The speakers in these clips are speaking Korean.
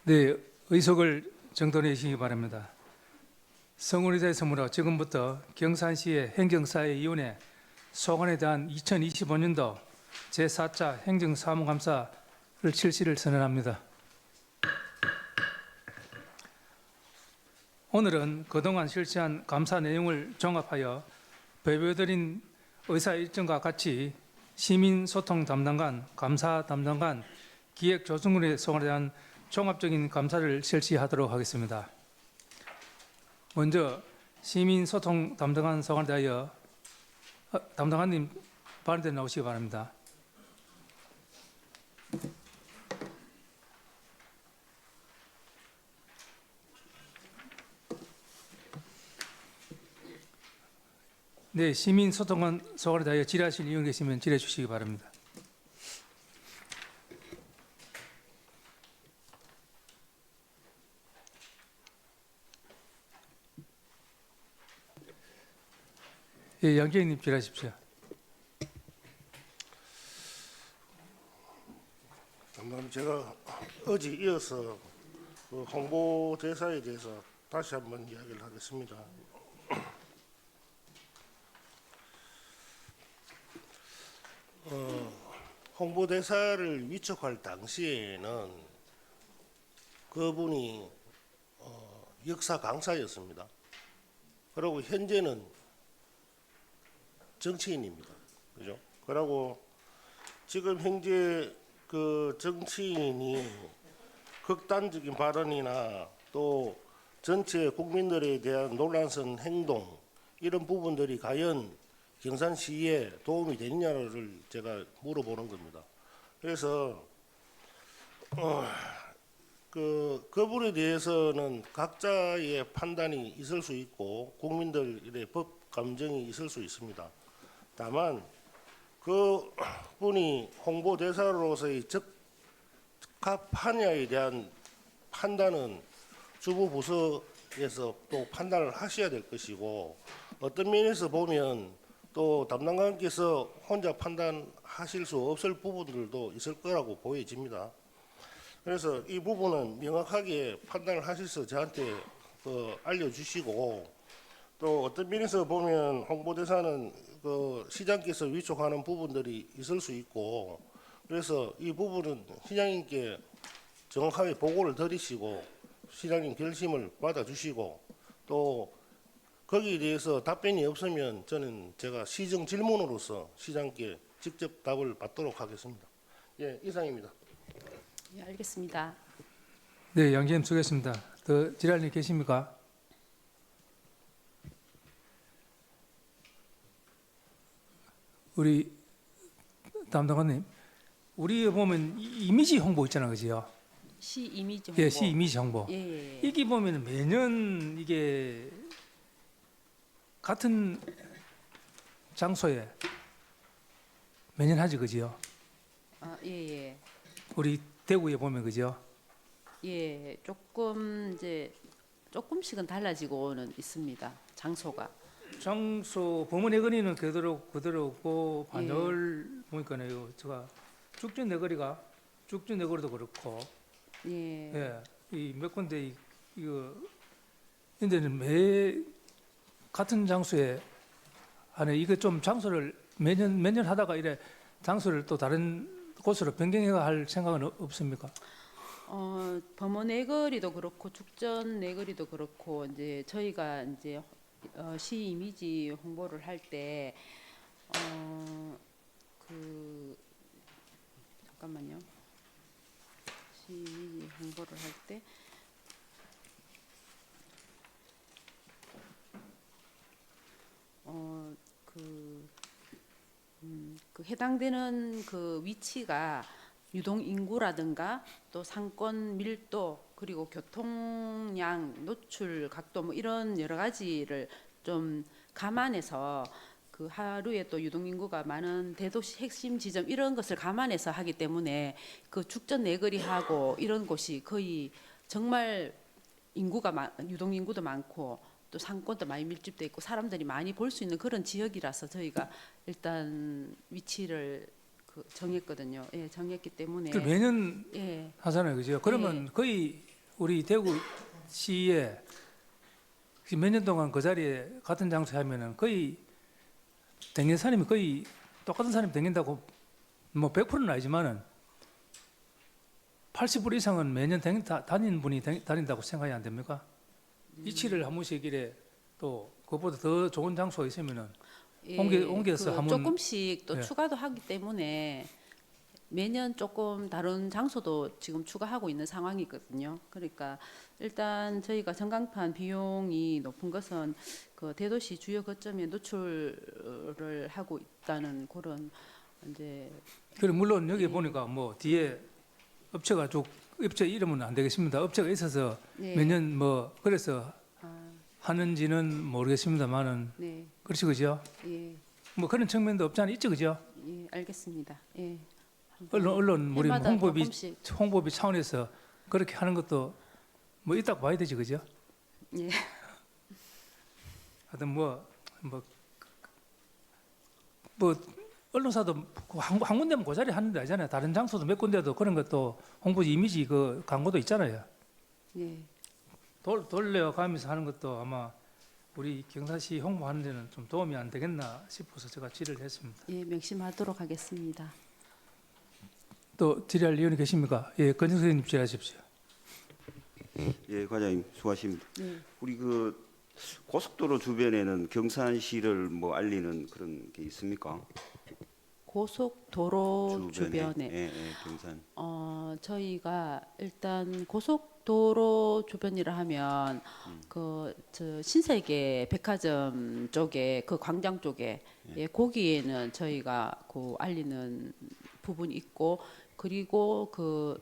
네, 의석을 정돈해 주시기 바랍니다. 성원의자의 선물로 지금부터 경산시의 행정사회위원회 소관에 대한 2025년도 제4차 행정사무감사를 실시를 선언합니다. 오늘은 그동안 실시한 감사 내용을 종합하여 배부해드린 의사일정과 같이 시민소통 담당관, 감사 담당관, 기획조정군의 소관에 대한 종합적인 감사를 실시하도록 하겠습니다. 먼저 시민소통 담당관 소관에 대하여 담당관님 발언대 나오시기 바랍니다. 네, 시민소통관 소관에 대하여 질의하실 의원 계시면 질의해 주시기 바랍니다. 예, 양재희님 질의하십시오. 제가 어제 이어서 그 홍보대사에 대해서 다시 한번 이야기를 하겠습니다. 홍보대사를 위촉할 당시에는 그분이 역사 강사였습니다. 그리고 현재는 정치인입니다. 그죠? 그리고 지금 현재 그 정치인이 극단적인 발언이나 또 전체 국민들에 대한 논란성 행동 이런 부분들이 과연 경산시에 도움이 되느냐를 제가 물어보는 겁니다. 그래서 그분에 대해서는 각자의 판단이 있을 수 있고 국민들의 법 감정이 있을 수 있습니다. 다만 그 분이 홍보대사로서의 적합하냐에 대한 판단은 주부 부서에서 또 판단을 하셔야 될 것이고, 어떤 면에서 보면 또 담당관께서 혼자 판단하실 수 없을 부분들도 있을 거라고 보여집니다. 그래서 이 부분은 명확하게 판단을 하셔서 저한테 알려주시고, 또 어떤 면에서 보면 홍보대사는 그 시장께서 위촉하는 부분들이 있을 수 있고, 그래서 이 부분은 시장님께 정확하게 보고를 드리시고 시장님 결심을 받아주시고, 또 거기에 대해서 답변이 없으면 저는 제가 시정 질문으로서 시장께 직접 답을 받도록 하겠습니다. 예, 이상입니다. 예, 알겠습니다. 네, 양재님 수고했습니다. 더 질의할 일 계십니까? 우리 담당관님, 우리 보면 이미지 홍보 있잖아요, 그죠? 시 이미지 홍보. 예, 시 이미지 홍보. 예. 이게 보면 매년 이게 같은 장소에 매년 하지, 그죠? 아, 예. 우리 대구에 보면 그죠? 예. 조금씩은 달라지고는 있습니다. 장소가. 장소 범원의 거리는 그대로고 반절 보니까요. 제가 죽전 내거리도 그렇고 예. 예, 이 몇 군데 이거 근데는 매 같은 장소에 안에 이거 좀 장소를 매년 하다가 이래 장소를 또 다른 곳으로 변경해야 할 생각은 없습니까? 범어 내거리도 그렇고 죽전 내거리도 그렇고 이제 저희가 이제 시 이미지 홍보를 할 때 잠깐만요. 시 이미지 홍보를 할 때 그 해당되는 그 위치가 유동 인구라든가 또 상권 밀도 그리고 교통량, 노출 각도 뭐 이런 여러 가지를 좀 감안해서 그 하루에 또 유동 인구가 많은 대도시 핵심 지점 이런 것을 감안해서 하기 때문에 그 죽전 내거리하고 이런 곳이 거의 정말 유동 인구도 많고 또 상권도 많이 밀집돼 있고 사람들이 많이 볼 수 있는 그런 지역이라서 저희가 일단 위치를 정했거든요. 예, 정했기 때문에 그 매년 예, 하잖아요, 그죠? 그러면 거의 우리 대구시에 몇 년 동안 그 자리에 같은 장소에 하면은 거의 댕기는 사람이 거의 똑같은 사람이 댕긴다고 뭐 100%는 아니지만은 80% 이상은 매년 다니는 분이 다닌다고 생각이 안 됩니까? 이치를 한 번씩 이래 또 그것보다 더 좋은 장소가 있으면은 옮겨서 그 한번 조금씩 또 예. 추가도 하기 때문에 매년 조금 다른 장소도 지금 추가하고 있는 상황이거든요. 그러니까 일단 저희가 전광판 비용이 높은 것은 그 대도시 주요 거점에 노출을 하고 있다는 그런 이제 그래 물론 여기 보니까 뭐 뒤에 업체가 쭉 업체 이름은 안 되겠습니다. 업체가 있어서 네. 매년 뭐 그래서 아, 하는지는 모르겠습니다만은 네, 그렇지 그죠? 예, 뭐 그런 측면도 없지 않아 있죠 그죠? 예, 알겠습니다. 예. 한번 언론 우리 해마다 홍보비 조금씩, 홍보비 차원에서 그렇게 하는 것도 뭐 있다고 봐야 되지 그죠? 예, 하여튼 뭐 언론사도 한 군데면 그 자리 하는 데 아니잖아요. 다른 장소도 몇 군데도 그런 것도 홍보 이미지 그 광고도 있잖아요. 예, 돌려가면서 하는 것도 아마 우리 경산시 홍보하는 데는 좀 도움이 안 되겠나 싶어서 제가 질의를 했습니다. 예, 명심하도록 하겠습니다. 또 질의할 의원이 계십니까? 예, 권정 선생님 질의하십시오. 예, 과장님 수고하십니다. 네. 우리 그 고속도로 주변에는 경산시를 뭐 알리는 그런 게 있습니까? 고속도로 주변에 예, 예, 경산. 저희가 일단 고속도로 주변이라 하면 그 저 신세계 백화점 쪽에 그 광장 쪽에 예, 거기에는 저희가 그 알리는 부분이 있고 그리고 그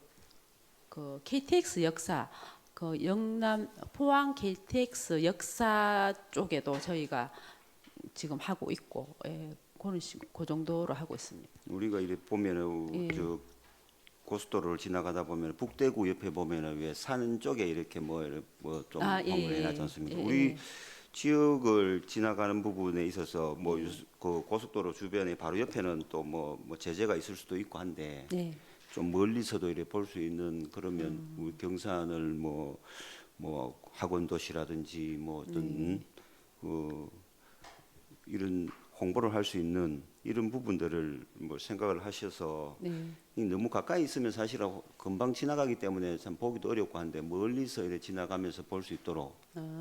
KTX 역사 그 영남 포항 KTX 역사 쪽에도 저희가 지금 하고 있고 예, 그 정도로 하고 있습니다. 우리가 이래 보면은 예. 저 고속도로를 지나가다 보면 북대구 옆에 보면은 왜 산 쪽에 이렇게 뭐좀 아, 예, 홍보를 예, 해놨지 않습니까? 예, 우리 예. 지역을 지나가는 부분에 있어서 뭐 그 고속도로 주변에 바로 옆에는 또 뭐 제재가 있을 수도 있고 한데 네. 좀 멀리서도 이렇게 볼 수 있는 그러면 우리 경산을 뭐 학원 도시라든지 뭐 어떤 그 이런 홍보를 할 수 있는 이런 부분들을 뭐 생각을 하셔서 네. 너무 가까이 있으면 사실 금방 지나가기 때문에 참 보기도 어렵고 한데 멀리서 이렇게 지나가면서 볼 수 있도록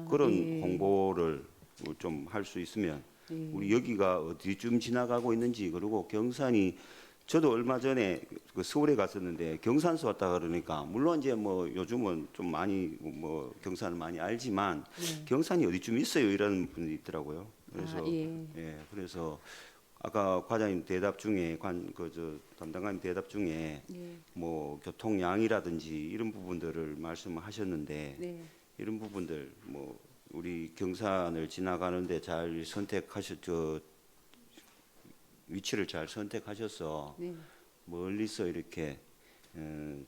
그런 예. 홍보를 좀 할 수 있으면 예. 우리 여기가 어디쯤 지나가고 있는지 그리고 경산이 저도 얼마 전에 그 서울에 갔었는데 경산서 왔다 그러니까 물론 이제 뭐 요즘은 좀 많이 뭐 경산을 많이 알지만 경산이 어디쯤 있어요 이런 분이 있더라고요. 그래서 아, 예. 예, 그래서 아까 과장님 대답 중에 담당관 대답 중에 예. 뭐 교통량이라든지 이런 부분들을 말씀하셨는데 네. 이런 부분들 뭐 우리 경산을 지나가는데 잘 위치를 잘 선택하셔서 네. 멀리서 이렇게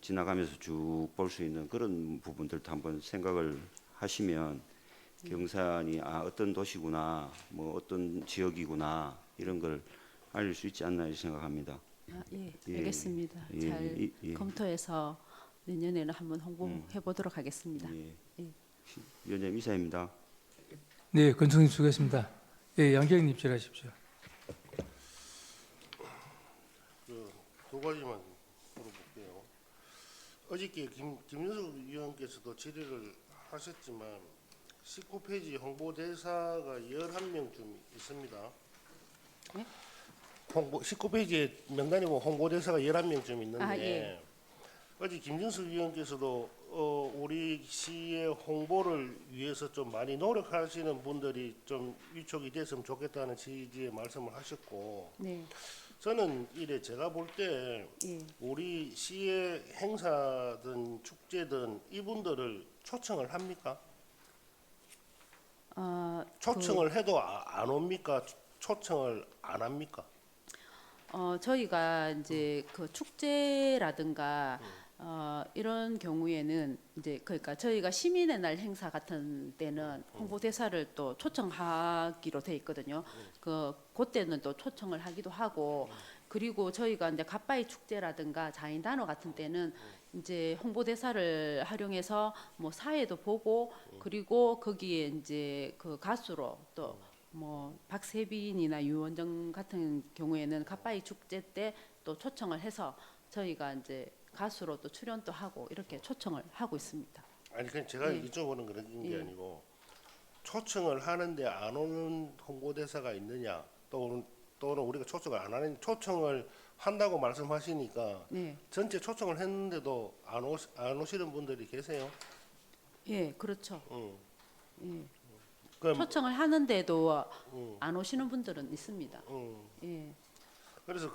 지나가면서 쭉 볼 수 있는 그런 부분들도 한번 생각을 하시면 경산이 어떤 도시구나, 뭐 어떤 지역이구나 이런 걸 알릴 수 있지 않나 생각합니다. 예. 예. 알겠습니다. 예. 잘 예. 검토해서 내년에는 한번 홍보해 보도록 하겠습니다. 예. 예. 위원장님 이사입니다. 네, 권정님 수고했습니다. 예, 양경님 질의하십시오. 두 가지만 물어볼게요. 어저께 김윤석 위원께서도 질의를 하셨지만 19페이지 홍보대사가 11명쯤 있습니다. 네? 19페이지에 명단에 보면 홍보대사가 11명쯤 있는데 아, 예. 어제 김준석 위원께서도 우리 시의 홍보를 위해서 좀 많이 노력하시는 분들이 좀 위촉이 됐으면 좋겠다는 취지의 말씀을 하셨고 네. 저는 이래 제가 볼 때 예. 우리 시의 행사든 축제든 이분들을 초청을 합니까? 초청을 해도 안 옵니까? 초청을 안 합니까? 저희가 이제 그 축제라든가 이런 경우에는 이제 그러니까 저희가 시민의 날 행사 같은 때는 홍보대사를 또 초청하기로 돼 있거든요. 그때는 또 초청을 하기도 하고 그리고 저희가 이제 갓바위 축제라든가 자인단어 같은 때는 이제 홍보대사를 활용해서 뭐 사회도 보고 그리고 거기에 이제 그 가수로 또 뭐 박세빈이나 유원정 같은 경우에는 갓바위 축제 때 또 초청을 해서 저희가 이제 가수로 또 출연도 하고 이렇게 초청을 하고 있습니다. 아니 그냥 제가 예. 여쭤보는 그런 게 예. 아니고 초청을 하는데 안 오는 홍보대사가 있느냐 또는 우리가 초청을 안 하는 초청을 한다고 말씀하시니까 네, 전체 초청을 했는데도 안 오시는 분들이 계세요. 예, 그렇죠. 예. 그럼 초청을 하는데도 안 오시는 분들은 있습니다. 예, 그래서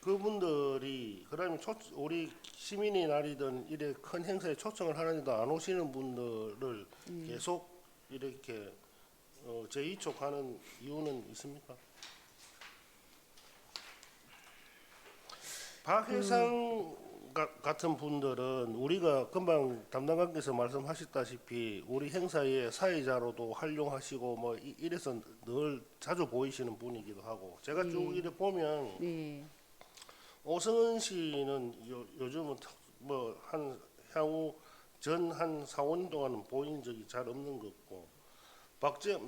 그분들이 그다음에 우리 시민의 날이든 이래 큰 행사에 초청을 하는데도 안 오시는 분들을 계속 이렇게 재이촉하는 이유는 있습니까? 박혜상 같은 분들은 우리가 금방 담당관께서 말씀하셨다시피 우리 행사에 사회자로도 활용하시고 뭐 이래서 늘 자주 보이시는 분이기도 하고 제가 쭉 이래 보면 네, 오승은 씨는 요즘은 뭐 한 향후 전 한 4, 5년 동안은 보인 적이 잘 없는 것 같고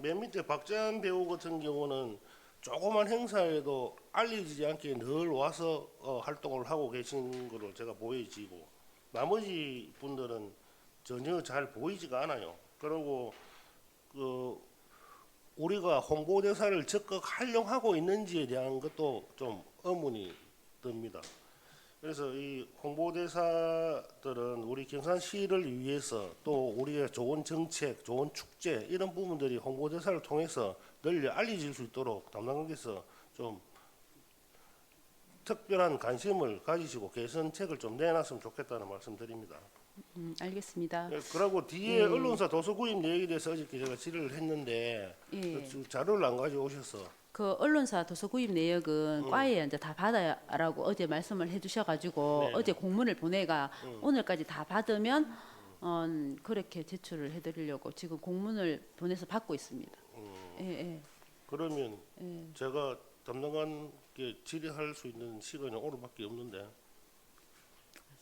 맨 밑에 박재한 배우 같은 경우는 조그만 행사에도 알려지지 않게 늘 와서 활동을 하고 계신 걸로 제가 보여지고 나머지 분들은 전혀 잘 보이지가 않아요. 그리고 우리가 홍보대사를 적극 활용하고 있는지에 대한 것도 좀 의문이 듭니다. 그래서 이 홍보대사들은 우리 경산시를 위해서 또 우리의 좋은 정책, 좋은 축제 이런 부분들이 홍보대사를 통해서 널리 알려질 수 있도록 담당관께서 좀 특별한 관심을 가지시고 개선책을 좀 내놨으면 좋겠다는 말씀드립니다. 알겠습니다. 그리고 뒤에 언론사 도서구입 내역에 대해서 어저께 제가 질의를 했는데 예. 그 자료를 안 가져오셔서 그 언론사 도서 구입 내역은 과에 이제 다 받아라고 어제 말씀을 해주셔가지고 네. 어제 공문을 보내가 오늘까지 다 받으면 그렇게 제출을 해드리려고 지금 공문을 보내서 받고 있습니다. 예, 그러면 예. 제가 담당관께 질의할 수 있는 시간이 오늘밖에 없는데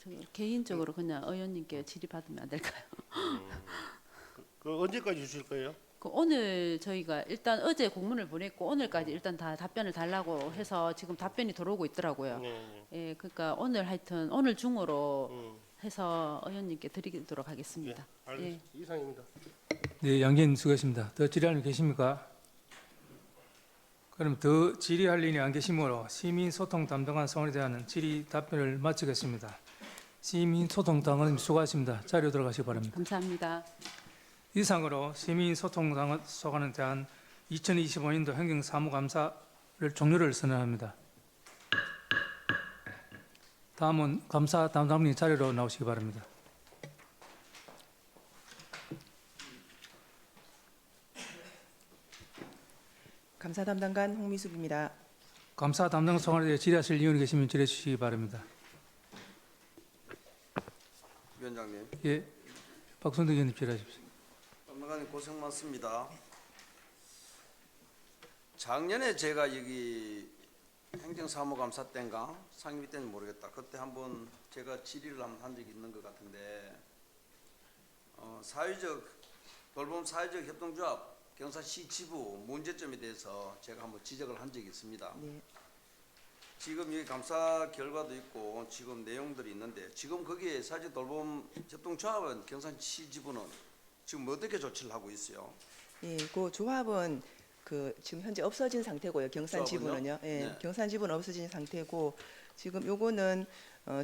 저 개인적으로 그냥 의원님께 질의 받으면 안 될까요? 그 언제까지 주실 거예요? 그 오늘 저희가 일단 어제 공문을 보냈고 오늘까지 일단 다 답변을 달라고 해서 지금 답변이 들어오고 있더라고요. 네. 예, 그러니까 오늘 하여튼 오늘 중으로 해서 의원님께 드리도록 하겠습니다. 예, 알겠습니다. 이상입니다. 네, 양기인 수고하십니다. 더 질의하는 분 계십니까? 그럼 더 질의할 일이 안 계시므로 시민소통 담당관 성원에 대한 질의 답변을 마치겠습니다. 시민소통 담당관님 수고하십니다. 자리로 들어가시기 바랍니다. 감사합니다. 이상으로 시민소통 소관에 대한 2025년도 행정사무감사를 종료를 선언합니다. 다음은 감사 담당님 자리로 나오시기 바랍니다. 감사 담당관 홍미숙입니다. 감사 담당 소관에 대해 질의하실 의원이 계시면 질의해 주시기 바랍니다. 위원장님, 예, 박선덕 의원님 질의하십시오. 담당관님 고생 많습니다. 작년에 제가 여기 행정사무감사 때인가 상임위 때는 모르겠다. 그때 한번 제가 질의를 한번 한 적이 있는 것 같은데 돌봄 사회적 협동조합 경산시 지부 문제점에 대해서 제가 한번 지적을 한 적이 있습니다. 네. 지금 여기 감사 결과도 있고 지금 내용들이 있는데 지금 거기에 사회적 돌봄 협동조합은 경산시 지부는 지금 어떻게 조치를 하고 있어요? 예, 그 조합은 그 지금 현재 없어진 상태고요. 경산 조합은요? 지부는요. 예, 네. 경산 지부는 없어진 상태고 지금 요거는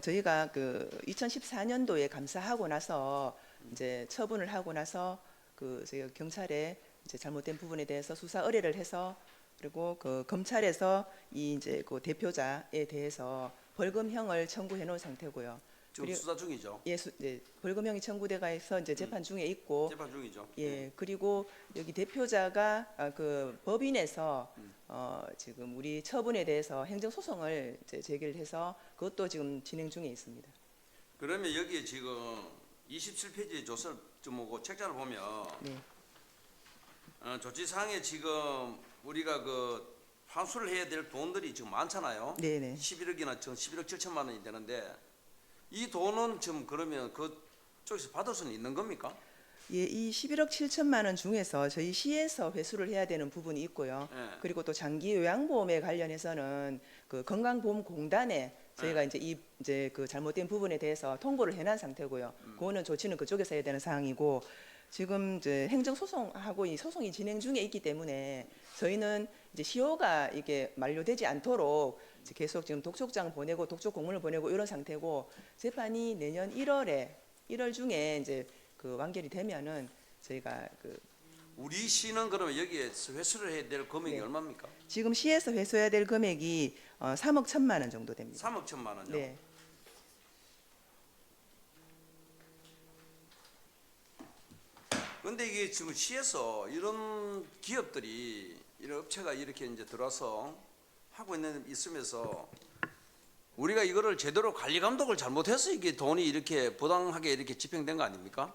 저희가 그 2014년도에 감사하고 나서 이제 처분을 하고 나서 그 저희가 경찰에 이제 잘못된 부분에 대해서 수사 의뢰를 해서 그리고 그 검찰에서 이 이제 그 대표자에 대해서 벌금형을 청구해 놓은 상태고요. 지금 그리고- 수사 중이죠. 예, 벌금형이 청구돼가 해서 이제 재판 중에 있고 재판 중이죠. 예, 그리고 여기 대표자가 그 법인에서 지금 우리 처분에 대해서 행정소송을 이제 제기를 해서 그것도 지금 진행 중에 있습니다. 그러면 여기에 지금 27페이지 조설 좀 뭐고 책자를 보면 네. 조치사항에 지금 우리가 그 환수를 해야 될 돈들이 지금 많잖아요. 네네. 11억이나 지금 11억 7천만 원이 되는데 이 돈은 지금 그러면 그쪽에서 받을 수는 있는 겁니까? 예, 이 11억 7천만 원 중에서 저희 시에서 회수를 해야 되는 부분이 있고요. 예. 그리고 또 장기 요양보험에 관련해서는 그 건강보험공단에 저희가 이제 그 잘못된 부분에 대해서 통보를 해놓은 상태고요. 그거는 조치는 그쪽에서 해야 되는 사항이고 지금 이제 행정소송하고 이 소송이 진행 중에 있기 때문에 저희는 이제 시효가 이게 만료되지 않도록 이제 계속 지금 독촉장 보내고 독촉 공문을 보내고 이런 상태고 재판이 내년 1월 중에 이제 그 완결이 되면은 저희가 그 우리 시는 그러면 여기에 회수를 해야 될 금액이 네. 얼마입니까? 지금 시에서 회수해야 될 금액이 3억 1천만 원 정도 됩니다. 3억 1천만 원요. 네. 근데 이게 지금 시에서 이런 기업들이 이런 업체가 이렇게 이제 들어와서 하고 있으면서 우리가 이거를 제대로 관리 감독을 잘못해서 이게 돈이 이렇게 부당하게 이렇게 집행된 거 아닙니까?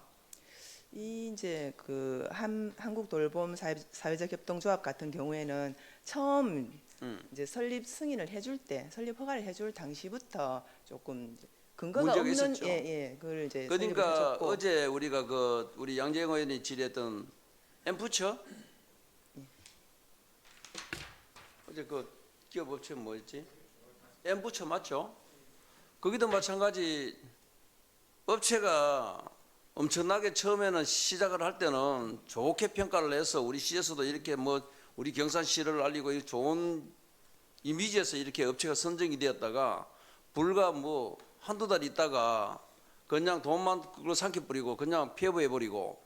이 이제 그 한국 돌봄 사회적 협동조합 같은 경우에는 처음 이제 설립 승인을 해줄 때 설립 허가를 해줄 당시부터 조금 이제 근거가 문제가 없는 있었죠. 그걸 이제 그러니까 설립을 해줬고 어제 우리가 그 우리 양재영 의원이 질의했던 엠푸처 어제 그 기업 업체 뭐였지? 엠푸처 맞죠? 거기도 마찬가지 업체가 엄청나게 처음에는 시작을 할 때는 좋게 평가를 해서 우리 시에서도 이렇게 뭐 우리 경산시를 알리고 좋은 이미지에서 이렇게 업체가 선정이 되었다가 불과 뭐 한두 달 있다가 그냥 돈만 그걸 삼켜버리고 그냥 폐부해버리고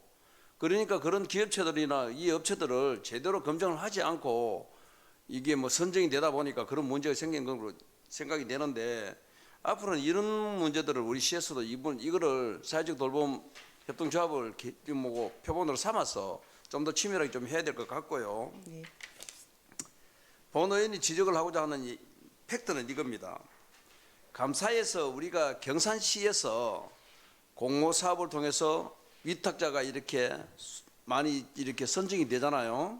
그러니까 그런 기업체들이나 이 업체들을 제대로 검증을 하지 않고 이게 뭐 선정이 되다 보니까 그런 문제가 생긴 걸로 생각이 되는데 앞으로는 이런 문제들을 우리 시에서도 이거를 사회적 돌봄 협동조합을 뭐고 표본으로 삼아서 좀 더 치밀하게 좀 해야 될 것 같고요. 네. 본 의원이 지적을 하고자 하는 이 팩트는 이겁니다. 감사에서 우리가 경산시에서 공모 사업을 통해서 위탁자가 이렇게 많이 이렇게 선정이 되잖아요.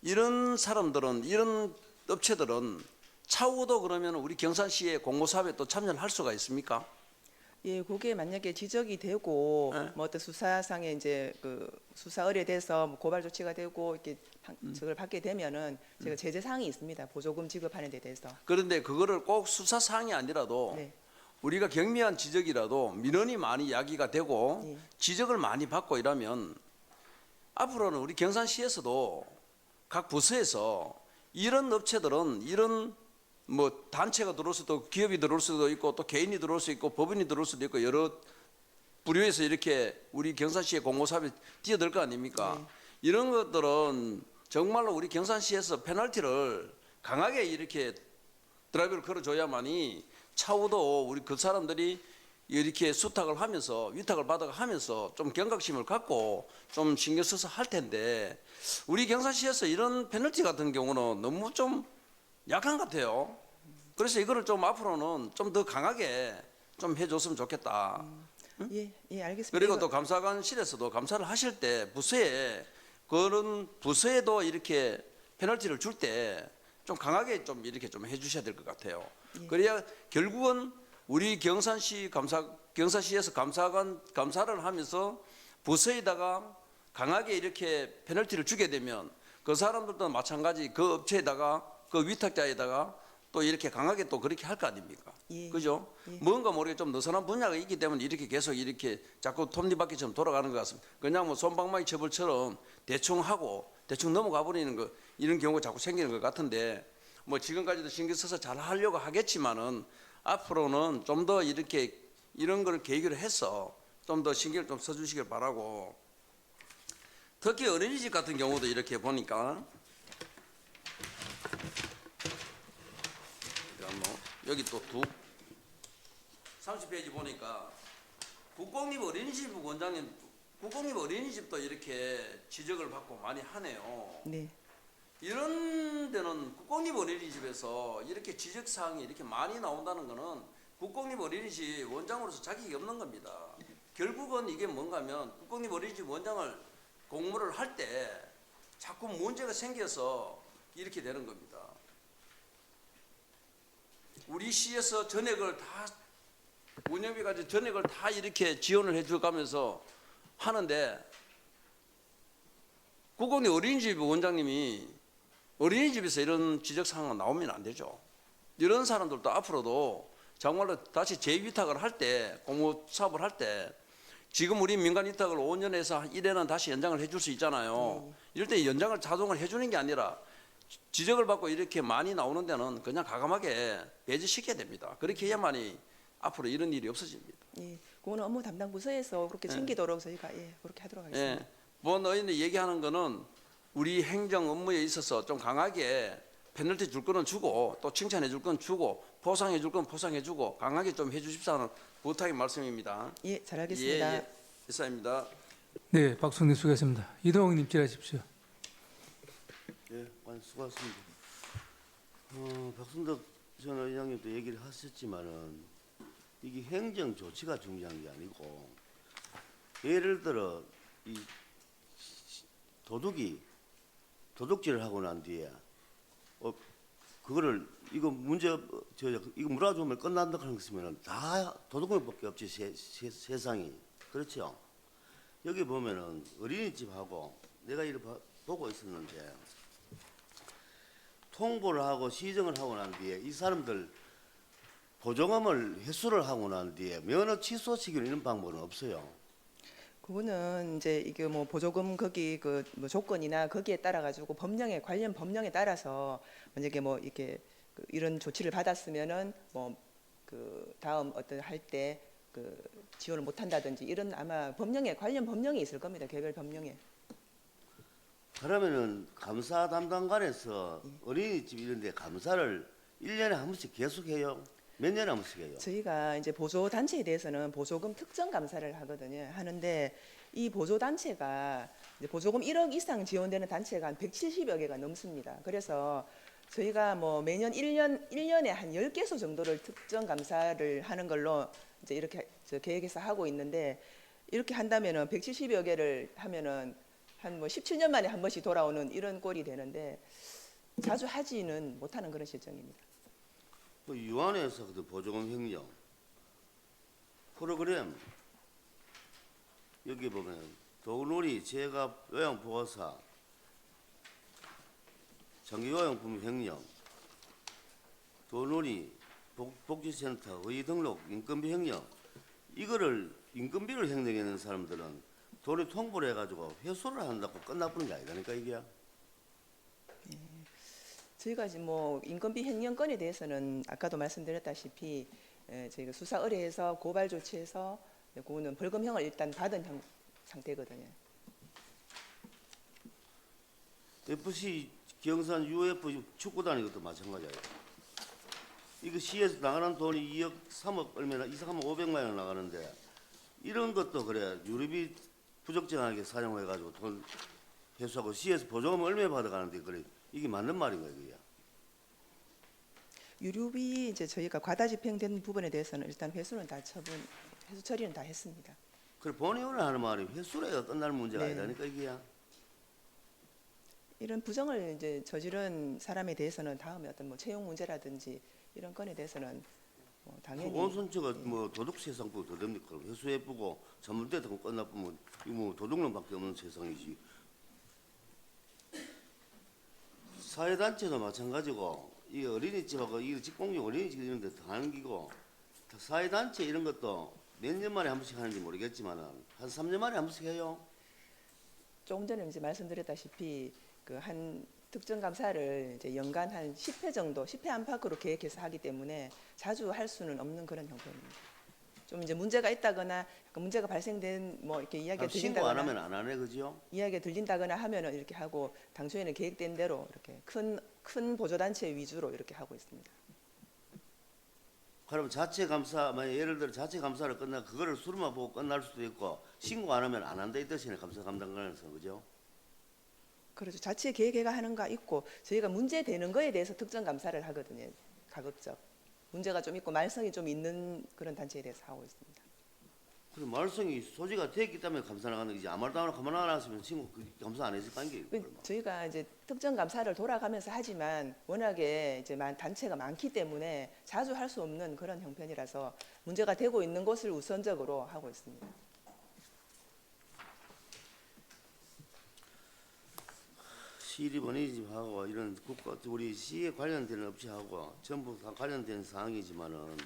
이런 사람들은 이런 업체들은 차후도 그러면 우리 경산시의 공모 사업에 또 참여를 할 수가 있습니까? 예, 그게 만약에 지적이 되고 네. 뭐 어떤 수사상에 이제 그 수사 의뢰돼서 뭐 고발 조치가 되고 이렇게 저걸 받게 되면은 제가 제재 사항이 있습니다. 보조금 지급하는 데 대해서. 그런데 그거를 꼭 수사 사항이 아니라도 네. 우리가 경미한 지적이라도 민원이 많이 야기가 되고 네. 지적을 많이 받고 이러면 앞으로는 우리 경산시에서도 각 부서에서 이런 업체들은 이런 뭐 단체가 들어올 수도 있고 기업이 들어올 수도 있고 또 개인이 들어올 수 있고 법인이 들어올 수도 있고 여러 부류에서 이렇게 우리 경산시의 공모사업에 뛰어들 거 아닙니까? 네. 이런 것들은 정말로 우리 경산시에서 페널티를 강하게 이렇게 드라이브를 걸어줘야만이 차후도 우리 그 사람들이 이렇게 수탁을 하면서 위탁을 받아 하면서 좀 경각심을 갖고 좀 신경 써서 할 텐데 우리 경산시에서 이런 페널티 같은 경우는 너무 좀 약한 것 같아요. 그래서 이거를 좀 앞으로는 좀 더 강하게 좀 해줬으면 좋겠다. 예, 예, 알겠습니다. 그리고 이거- 또 감사관실에서도 감사를 하실 때 부서에 그런 부서에도 이렇게 페널티를 줄 때 좀 강하게 좀 이렇게 좀 해주셔야 될 것 같아요. 그래야 결국은 우리 경산시에서 감사를 하면서 부서에다가 강하게 이렇게 페널티를 주게 되면 그 사람들도 마찬가지 그 업체에다가 그 위탁자에다가 또 이렇게 강하게 또 그렇게 할 거 아닙니까? 예. 그죠? 예. 뭔가 모르게 좀 느슨한 분야가 있기 때문에 이렇게 계속 이렇게 자꾸 톱니바퀴처럼 돌아가는 것 같습니다. 그냥 뭐 손방망이 처벌처럼 대충 하고 대충 넘어가 버리는 거 이런 경우가 자꾸 생기는 것 같은데 뭐 지금까지도 신경 써서 잘 하려고 하겠지만은 앞으로는 좀 더 이렇게 이런 걸 계기로 해서 좀 더 신경을 좀 써주시길 바라고 특히 어린이집 같은 경우도 이렇게 보니까 여기 또 30페이지 보니까 국공립 어린이집 원장님 국공립 어린이집도 이렇게 지적을 받고 많이 하네요. 네. 이런 데는 국공립 어린이집에서 이렇게 지적사항이 이렇게 많이 나온다는 거는 국공립 어린이집 원장으로서 자격이 없는 겁니다. 결국은 이게 뭔가 하면 국공립 어린이집 원장을 공모를 할 때 자꾸 문제가 생겨서 이렇게 되는 겁니다. 우리 시에서 전액을 다 운영비 가지고 전액을 다 이렇게 지원을 해줘가면서 하는데 국공립 어린이집 원장님이 어린이집에서 이런 지적 사항은 나오면 안 되죠. 이런 사람들도 앞으로도 정말로 다시 재위탁을 할 때, 공모 사업을 할 때 지금 우리 민간 위탁을 5년에서 1년은 다시 연장을 해줄 수 있잖아요. 이럴 때 연장을 자동을 해주는 게 아니라 지적을 받고 이렇게 많이 나오는 데는 그냥 과감하게 배제시켜야 됩니다. 그렇게 해야만이 앞으로 이런 일이 없어집니다. 예, 그거는 업무 담당 부서에서 그렇게 챙기도록 저희가 그렇게 하도록 하겠습니다. 예, 본 의원이 얘기하는 거는 우리 행정 업무에 있어서 좀 강하게 페널티 줄 거는 주고 또 칭찬해 줄 건 주고 포상해 줄 건 포상해 주고 강하게 좀 해주십사는 부탁의 말씀입니다. 예, 잘하겠습니다. 예, 이사입니다. 네, 박성님 수고하셨습니다. 이동욱님 질의하십시오. 예, 많이 수고하셨습니다. 박순덕 전 의장님도 얘기를 하셨지만은 이게 행정 조치가 중요한 게 아니고 예를 들어 이 도둑질을 하고 난 뒤에 그거를 이거 문제 이거 물어주면 끝난다 하는 것이면은 다 도둑놈밖에 없지 세상이 그렇죠. 여기 보면은 어린이집하고 내가 이를 보고 있었는데 통보를 하고 시정을 하고 난 뒤에 이 사람들 보조금을 회수를 하고 난 뒤에 면허 취소시키는 이런 방법은 없어요. 그거는 이제 이게 뭐 보조금 거기 그 뭐 조건이나 거기에 따라 가지고 법령에 관련 법령에 따라서 만약에 뭐 이렇게 그 이런 조치를 받았으면은 뭐 그 다음 어떤 할 때 그 지원을 못 한다든지 이런 아마 법령에 관련 법령이 있을 겁니다. 개별 법령에. 그러면은 감사 담당관에서 어린이집 이런 데 감사를 1년에 한 번씩 계속해요? 몇 년에 한 번씩 해요? 저희가 이제 보조 단체에 대해서는 보조금 특정 감사를 하거든요. 하는데 이 보조 단체가 이제 보조금 1억 이상 지원되는 단체가 한 170여 개가 넘습니다. 그래서 저희가 뭐 매년 1년에 한 10개소 정도를 특정 감사를 하는 걸로 이제 이렇게 계획해서 하고 있는데 이렇게 한다면은 170여 개를 하면은 한 뭐 17년 만에 한 번씩 돌아오는 이런 꼴이 되는데 자주 하지는 못하는 그런 실정입니다. 유한에서 그 보조금 횡령 프로그램 여기 보면 도놀이 제갑 요양보호사 장기요양품 횡령 도놀이 복지센터 의등록 인건비 횡령 이거를 인건비를 횡령하는 사람들은 도리 통보를 해가지고 회수를 한다고 끝나버는 게 아니라니까 이게. 저희가 지금 뭐 인건비 횡령 건에 대해서는 아까도 말씀드렸다시피 저희가 수사 의뢰해서 고발 조치해서 그거는 벌금형을 일단 받은 상태거든요. FC 경산 UF 축구단이 것도 마찬가지예요. 이거 시에서 나가는 돈이 2억 3억 얼마나 2, 3억 500만 원 나가는데 이런 것도 그래 유류비 부적절하게 사용해가지고 돈 회수하고 시에서 보조금 얼마 받아가는데 그래 이게 맞는 말인가요, 그게? 유류비 이제 저희가 과다 집행된 부분에 대해서는 일단 회수 처리는 다 했습니다. 그래 본의원을 하는 말이 회수를 해가 끝날 문제가 네. 아니라니까 이게. 이런 부정을 이제 저지른 사람에 대해서는 다음에 어떤 뭐 채용 문제라든지 이런 건에 대해서는 뭐 당연히 원순처가 뭐 도둑 세상보다 더 됩니까? 회수해보고 전문대도 끝나보면 이거 뭐 도둑놈밖에 없는 세상이지. 사회단체도 마찬가지고 이 어린이집하고 이 직공용 어린이집 이런 데 다 하는 기고 사회단체 이런 것도 몇 년 만에 한 번씩 하는지 모르겠지만 한 3년 만에 한 번씩 해요. 조금 전에 이제 말씀드렸다시피 그 한 특정 감사를 이제 연간 한 10회 정도, 10회 안팎으로 계획해서 하기 때문에 자주 할 수는 없는 그런 형편입니다. 좀 이제 문제가 있다거나 약간 문제가 발생된 뭐 이렇게 이야기가 신고 안 들린다거나 하면 안 하네, 그죠? 이야기가 들린다거나 하면은 이렇게 하고 당초에는 계획된 대로 이렇게 큰 보조 단체 위주로 이렇게 하고 있습니다. 그럼 자체 감사, 만약 예를 들어 자체 감사를 끝나 그거를 수로만 보고 끝날 수도 있고 신고 안 하면 안 한다 이 뜻이네 감사 감당관에서 그죠? 그렇죠. 자체 계획해가 하는 거 있고 저희가 문제 되는 거에 대해서 특정 감사를 하거든요. 가급적. 문제가 좀 있고 말썽이 좀 있는 그런 단체에 대해서 하고 있습니다. 그럼 말썽이 소지가 됐기 때문에 감사 나가는 거지. 아무 말도 안 하고 가만 안 했으면 친구 감사 안 했을 관계. 저희가 이제 특정 감사를 돌아가면서 하지만 워낙에 이제 단체가 많기 때문에 자주 할 수 없는 그런 형편이라서 문제가 되고 있는 것을 우선적으로 하고 있습니다. 시립 어린이집하고 이런 국가 우리 시에 관련되는 업체하고 전부 다 관련된 사항이지만은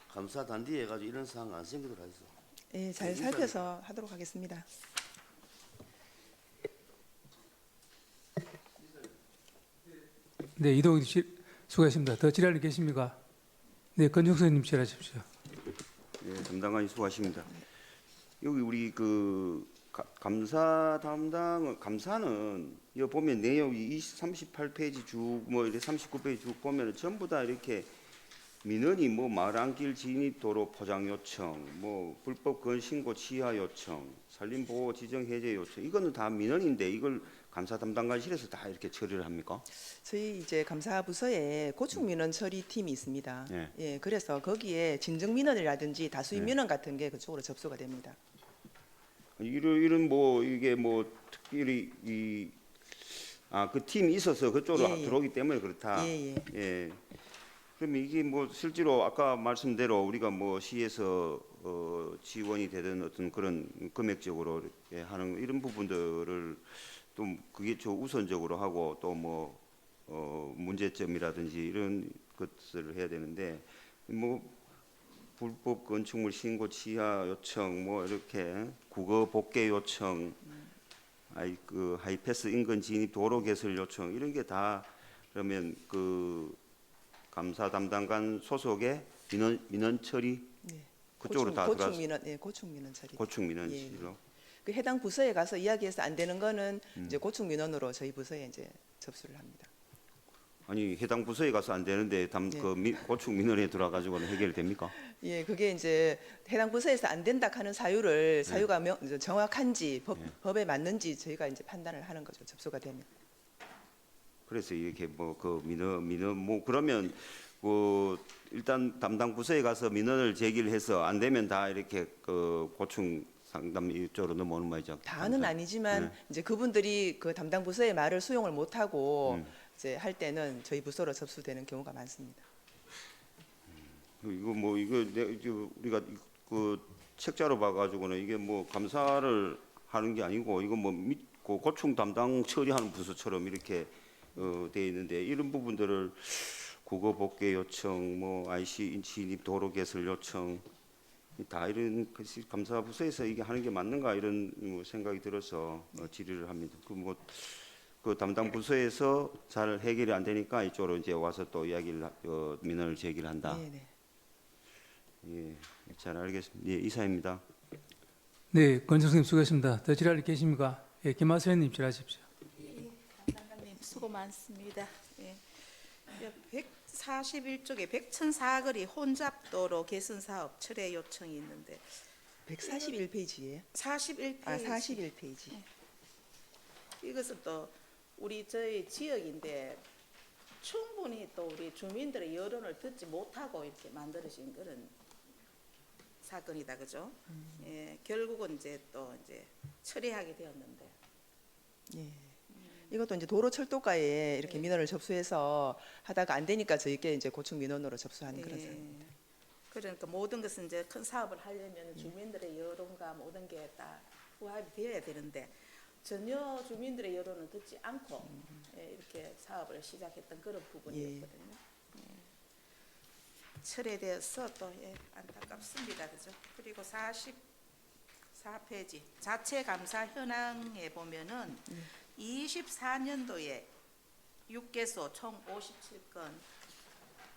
감사 단디에 해가지고 이런 사항 안 생기도록 하겠어. 예, 잘 살펴서 하도록 하겠습니다. 네, 이동희 씨 수고하셨습니다. 더 질의할 일 계십니까? 네, 권정선님 질의하십시오. 예, 담당관님 수고하십니다. 여기 우리 그 감사 담당 감사는 여기 보면 내용이 38페이지 쭉 뭐 이렇게 39페이지 쭉 보면 전부 다 이렇게 민원이 뭐 마랑길 진입 도로 포장 요청, 뭐 불법 건신고 취하 요청, 산림보호 지정 해제 요청 이거는 다 민원인데 이걸 감사 담당관실에서 다 이렇게 처리를 합니까? 저희 이제 감사부서에 고충 민원 처리 팀이 있습니다. 예. 예, 그래서 거기에 진정 민원이라든지 다수인 민원 같은 게 그쪽으로 접수가 됩니다. 이런 뭐 이게 뭐 특별히 그 팀이 있어서 그쪽으로 예, 예. 들어오기 때문에 그렇다. 예, 예. 예. 그럼 이게 뭐 실제로 아까 말씀대로 우리가 뭐 시에서 지원이 되든 어떤 그런 금액적으로 이렇게 하는 이런 부분들을 또 그게 저 우선적으로 하고 또 뭐 문제점이라든지 이런 것들을 해야 되는데 뭐 불법 건축물 신고 취하 요청 뭐 이렇게 국어 복개 요청 하이패스 인근 진입 도로 개설 요청 이런 게 다 그러면 그 감사 담당관 소속의 민원 처리 네. 그쪽으로 다 고충 들어가서 민원, 예, 고충 민원 처리. 고충 민원 예. 처리로 그 해당 부서에 가서 이야기해서 안 되는 거는 이제 고충 민원으로 저희 부서에 이제 접수를 합니다. 아니 해당 부서에 가서 안 되는데 네. 고충 민원에 들어가지고는 해결됩니까? 예, 그게 이제 해당 부서에서 안 된다 하는 사유를 사유가 이제 정확한지 법에 맞는지 저희가 이제 판단을 하는 거죠. 접수가 되면. 그래서 이렇게 뭐 그 민원 뭐 그러면 그 일단 담당 부서에 가서 민원을 제기를 해서 안 되면 다 이렇게 그 고충 상담 이쪽으로 넘어오는 말이죠. 다는 아니지만 이제 그분들이 그 담당 부서의 말을 수용을 못 하고 이제 할 때는 저희 부서로 접수되는 경우가 많습니다. 이거 뭐 이거 우리가 그 책자로 봐가지고는 이게 뭐 감사를 하는 게 아니고 이거 뭐 믿고 고충 담당 처리하는 부서처럼 이렇게 돼 있는데 이런 부분들을 국어 복개 요청, 뭐 IC 진입 도로 개설 요청 다 이런 것이 감사 부서에서 이게 하는 게 맞는가 이런 생각이 들어서 질의를 합니다. 그 담당 부서에서 잘 해결이 안 되니까 이쪽으로 이제 와서 또 이야기를 민원을 제기를 한다. 네, 네. 예, 잘 알겠습니다. 예, 이사입니다. 네, 권정선님 수고하셨습니다. 더 질의할 일 계십니까? 예, 김하수연님 질의하십시오. 담당관님 수고 많습니다. 예. 141쪽에 백천사거리 혼잡도로 개선 사업 철회 요청이 있는데 141페이지에 41페이지. 아 41페이지. 이것은 또 우리 저희 지역인데 충분히 또 우리 주민들의 여론을 듣지 못하고 이렇게 만들어진 그런 사건이다, 그죠? 예, 결국은 이제 또 이제 처리하게 되었는데. 예. 이것도 이제 도로철도과에 이렇게 민원을 접수해서 하다가 안 되니까 저희께 이제 고충 민원으로 접수하는 그런 상황입니다. 그러니까 모든 것은 이제 큰 사업을 하려면 주민들의 여론과 모든 게 다 부합이 되어야 되는데 전혀 주민들의 여론을 듣지 않고 이렇게 사업을 시작했던 그런 부분이었거든요. 철회되어서 또 안타깝습니다, 그죠? 그리고 44페이지 자체 감사 현황에 보면은 24년도에 6개소 총 57건,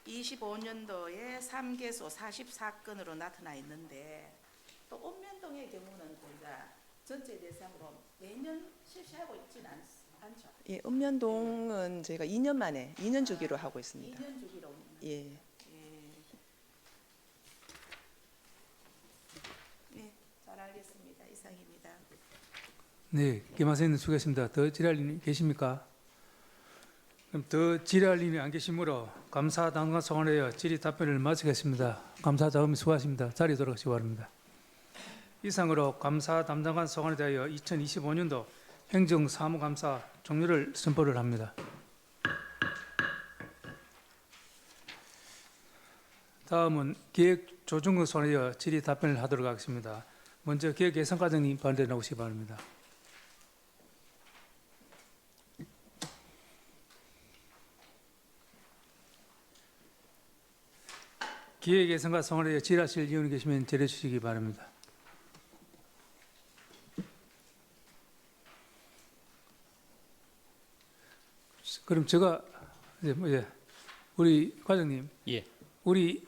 25년도에 3개소 44건으로 나타나 있는데 또 읍면동의 경우는 저희가 전체 대상으로 매년 실시하고 있지는 않죠. 예, 읍면동은 저희가 2년 만에 2년 주기로 하고 있습니다. 2년 주기로. 예. 네, 잘 알겠습니다. 이상입니다. 네, 김하수연님 수고하셨습니다. 더 질의할 일 계십니까? 그럼 더 질의할 일이 안 계시므로 감사 당관 소관하여 질의 답변을 마치겠습니다. 감사 자금 수고하십니다. 자리 돌아가시기 바랍니다. 이상으로 감사 담당관 소관에 대하여 2025년도 행정사무감사 종료를 선포를 합니다. 다음은 기획조정국 소관하여 질의 답변을 하도록 하겠습니다. 먼저 기획예산과장님 발언 나오시기 바랍니다. 기획예산과 소관하여 질의하실 의원이 계시면 질의해 주시기 바랍니다. 그럼 제가 이제 우리 과장님, 예, 우리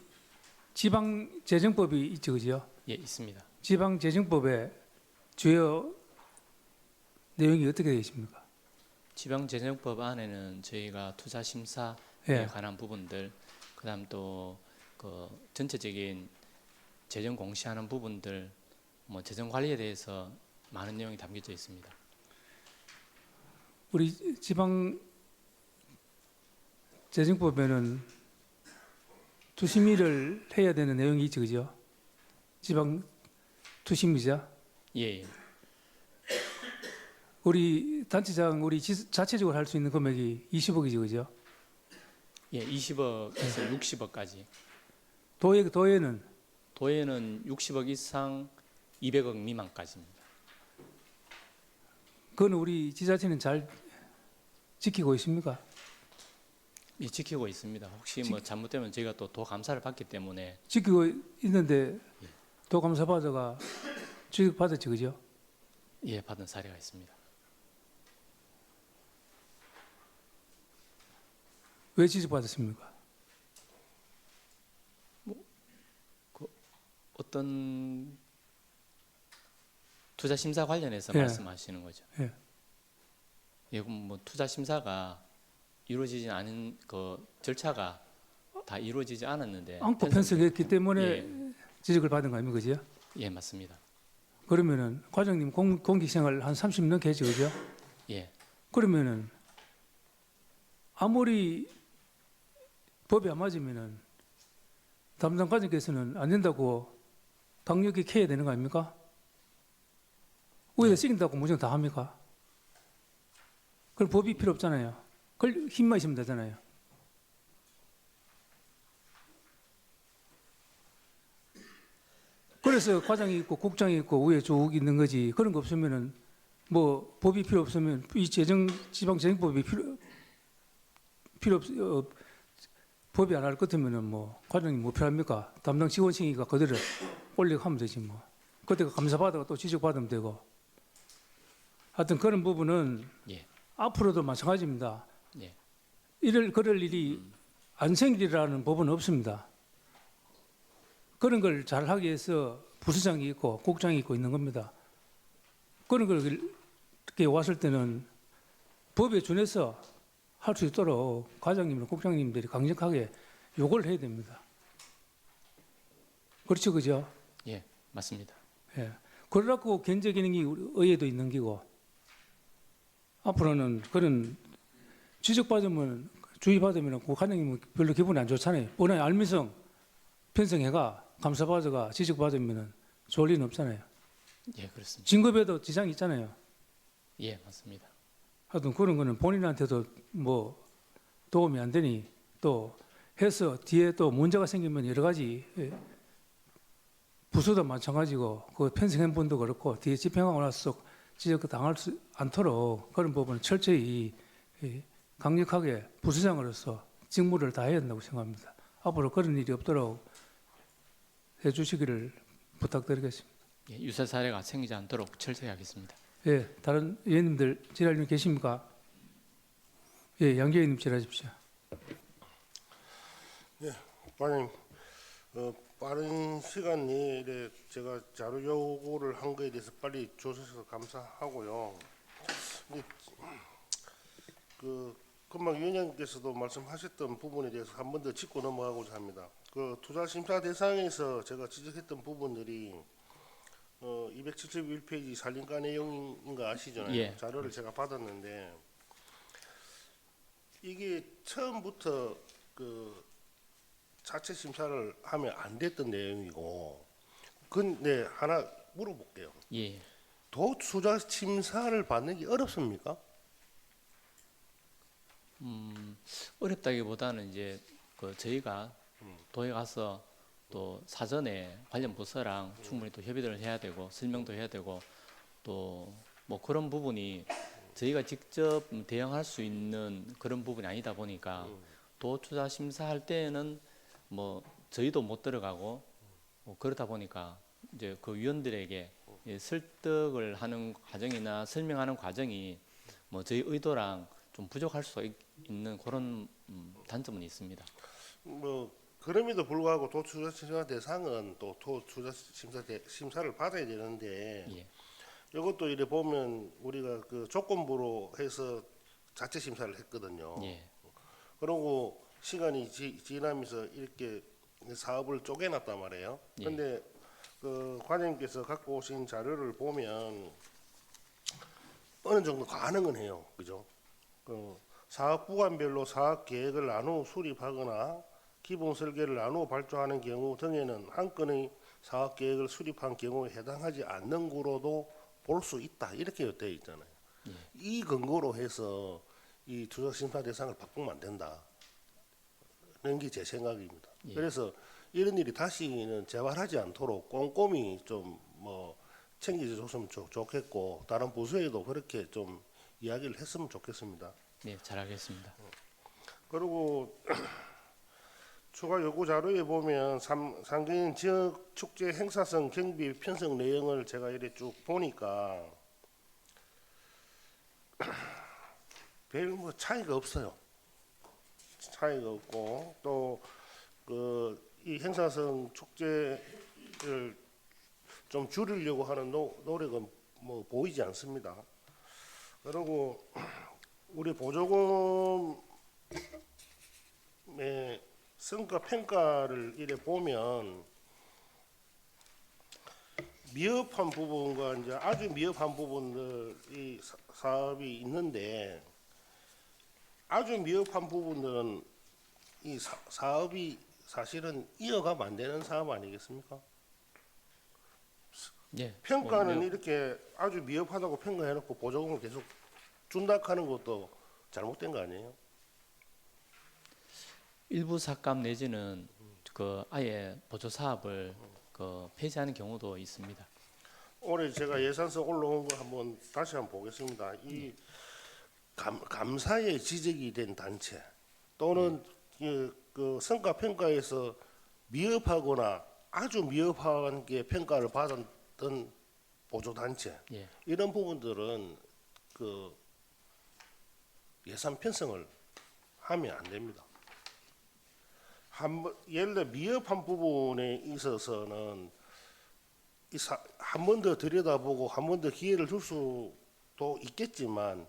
지방재정법이 있죠, 그죠? 예, 있습니다. 지방재정법의 주요 내용이 어떻게 되어 있습니까? 지방재정법 안에는 저희가 투자 심사에 예. 관한 부분들, 그다음 또 그 전체적인 재정 공시하는 부분들, 뭐 재정 관리에 대해서 많은 내용이 담겨져 있습니다. 우리 지방재정법에는 투심의를 해야 되는 내용이 있죠, 그죠? 지방 투심의자. 예, 예. 우리 단체장, 우리 자체적으로 할 수 있는 금액이 20억이죠, 그죠? 예, 20억에서 60억까지. 도에는 도에는 60억 이상 200억 미만까지입니다. 그건 우리 지자체는 잘 지키고 있습니까? 예, 지키고 있습니다. 혹시 뭐 잘못되면 저희가 또 도 감사를 받기 때문에 지키고 있는데 도감사받아가 취급받았지, 그죠? 예, 받은 사례가 있습니다. 왜 취급받았습니까? 어떤 투자 심사 관련해서 예. 말씀하시는 거죠? 예. 예, 그럼 뭐 투자 심사가 이루어지지 않은 그 절차가 다 이루어지지 않았는데 안고 편성했기 때문에 예. 지적을 받은 거 아닙니까, 그죠? 예, 맞습니다. 그러면은 과장님 공직생활 한 30년 넘게 했죠, 그죠? 예, 그러면은 아무리 법이 안 맞으면은 담당 과장께서는 안 된다고 강력히 캐야 되는 거 아닙니까? 위에다 시킨다고 무조건 다 합니까? 그럼 법이 필요 없잖아요. 그걸 힘만 있으면 되잖아요. 그래서 과장이 있고 국장이 있고 위에 쭉 있는 거지. 그런 거 없으면은 뭐 법이 필요 없으면 이 지방재정법이 필요 없 법이 안 할 것 같으면은 뭐 과장님 뭐 필요합니까? 담당 직원층이니까 그대로 올리고 하면 되지 뭐. 그때가 감사받아가 또 지적받으면 되고. 하여튼 그런 부분은 예. 앞으로도 마찬가지입니다. 예. 그럴 일이 안 생기리라는 법은 없습니다. 그런 걸 잘하기 위해서 부서장이 있고 국장이 있고 있는 겁니다. 그런 걸 이렇게 왔을 때는 법에 준해서 할 수 있도록 과장님이나 국장님들이 강력하게 요구를 해야 됩니다. 그렇죠, 그죠? 예, 맞습니다. 예. 그러라고 견제 기능이 우리 의회도 있는 기고 앞으로는 그런 지적받으면 주의받으면 그 과장님은 별로 기분이 안 좋잖아요. 뻔히 알미성 편성해가 감사받아가 지적받으면 좋을 리는 없잖아요. 예, 그렇습니다. 진급에도 지장이 있잖아요. 예, 맞습니다. 하여튼 그런 거는 본인한테도 뭐 도움이 안 되니 또 해서 뒤에 또 문제가 생기면 여러 가지 부서도 마찬가지고 그 편성한 분도 그렇고 뒤에 집행하고 나서 지적 당할 수 않도록 그런 부분은 철저히 강력하게 부서장으로서 직무를 다해야 된다고 생각합니다. 앞으로 그런 일이 없도록 해주시기를 부탁드리겠습니다. 예, 유사 사례가 생기지 않도록 철저히 하겠습니다. 예, 다른 의원님들 질의하려면 계십니까? 예, 양재 의원님 질의하십시오. 과장님, 빠른 시간 내에 제가 자료 요구를 한 거에 대해서 빨리 조사해서 감사하고요. 근데 금방 위원장님께서도 말씀하셨던 부분에 대해서 한 번 더 짚고 넘어가고자 합니다. 그 투자 심사 대상에서 제가 지적했던 부분들이 271페이지 살림가 내용인 거 아시잖아요. 예. 자료를 제가 받았는데 이게 처음부터 그 자체 심사를 하면 안 됐던 내용이고, 근데 하나 물어볼게요. 예. 도투자 심사를 받는 게 어렵습니까? 어렵다기보다는 이제 그 저희가 도에 가서 또 사전에 관련 부서랑 충분히 또 협의를 해야 되고 설명도 해야 되고 또 뭐 그런 부분이 저희가 직접 대응할 수 있는 그런 부분이 아니다 보니까 도 투자 심사할 때는 뭐 저희도 못 들어가고 뭐 그렇다 보니까 이제 그 위원들에게 설득을 하는 과정이나 설명하는 과정이 뭐 저희 의도랑 좀 부족할 수 있는 그런 단점은 있습니다. 뭐 그럼에도 불구하고 도투자 심사 대상은 또 도투자 심사를 받아야 되는데, 예. 이것도 이래 보면 우리가 그 조건부로 해서 자체 심사를 했거든요. 예. 그러고 시간이 지나면서 이렇게 사업을 쪼개놨단 말이에요. 예. 근데 그 과장님께서 갖고 오신 자료를 보면 어느 정도 가능은 해요. 그죠? 그 사업 구간별로 사업 계획을 나누어 수립하거나 기본 설계를 나누어 발주하는 경우 등에는 한 건의 사업 계획을 수립한 경우에 해당하지 않는 구로도 볼 수 있다. 이렇게 되어 있잖아요. 이 근거로 해서 이 투자 심사 대상을 바꾸면 안 된다. 는 게 제 생각입니다. 예. 그래서 이런 일이 다시는 재발하지 않도록 꼼꼼히 좀 뭐 챙겨줬으면 좋겠고, 다른 부서에도 그렇게 좀 이야기를 했으면 좋겠습니다. 네, 잘하겠습니다. 그리고 추가 요구 자료에 보면 상경인 지역 축제 행사성 경비 편성 내용을 제가 이렇게 쭉 보니까 별 뭐 차이가 없어요. 차이가 없고, 또 그 이 행사성 축제를 좀 줄이려고 하는 노력은 뭐 보이지 않습니다. 그리고 우리 보조금의 성과 평가를 이래 보면 미흡한 부분과 이제 아주 미흡한 부분들이 사업이 있는데, 아주 미흡한 부분들은 이 사업이 사실은 이어가면 안 되는 사업 아니겠습니까? 예. 평가는 뭐, 이렇게 아주 미흡하다고 평가해놓고 보조금을 계속 준다 하는 것도 잘못된 거 아니에요? 일부 삭감 내지는 그 아예 보조 사업을 그 폐지하는 경우도 있습니다. 올해 제가 예산서 올라온 거 한번 다시 한번 보겠습니다. 이 감사에 지적이 된 단체 또는 그 성과 평가에서 미흡하거나 아주 미흡한 게 평가를 받았던 보조 단체, 예. 이런 부분들은 그 예산 편성을 하면 안 됩니다. 예를 들어 미흡한 부분에 있어서는 한 번 더 들여다보고 한 번 더 기회를 줄 수도 있겠지만,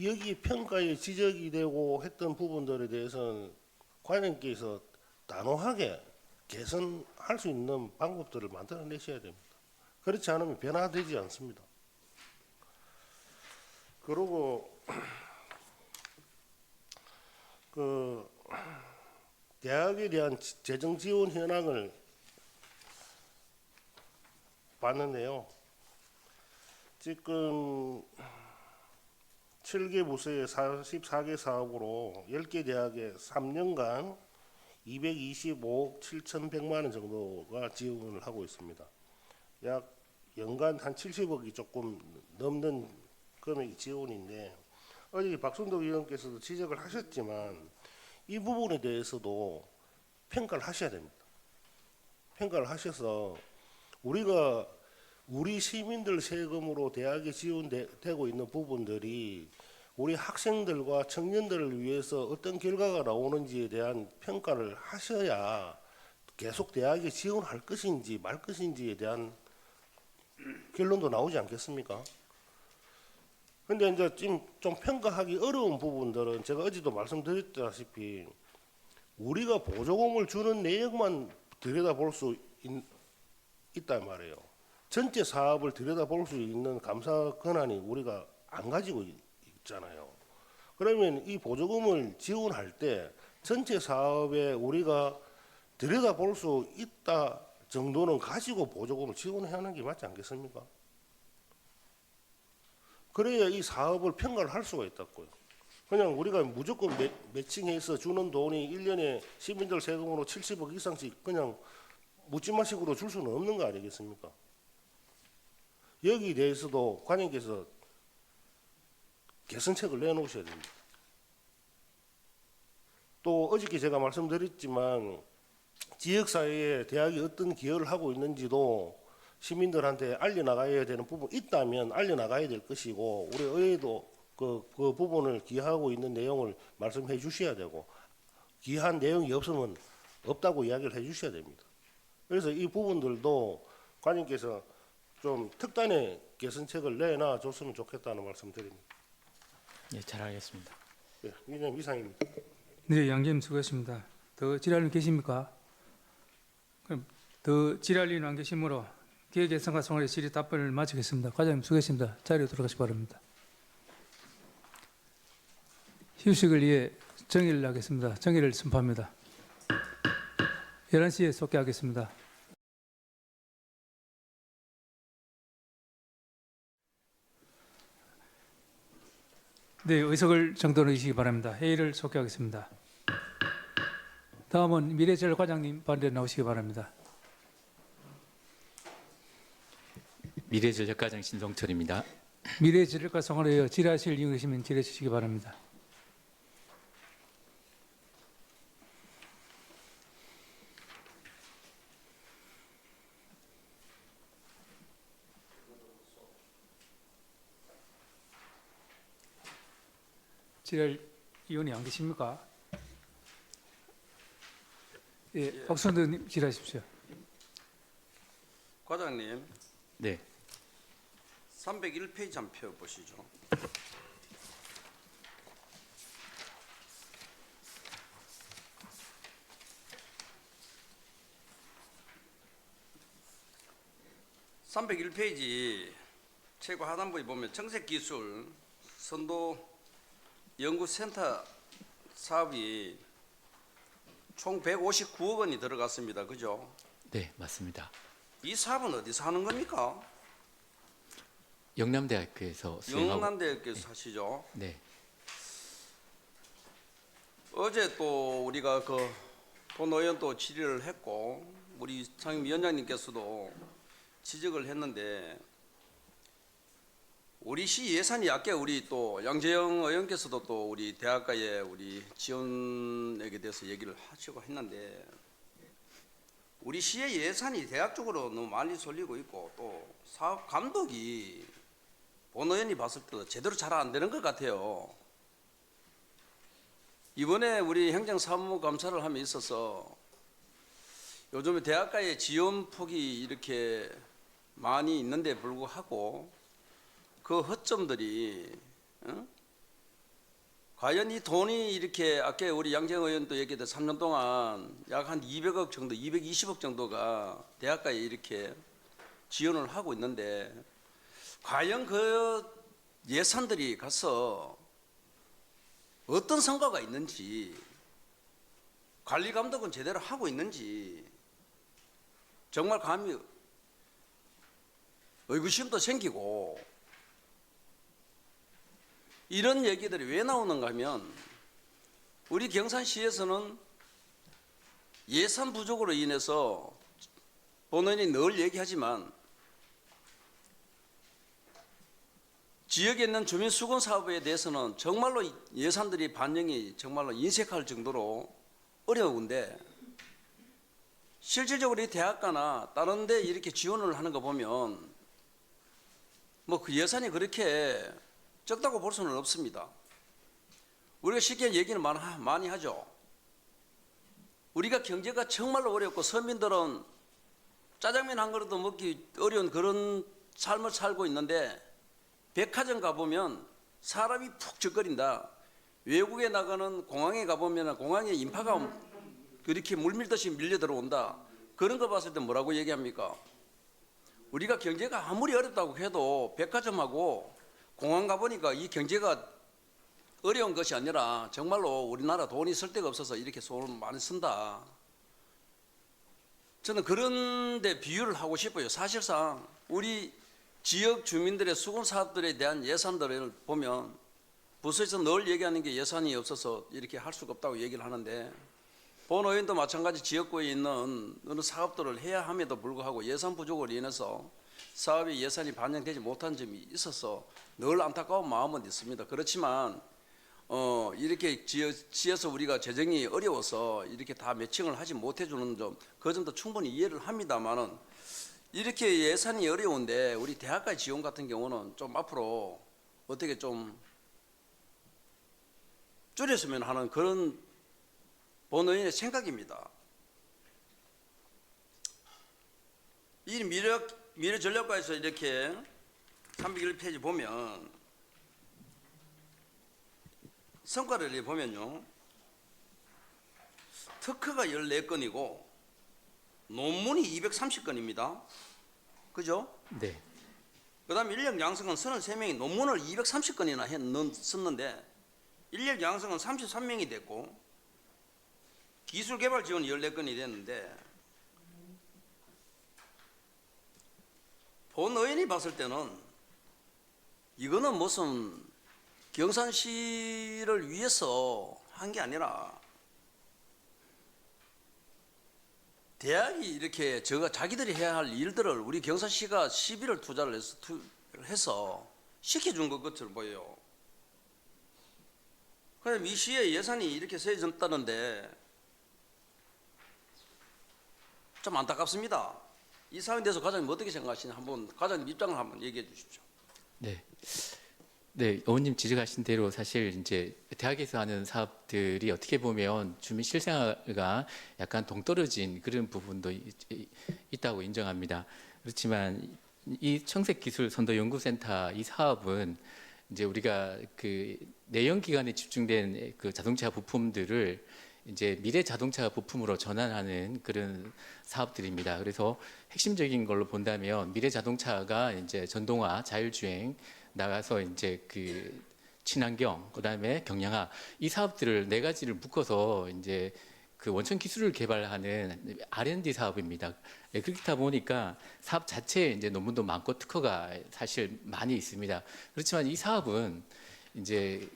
여기 평가에 지적이 되고 했던 부분들에 대해서는 과장님께서 단호하게 개선할 수 있는 방법들을 만들어내셔야 됩니다. 그렇지 않으면 변화되지 않습니다. 그리고 그 대학에 대한 재정 지원 현황을 봤는데요. 지금 7개 부서의 44개 사업으로 10개 대학에 3년간 225억 7,100만 원 정도가 지원을 하고 있습니다. 약 연간 한 70억이 조금 넘는 금액 지원인데, 어제 박순덕 의원께서도 지적을 하셨지만 이 부분에 대해서도 평가를 하셔야 됩니다. 평가를 하셔서 우리 시민들 세금으로 대학에 지원되고 있는 부분들이 우리 학생들과 청년들을 위해서 어떤 결과가 나오는지에 대한 평가를 하셔야 계속 대학에 지원할 것인지 말 것인지에 대한 결론도 나오지 않겠습니까? 근데 이제 좀 평가하기 어려운 부분들은 제가 어제도 말씀드렸다시피 우리가 보조금을 주는 내역만 들여다볼 수 있단 말이에요. 전체 사업을 들여다볼 수 있는 감사 권한이 우리가 안 가지고 있잖아요. 그러면 이 보조금을 지원할 때 전체 사업에 우리가 들여다볼 수 있다 정도는 가지고 보조금을 지원해야 하는 게 맞지 않겠습니까? 그래야 이 사업을 평가를 할 수가 있다고요. 그냥 우리가 무조건 매칭해서 주는 돈이 1년에 시민들 세금으로 70억 이상씩 그냥 묻지마식으로 줄 수는 없는 거 아니겠습니까? 여기에 대해서도 관님께서 개선책을 내놓으셔야 됩니다. 또 어저께 제가 말씀드렸지만 지역사회에 대학이 어떤 기여를 하고 있는지도 시민들한테 알려나가야 되는 부분이 있다면 알려나가야 될 것이고 우리 의회도 그 부분을 기여하고 있는 내용을 말씀해 주셔야 되고 기여한 내용이 없으면 없다고 이야기를 해 주셔야 됩니다. 그래서 이 부분들도 관님께서 좀 특단의 개선책을 내놔 줬으면 좋겠다는 말씀 드립니다. 예, 잘 알겠습니다. 예, 위원님 이상입니다. 네, 양재님 수고하셨습니다. 더 질의하는 계십니까? 그럼 더 질의하는 안 계시므로 기획예산과 성원의 질의 답변을 마치겠습니다. 과장님 수고하셨습니다. 자리로 들어가시기 바랍니다. 휴식을 위해 정의를 하겠습니다. 정의를 선포합니다. 11시에 속개하겠습니다. 네, 의석을 정돈해 주시기 바랍니다. 회의를 속개하겠습니다. 다음은 미래재를 과장님 발언 나오시기 바랍니다. 미래전략과장 신동철입니다. 미래재력과 성원에 질의하실 이유 계시면 질의해 주시기 바랍니다. 질의할 위원이 안 계십니까? 예, 박선덕님 질의하십시오. 과장님, 네, 301페이지 한번 펴보시죠. (301페이지) 최고 하단부에 보면 정책기술 선도 연구센터 사업이 총 159억 원이 들어갔습니다. 그죠? 네, 맞습니다. 이 사업은 어디서 하는 겁니까? 영남대학교에서 수행하고 영남대학교에서 하시죠. 네, 어제 또 우리가 그 본의원 또 질의를 했고 우리 상임위원장님께서도 지적을 했는데 우리 시 예산이 약해 우리 또 양재영 의원께서도 또 우리 대학가에 우리 지원액에 대해서 얘기를 하시고 했는데 우리 시의 예산이 대학 쪽으로 너무 많이 쏠리고 있고 또 사업 감독이 본의원이 봤을 때도 제대로 잘 안 되는 것 같아요. 이번에 우리 행정사무감사를 함에 있어서 요즘에 대학가의 지원 폭이 이렇게 많이 있는데 불구하고 그 허점들이 과연 이 돈이 이렇게 아까 우리 양재영 의원도 얘기했던 3년 동안 약 한 200억 정도, 220억 정도가 대학가에 이렇게 지원을 하고 있는데 과연 그 예산들이 가서 어떤 성과가 있는지 관리 감독은 제대로 하고 있는지 정말 감히 의구심도 생기고 이런 얘기들이 왜 나오는가 하면 우리 경산시에서는 예산 부족으로 인해서 본원이 늘 얘기하지만 지역에 있는 주민수건 사업에 대해서는 정말로 예산들이 반영이 정말로 인색할 정도로 어려운데 실질적으로 이 대학가나 다른 데 이렇게 지원을 하는 거 보면 뭐 그 예산이 그렇게 적다고 볼 수는 없습니다. 우리가 쉽게 얘기는 많이 하죠. 우리가 경제가 정말로 어렵고 서민들은 짜장면 한 그릇도 먹기 어려운 그런 삶을 살고 있는데 백화점 가보면 사람이 푹 적거린다. 외국에 나가는 공항에 가보면 공항에 인파가 그렇게 물밀듯이 밀려 들어온다. 그런 거 봤을 때 뭐라고 얘기합니까? 우리가 경제가 아무리 어렵다고 해도 백화점하고 공항 가보니까 이 경제가 어려운 것이 아니라 정말로 우리나라 돈이 쓸 데가 없어서 이렇게 돈을 많이 쓴다. 저는 그런데 비유를 하고 싶어요. 사실상 우리 지역 주민들의 수건 사업들에 대한 예산들을 보면 부서에서 늘 얘기하는 게 예산이 없어서 이렇게 할 수가 없다고 얘기를 하는데 본의원도 마찬가지 지역구에 있는 어느 사업들을 해야 함에도 불구하고 예산 부족으로 인해서 사업의 예산이 반영되지 못한 점이 있어서 늘 안타까운 마음은 있습니다. 그렇지만 이렇게 지어서 우리가 재정이 어려워서 이렇게 다 매칭을 하지 못해주는 점, 그 점도 충분히 이해를 합니다만은 이렇게 예산이 어려운데 우리 대학가 지원 같은 경우는 좀 앞으로 어떻게 좀 줄였으면 하는 그런 본의원의 생각입니다. 이 미래 전략과에서 이렇게 301페이지 보면 성과를 보면요. 특허가 14건이고 논문이 230건입니다. 그죠? 네. 그 다음에 인력 양성은 33명이 논문을 230건이나 썼는데 인력 양성은 33명이 됐고 기술 개발 지원 14건이 됐는데 본 의원이 봤을 때는 이거는 무슨 경산시를 위해서 한 게 아니라 대학이 이렇게 자기들이 해야 할 일들을 우리 경산시가 시비를 투자를 해서 시켜준 것 것처럼 보여요. 그럼 이 시의 예산이 이렇게 세졌다는데 좀 안타깝습니다. 이 사안에 대해서 과장님 어떻게 생각하시냐 한번 과장님 입장을 한번 얘기해 주십시오. 네. 네, 의원님 지적하신 대로 사실 이제 대학에서 하는 사업들이 어떻게 보면 주민 실생활과 약간 동떨어진 그런 부분도 있다고 인정합니다. 그렇지만 이 청색기술선도연구센터 이 사업은 이제 우리가 그 내연 기관에 집중된 그 자동차 부품들을 이제 미래 자동차 부품으로 전환하는 그런 사업들입니다. 그래서 핵심적인 걸로 본다면 미래 자동차가 이제 전동화, 자율주행 나가서 이제 그 친환경, 그다음에 경량화 이 사업들을 네 가지를 묶어서 이제 그 원천 기술을 개발하는 R&D 사업입니다. 그렇다 보니까 사업 자체에 이제 논문도 많고 특허가 사실 많이 있습니다. 그렇지만 이 사업은 이제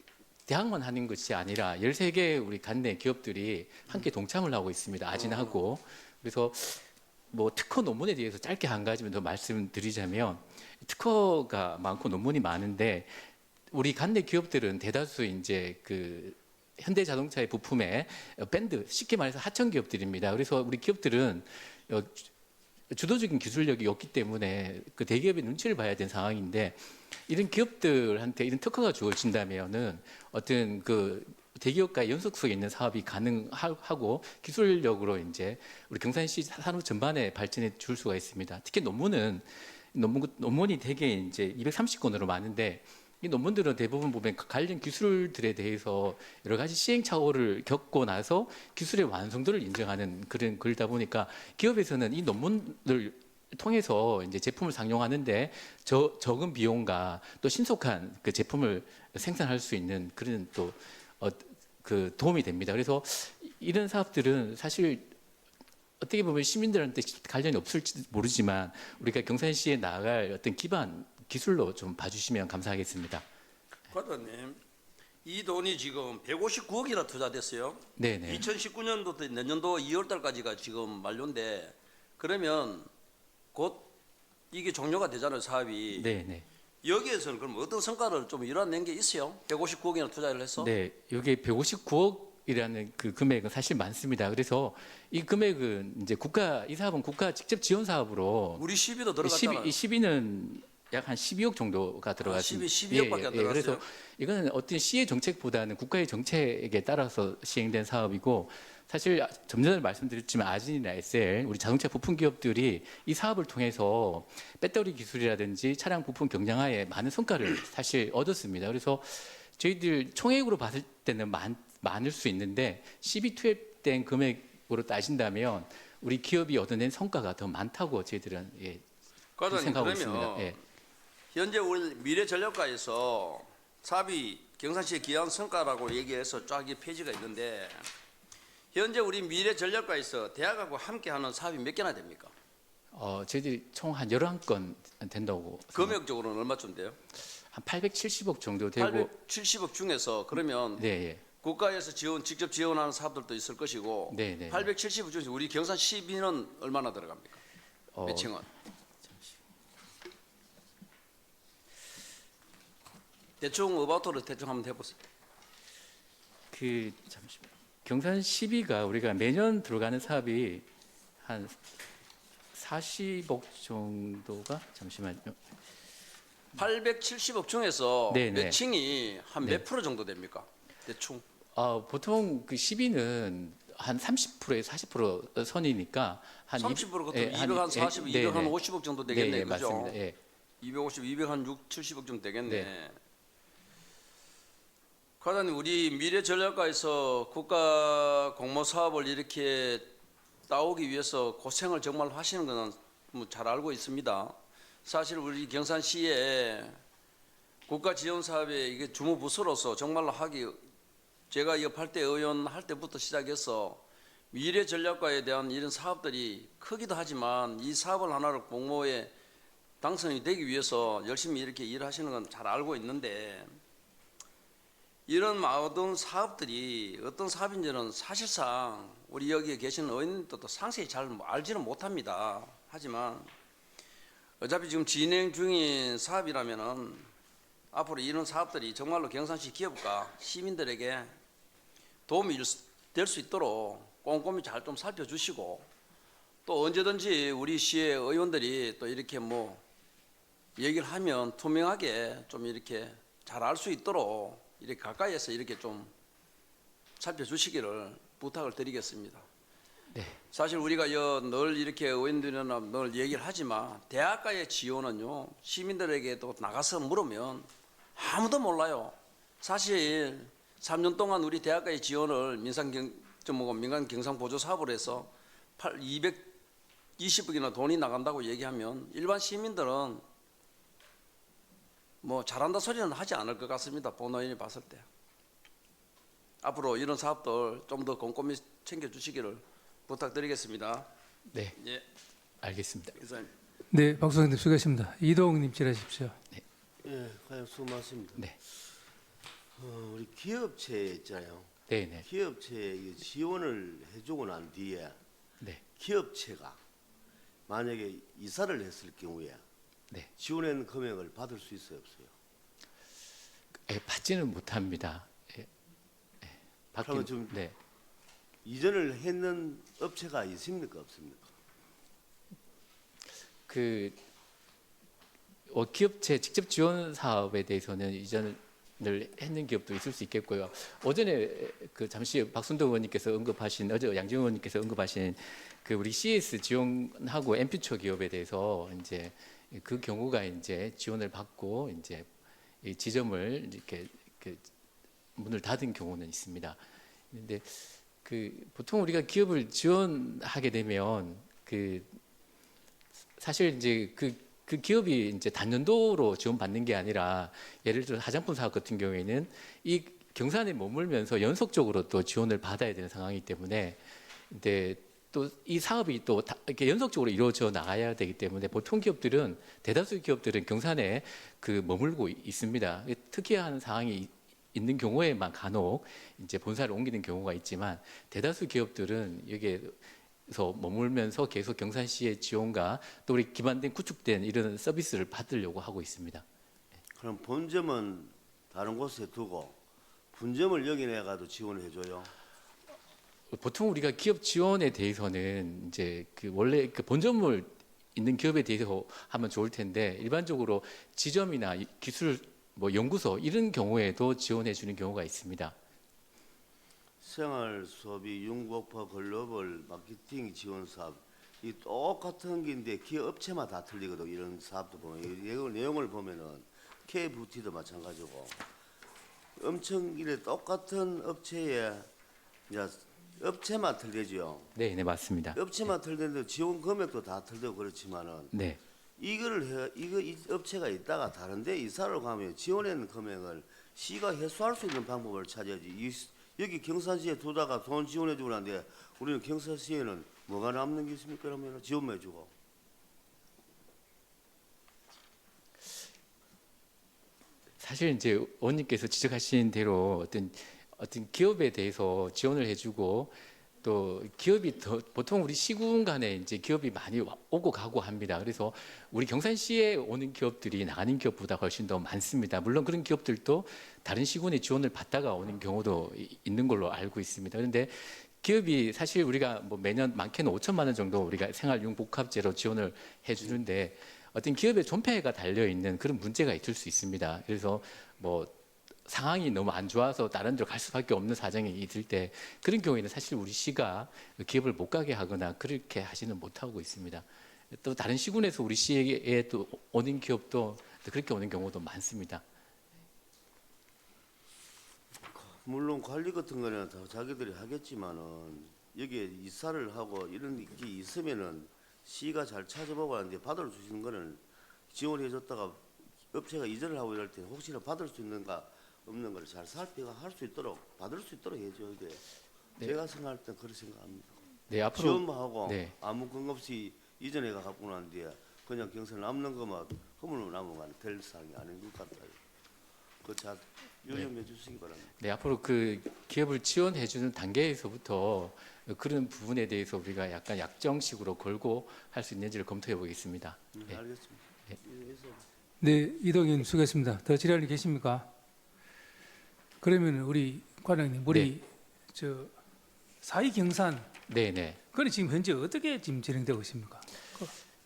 대학만 하는 것이 아니라 13개 우리 관내 기업들이 함께 동참을 하고 있습니다. 아진하고. 그래서 뭐 특허 논문에 대해서 짧게 한 가지만 더 말씀드리자면 특허가 많고 논문이 많은데 우리 관내 기업들은 대다수 이제 그 현대자동차의 부품에 밴드, 쉽게 말해서 하청 기업들입니다. 그래서 우리 기업들은 주도적인 기술력이 없기 때문에 그 대기업의 눈치를 봐야 되는 상황인데 이런 기업들한테 이런 특허가 주어진다면은 어떤 그 대기업과의 연속 속에 있는 사업이 가능하고 기술력으로 이제 우리 경산시 산업 전반에 발전해 줄 수가 있습니다. 특히 논문이 되게 이제 230건으로 많은데 이 논문들은 대부분 보면 관련 기술들에 대해서 여러 가지 시행착오를 겪고 나서 기술의 완성도를 인정하는 그런 글이다 보니까 기업에서는 이 논문을 통해서 이제 제품을 상용하는데 적은 비용과 또 신속한 그 제품을 생산할 수 있는 그런 또 그 도움이 됩니다. 그래서 이런 사업들은 사실 어떻게 보면 시민들한테 관련이 없을지 모르지만 우리가 경산시에 나아갈 어떤 기반 기술로 좀 봐주시면 감사하겠습니다. 과장님, 이 돈이 지금 159억이나 투자됐어요. 네네. 2019년도 내년도 2월달까지가 지금 만료인데 그러면 곧 이게 종료가 되잖아요, 사업이. 네네. 여기에서는 그럼 어떤 성과를 좀 이뤄낸 게 있어요? 159억이나 투자를 해서? 네, 여기 159억이라는 그 금액은 사실 많습니다. 그래서 이 금액은 이제 이 사업은 국가 직접 지원 사업으로 우리 시비도 들어갔잖아요. 12는 약 한 12억 정도가 들어갔습니다. 12억밖에 안 들어갔어요. 그래서 이거는 어떤 시의 정책보다는 국가의 정책에 따라서 시행된 사업이고 사실 좀 전에 말씀드렸지만 아진이나 SL 우리 자동차 부품 기업들이 이 사업을 통해서 배터리 기술이라든지 차량 부품 경량화에 많은 성과를 사실 얻었습니다. 그래서 저희들 총액으로 봤을 때는 많을 수 있는데 시비 투입된 금액으로 따진다면 우리 기업이 얻어낸 성과가 더 많다고 저희들은 과장님 생각하고 그러면 있습니다. 예. 현재 우리 미래전략과에서 사업이 경산시의 기여한 성과라고 얘기해서 쫙 이 페이지가 있는데 현재 우리 미래전략과에서 대학하고 함께하는 사업이 몇 개나 됩니까? 저희들이 총 한 11건 된다고 금액적으로는 얼마쯤 돼요? 한 870억 정도 되고 870억 중에서 그러면 네, 예. 국가에서 직접 지원하는 사업들도 있을 것이고 네, 네. 870억 중에서 우리 경산 시비는 얼마나 들어갑니까? 매칭은? 대충 어바웃으로 대충 한번 해보세요. 잠시만. 경산 12가 우리가 매년 들어가는 사업이 한 40억 정도가 잠시만요. 870억 중에서 네, 네. 매칭이 한 네. 몇 프로 정도 됩니까? 대충. 보통 그 12는 한 30%에서 40% 선이니까 한 30% 같으면 예, 200 한 40, 네, 200 한 네. 50억 정도 네, 되겠네, 예, 그죠? 맞습니다. 예. 250, 200 한 6, 70억 정도 되겠네. 네. 과장님, 우리 미래전략과에서 국가 공모 사업을 이렇게 따오기 위해서 고생을 정말 하시는 거는 뭐 잘 알고 있습니다. 사실 우리 경산시에 국가 지원 사업에 이게 주무부서로서 정말로 제가 이 8대 의원 할 때부터 시작해서 미래전략과에 대한 이런 사업들이 크기도 하지만 이 사업을 하나를 공모에 당선이 되기 위해서 열심히 이렇게 일하시는 건 잘 알고 있는데 이런 모든 사업들이 어떤 사업인지는 사실상 우리 여기에 계시는 의원님들도 상세히 잘 알지는 못합니다. 하지만 어차피 지금 진행 중인 사업이라면은 앞으로 이런 사업들이 정말로 경산시 기업과 시민들에게 도움이 될 수 있도록 꼼꼼히 잘 좀 살펴주시고 또 언제든지 우리 시의 의원들이 또 이렇게 뭐 얘기를 하면 투명하게 좀 이렇게 잘 알 수 있도록 이렇게 가까이에서 이렇게 좀 살펴주시기를 부탁을 드리겠습니다. 네. 사실 우리가 늘 이렇게 의원들이나 늘 얘기를 하지만 대학가의 지원은요 시민들에게도 나가서 물으면 아무도 몰라요. 사실 3년 동안 우리 대학가의 지원을 민간 경상 보조 사업을 해서 220억이나 돈이 나간다고 얘기하면 일반 시민들은 뭐 잘한다 소리는 하지 않을 것 같습니다. 본의원이 봤을 때. 앞으로 이런 사업들 좀 더 꼼꼼히 챙겨주시기를 부탁드리겠습니다. 네, 예, 알겠습니다. 이사님. 네, 박수영님 수고하십니다. 이동욱님 질의하십시오. 예, 과연 수고 많습니다. 네. 우리 기업체 있잖아요. 네, 네. 기업체에 지원을 해주고 난 뒤에 네. 기업체가 만약에 이사를 했을 경우에 네. 지원한 금액을 받을 수 있어요, 없어요? 받지는 못합니다. 그러면 좀 네. 이전을 했는 업체가 있습니까, 없습니까? 기업체 직접 지원 사업에 대해서는 이전을 했는 기업도 있을 수 있겠고요. 오전에 잠시 박순도 의원님께서 어제 양지영 의원님께서 언급하신 우리 CS 지원하고 엠퓨처 기업에 대해서 이제 그 경우가 이제 지원을 받고 이제 이 지점을 이렇게 문을 닫은 경우는 있습니다. 그런데 보통 우리가 기업을 지원하게 되면 사실 이제 그 기업이 이제 단년도로 지원받는 게 아니라 예를 들어 화장품 사업 같은 경우에는 이 경산에 머물면서 연속적으로 또 지원을 받아야 되는 상황이기 때문에 근데 또 이 사업이 또 이렇게 연속적으로 이루어져 나가야 되기 때문에 보통 기업들은 대다수 기업들은 경산에 머물고 있습니다. 특이한 상황이 있는 경우에만 간혹 이제 본사를 옮기는 경우가 있지만 대다수 기업들은 여기에서 머물면서 계속 경산시의 지원과 또 우리 기반된 구축된 이런 서비스를 받으려고 하고 있습니다. 그럼 본점은 다른 곳에 두고 분점을 여기 내가도 지원해 줘요. 보통 우리가 기업 지원에 대해서는 이제 원래 본점을 있는 기업에 대해서 하면 좋을 텐데 일반적으로 지점이나 기술 연구소 이런 경우에도 지원해 주는 경우가 있습니다. 생활 소비 융복파 글로벌 마케팅 지원 사업 이 똑같은 게인데 기업 업체마다 다 틀리거든. 이런 사업도 보면 이 내용을 보면은 K뷰티도 마찬가지고 엄청 이래 똑같은 업체에 이제 업체만 틀리죠. 네, 네 맞습니다. 업체만 틀리는데 지원 금액도 다 틀리고 그렇지만은 네, 이 업체가 있다가 다른데 이사를 가면 지원하는 금액을 시가 회수할 수 있는 방법을 찾아야지. 여기 경산시에 두다가 돈 지원해주고 하는데 우리는 경산시에는 뭐가 남는 게 있습니까? 그러면 지원해주고. 사실 이제 의원님께서 지적하신 대로 어떤 기업에 대해서 지원을 해주고 또 기업이 보통 우리 시군 간에 이제 기업이 많이 오고 가고 합니다. 그래서 우리 경산시에 오는 기업들이 나가는 기업보다 훨씬 더 많습니다. 물론 그런 기업들도 다른 시군의 지원을 받다가 오는 경우도 있는 걸로 알고 있습니다. 그런데 기업이 사실 우리가 뭐 매년 많게는 5천만 원 정도 우리가 생활융복합제로 지원을 해주는데 어떤 기업의 존폐가 달려 있는 그런 문제가 있을 수 있습니다. 그래서 뭐 상황이 너무 안 좋아서 다른 데로 갈 수밖에 없는 사정이 있을 때 그런 경우에는 사실 우리 시가 기업을 못 가게 하거나 그렇게 하지는 못하고 있습니다. 또 다른 시군에서 우리 시에 또 오는 기업도 그렇게 오는 경우도 많습니다. 물론 관리 같은 거는 다 자기들이 하겠지만은 여기에 이사를 하고 이런 게 있으면은 시가 잘 찾아보고 하는데 받을 수 있는 거는 지원해줬다가 업체가 이전을 하고 이럴 때 혹시나 받을 수 있는가 없는 걸 잘 살피고 할 수 있도록 받을 수 있도록 해줘야 돼요. 네. 제가 생각할 땐 그렇게 생각합니다. 네, 앞으로 지원만 하고 네. 아무 근거 없이 이전에가 갖고 난 뒤에 그냥 경선 남는 것만 허물로 남은 건 될 사항이 아닌 것 같아요. 그잘 요점해 주시기 바랍니다. 네, 앞으로 그 기업을 지원해 주는 단계에서부터 그런 부분에 대해서 우리가 약간 약정식으로 걸고 할 수 있는지를 검토해 보겠습니다. 네. 알겠습니다. 네. 여기서 네, 이동인 수고했습니다. 더 질의할 계십니까? 그러면 우리 관장님, 우리 저 사회 경산 네, 네. 그건 지금 현재 어떻게 지금 진행되고 있습니까?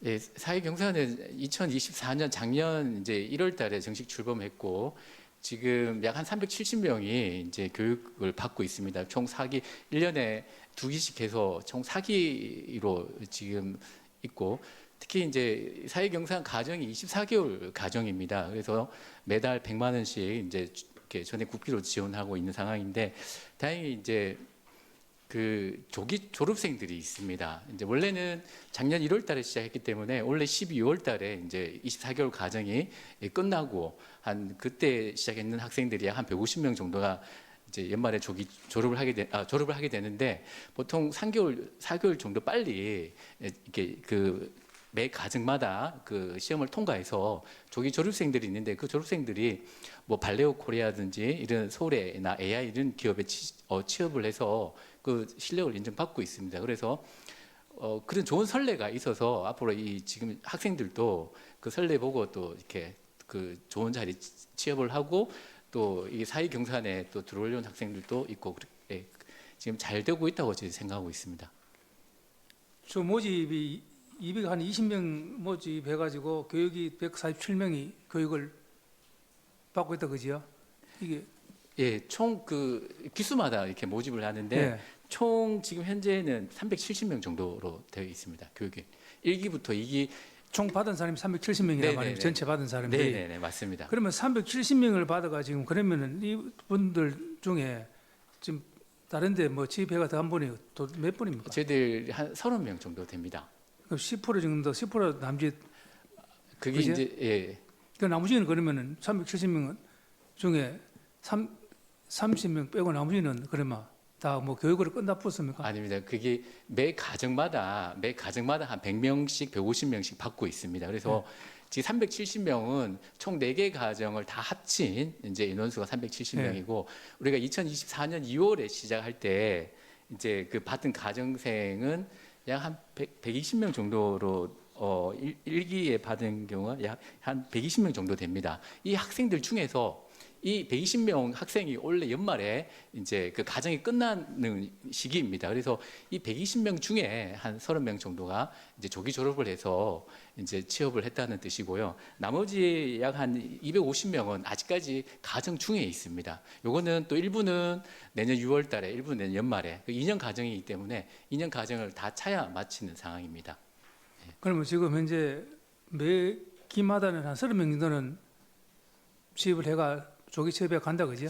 예, 사회 경사는 2024년 작년 이제 1월 달에 정식 출범했고 지금 약 한 370명이 이제 교육을 받고 있습니다. 총 4기 1년에 2기씩 해서 총 4기로 지금 있고 특히 이제 사회 경산 가정이 24개월 가정입니다. 그래서 매달 100만 원씩 이제 이렇게 전액 국비로 지원하고 있는 상황인데 다행히 이제 그 조기 졸업생들이 있습니다. 이제 원래는 작년 1월 달에 시작했기 때문에 원래 12월 달에 이제 24개월 과정이 끝나고 한 그때 시작했는 학생들이 한 150명 정도가 이제 연말에 조기 졸업을 하게 되는데 보통 3개월, 4개월 정도 빨리 이렇게 그 매 가정마다 그 시험을 통과해서 조기 졸업생들이 있는데 그 졸업생들이 뭐 발레오 코리아든지 이런 서울에나 AI 이런 기업에 취업을 해서 그 실력을 인정받고 있습니다. 그래서 그런 좋은 선례가 있어서 앞으로 이 지금 학생들도 그 선례 보고 또 이렇게 그 좋은 자리 취업을 하고 또 이 사회 경산에 또 들어오려는 학생들도 있고 그렇게 지금 잘 되고 있다고 저희 생각하고 있습니다. 저 모집이 220명 모집해가지고 교육이 147명이 교육을 받고 있다 그지요? 이게 예, 총 그 기수마다 이렇게 모집을 하는데 예. 총 지금 현재는 370명 정도로 되어 있습니다. 교육이 1기부터 2기 총 받은 사람이 370명이란 네네네. 말이에요. 전체 받은 사람들이. 네네 맞습니다. 그러면 370명을 받아가 지금 그러면은 이분들 중에 지금 다른데 뭐 취업해가 더 한 분이 또 몇 분입니까? 저희들 한 30명 정도 됩니다. 그럼 10% 정도, 10% 남짓. 그게 그죠? 이제 예. 그 나머지는 그러면은 370명 중에 30명 빼고 나머지는 그러면 다 뭐 교육을 끝나붙습니까? 아닙니다. 그게 매 가정마다 한 100명씩, 150명씩 받고 있습니다. 그래서 지금 370명은 총 4개 가정을 다 합친 이제 인원수가 370명이고 우리가 2024년 2월에 시작할 때 이제 그 받은 가정생은 약 한 120명 정도로 1기에 받은 경우가 약 한 120명 정도 됩니다. 이 학생들 중에서 이 120명 학생이 올해 연말에 이제 그 가정이 끝나는 시기입니다. 그래서 이 120명 중에 한 30명 정도가 이제 조기 졸업을 해서 이제 취업을 했다는 뜻이고요. 나머지 약 한 250명은 아직까지 가정 중에 있습니다. 요거는 또 일부는 내년 6월 달에, 일부는 내년 연말에 그 2년 가정이기 때문에 2년 가정을 다 차야 마치는 상황입니다. 그러면 지금 현재 매 기마다는 한 30명 정도는 취업을 해가 조기 취업에 간다 그죠?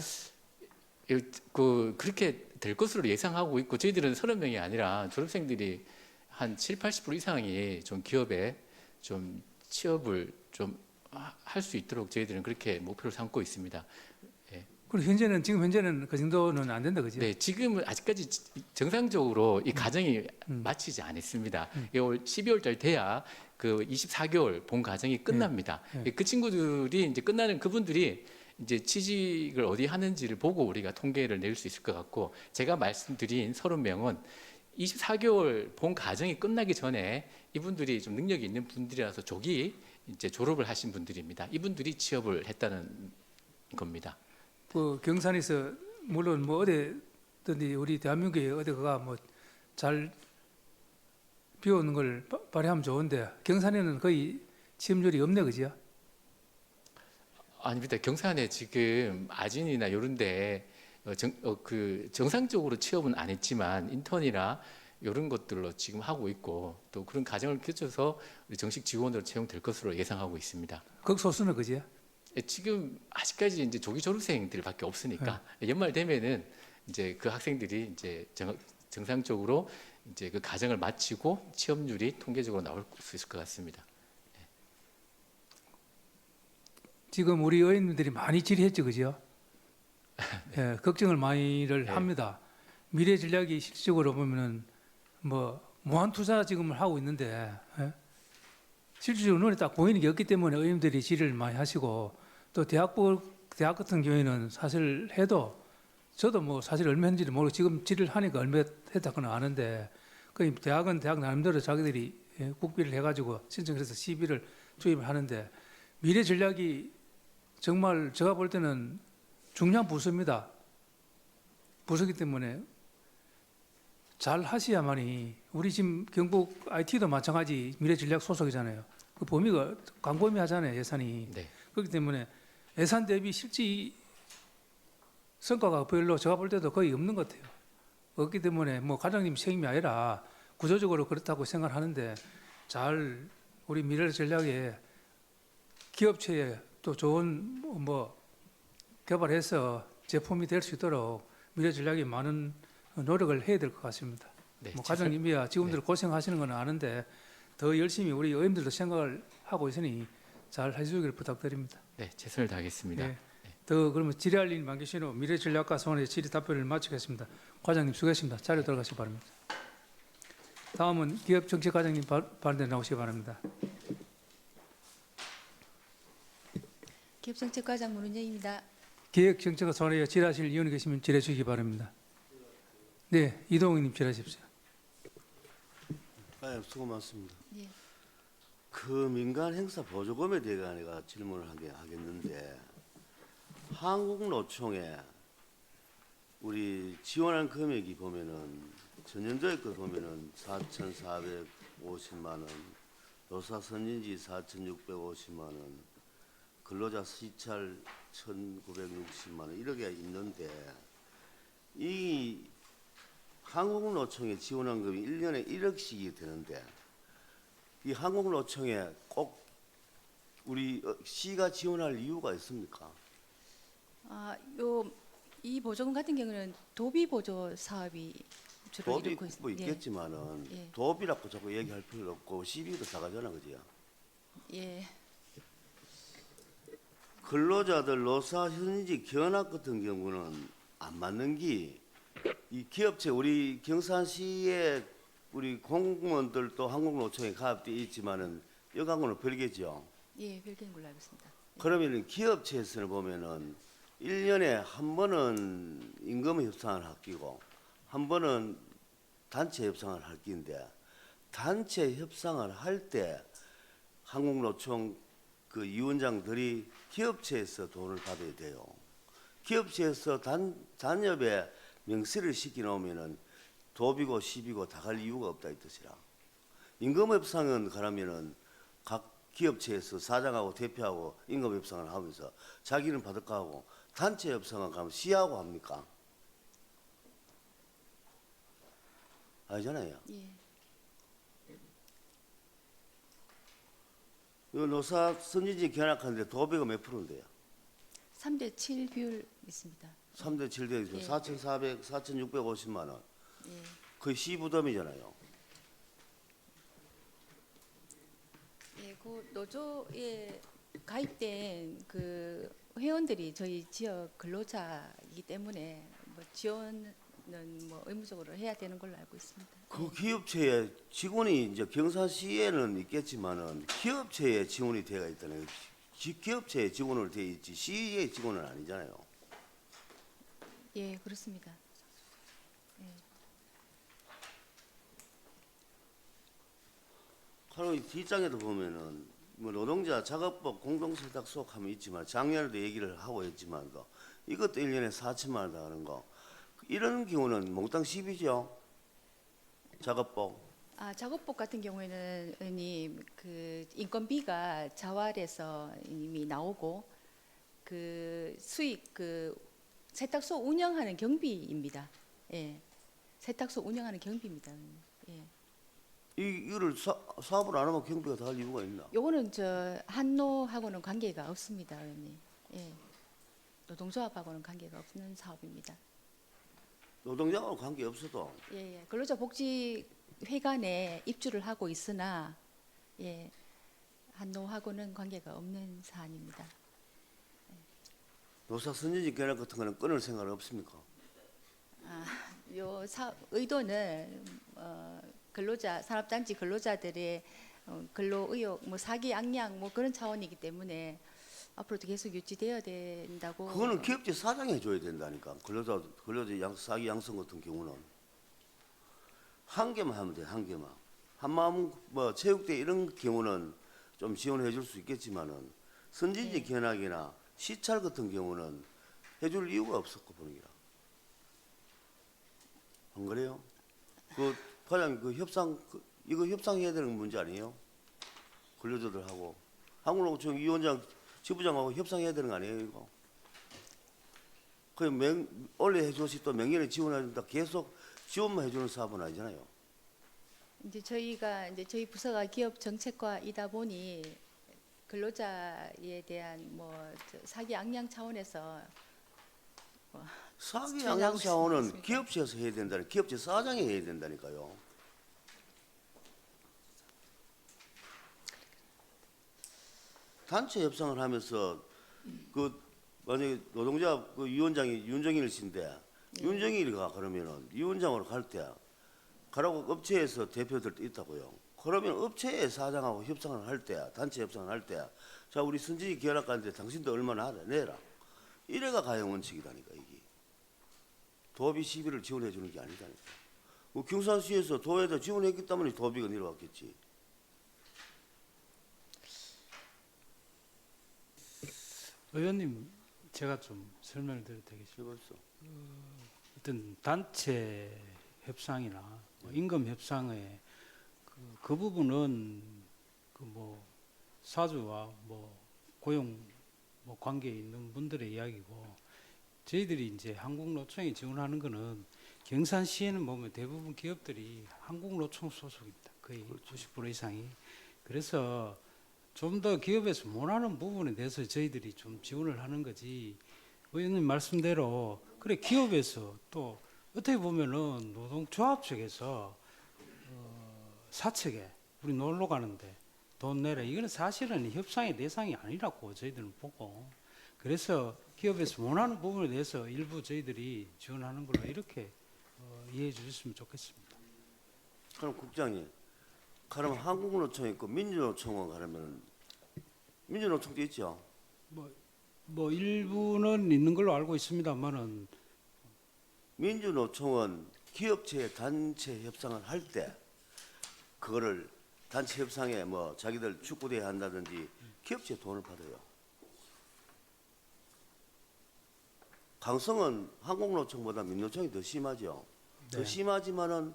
그렇게 될 것으로 예상하고 있고 저희들은 30명이 아니라 졸업생들이 한 7, 80% 이상이 좀 기업에 좀 취업을 좀 할 수 있도록 저희들은 그렇게 목표를 삼고 있습니다. 그리고 지금 현재는 그 정도는 안 된다, 그죠? 네, 지금은 아직까지 정상적으로 이 과정이 마치지 않았습니다. 올 12월 달 돼야 그 24개월 본 과정이 끝납니다. 그 친구들이 이제 끝나는 그분들이 이제 취직을 어디 하는지를 보고 우리가 통계를 낼 수 있을 것 같고, 제가 말씀드린 30명은 24개월 본 과정이 끝나기 전에 이분들이 좀 능력이 있는 분들이라서 조기 이제 졸업을 하신 분들입니다. 이분들이 취업을 했다는 겁니다. 그 경산에서 물론 뭐 어디든지 우리 대한민국에 어디가 뭐 잘 비오는 걸 발휘하면 좋은데 경산에는 거의 취업률이 없네, 그죠? 아닙니다. 경산에 지금 아진이나 이런데 정상적으로 취업은 안 했지만 인턴이나 이런 것들로 지금 하고 있고, 또 그런 과정을 거쳐서 우리 정식 직원으로 채용될 것으로 예상하고 있습니다. 극소수는 그죠? 지금 아직까지 이제 조기 졸업생들밖에 없으니까 연말 되면은 이제 그 학생들이 이제 정상적으로 이제 그 과정을 마치고 취업률이 통계적으로 나올 수 있을 것 같습니다. 지금 우리 의원님들이 많이 질의했죠, 그죠? 예, 걱정을 많이를 네. 합니다. 미래 전략이 실질적으로 보면은 뭐 무한 투자 지금 하고 있는데, 예? 실질적으로 눈에 딱 보이는 게 없기 때문에 의원님들이 질의를 많이 하시고, 또 대학 같은 경우에는 사실 해도 저도 뭐 사실 얼마 했는지를 모르고 지금 질의를 하니까 얼마 했다고는 아는데, 그 대학은 대학 나름대로 자기들이 국비를 해가지고 신청해서 시비를 투입을 하는데, 미래 전략이 정말 제가 볼 때는 중요한 부서입니다. 부서기 때문에 잘 하셔야만이, 우리 지금 경북 IT도 마찬가지 미래 전략 소속이잖아요. 그 범위가 광범위하잖아요, 예산이. 네. 그렇기 때문에 예산 대비 실제 성과가 별로 제가 볼 때도 거의 없는 것 같아요. 없기 때문에 뭐 과장님 책임이 아니라 구조적으로 그렇다고 생각하는데, 잘 우리 미래 전략에 기업체에 또 좋은 뭐 개발해서 제품이 될 수 있도록 미래 전략이 많은 노력을 해야 될 것 같습니다. 네, 뭐 과장님이야 직원들 고생하시는 건 아는데 더 열심히 우리 의원들도 생각을 하고 있으니 잘 해주기를 부탁드립니다. 네, 최선을 다하겠습니다. 네. 더 그러면 질의할 일 많으신 후 미래 전략과 소원의 질의 답변을 마치겠습니다. 과장님 수고하셨습니다. 자료 들어가시기 바랍니다. 다음은 기업 정책 과장님 발언대 나오시기 바랍니다. 기업정책과장 문은영입니다. 기획 정책과 소원에 질의하실 의원이 계시면 질의해 주시기 바랍니다. 네, 이동욱님 질의하십시오. 네, 수고 많습니다. 예. 그 민간 행사 보조금에 대해 내가 질문을 하겠는데, 한국노총에 우리 지원한 금액이 보면은 전년도에 거 보면은 4,450만 원, 노사 선진지 4,650만 원, 근로자 시찰 1,960만 원 이렇게 있는데, 이 한국노총에 지원한 금이 1년에 1억씩이 되는데, 이 한국노총에 꼭 우리 시가 지원할 이유가 있습니까? 이 보조금 같은 경우는 도비 보조 사업이 주로 도비 이루고 있습니다. 뭐 있겠지만은 예. 도비라고 자꾸 얘기할 필요 없고 시비도 나가잖아, 그지요? 예. 근로자들 노사 현지 견학 같은 경우는 안 맞는 게, 이 기업체 우리 경산시에 우리 공무원들도 한국노총에 가입돼 있지만은 여가고는 별개죠. 예, 별개인 걸로 알고 있습니다. 그러면은 기업체에서는 보면은 1년에 한 번은 임금 협상을 할기고 한 번은 단체 협상을 할 기인데, 단체 협상을 할 때 한국노총 그 위원장들이 기업체에서 돈을 받아야 돼요. 기업체에서 단협에 명시를 시켜 놓으면은 도비고 시비고 다 갈 이유가 없다 이 뜻이라. 임금 협상은 가라면은 각 기업체에서 사장하고 대표하고 임금 협상을 하면서 자기는 받을 거 하고, 단체 협상은 가면 시하고 합니까? 아니잖아요. 예. 이 노사 선진지 견학하는데 도비가 몇 프로인데요? 3대 7 비율 있습니다. 3대 7대 예. 4,650만 원. 예. 거의 시부담이잖아요. 예. 그 노조에 가입된 그 회원들이 저희 지역 근로자이기 때문에 뭐 지원은 뭐 의무적으로 해야 되는 걸로 알고 있습니다. 그 기업체에 직원이 이제 경산시에는 있겠지만은 기업체에 지원이 되어 있다는 기업체에 직원으로 되어 있지 시의 직원은 아니잖아요. 예, 그렇습니다. 그리고 이 뒷장에도 보면은 뭐 노동자 작업법 공동세탁 수속하면 있지만 작년에도 얘기를 하고 했지만 이것도 1년에 4천만 원 나가는 거 이런 경우는 몽땅 10이죠. 작업법. 작업복 같은 경우에는 의원님 그 인건비가 자활에서 이미 나오고 그 수익 그 세탁소 운영하는 경비입니다. 예, 세탁소 운영하는 경비입니다. 의원님. 예. 이거를 사업을 안 하면 경비가 다 할 이유가 있나? 요거는 저 한노하고는 관계가 없습니다, 의원님. 예, 노동조합하고는 관계가 없는 사업입니다. 노동자하고 관계 없어도 예, 근로자복지회관에 입주를 하고 있으나 예, 한노하고는 관계가 없는 사안입니다. 노사 선진직 견학 같은 거는 끊을 생각 없습니까? 요 의도는 근로자 산업단지 근로자들의 근로 의욕, 뭐 사기 양양 뭐 그런 차원이기 때문에 앞으로도 계속 유지되어야 된다고. 그거는 기업체 사장이 해줘야 된다니까. 근로자 사기 양성 같은 경우는 한 개만 하면 돼. 한 개만. 한마음 뭐 체육대 이런 경우는 좀 지원해 줄 수 있겠지만은 선진직 견학이나 시찰 같은 경우는 해줄 이유가 없었고 보는 게라. 안 그래요? 그 과장 그 협상 이거 협상해야 되는 문제 아니에요? 근로자들하고 한국노총 위원장 지부장하고 협상해야 되는 거 아니에요 이거? 그 원래 해줬지 또 명예를 지원해 준다 계속 지원만 해주는 사업은 아니잖아요. 이제 저희가 이제 저희 부서가 기업 정책과이다 보니 근로자에 대한 사기 양양 차원에서 사기 양양 차원은 기업체에서 해야 된다니 기업체 사장이 해야 된다니까요. 단체 협상을 하면서 그 만약에 노동자 그 위원장이 윤정일 씨인데 윤정일이가 그러면은 위원장으로 갈 때 가라고 업체에서 대표들 있다고요. 그러면 업체의 사장하고 협상을 할 때 단체 협상을 할 때 자 우리 선진이 계약하는데 당신도 얼마나 내라 이래가 가용 원칙이다니까 이게 도비 시비를 지원해 주는 게 아니다니까. 뭐 경산시에서 도에다 지원했기 때문에 도비가 내려왔겠지. 의원님, 제가 좀 설명을 드려도 되겠습니까? 해봤어. 어떤 단체 협상이나 임금 협상의 그 부분은 그 뭐 사주와 뭐 고용 뭐 관계에 있는 분들의 이야기고 저희들이 이제 한국노총이 지원하는 거는 경산시에는 보면 대부분 기업들이 한국노총 소속입니다. 거의 90% 이상이. 그래서 좀 더 기업에서 원하는 부분에 대해서 저희들이 좀 지원을 하는 거지. 의원님 말씀대로 그래 기업에서 또 어떻게 보면은 노동조합 측에서 사측에 우리 놀러 가는데 돈 내라 이거는 사실은 협상의 대상이 아니라고 저희들은 보고 그래서 기업에서 원하는 부분에 대해서 일부 저희들이 지원하는 걸로 이렇게 이해해 주셨으면 좋겠습니다. 그럼 국장님, 그럼 한국노총 있고 민주노총은 가려면 민주노총도 있죠. 뭐 일부는 있는 걸로 알고 있습니다만은 민주노총은 기업체 단체 협상을 할 때 그거를 단체 협상에 뭐 자기들 축구대회 한다든지 기업체 돈을 받아요. 강성은 한국노총보다 민노총이 더 심하죠. 더 네. 심하지만은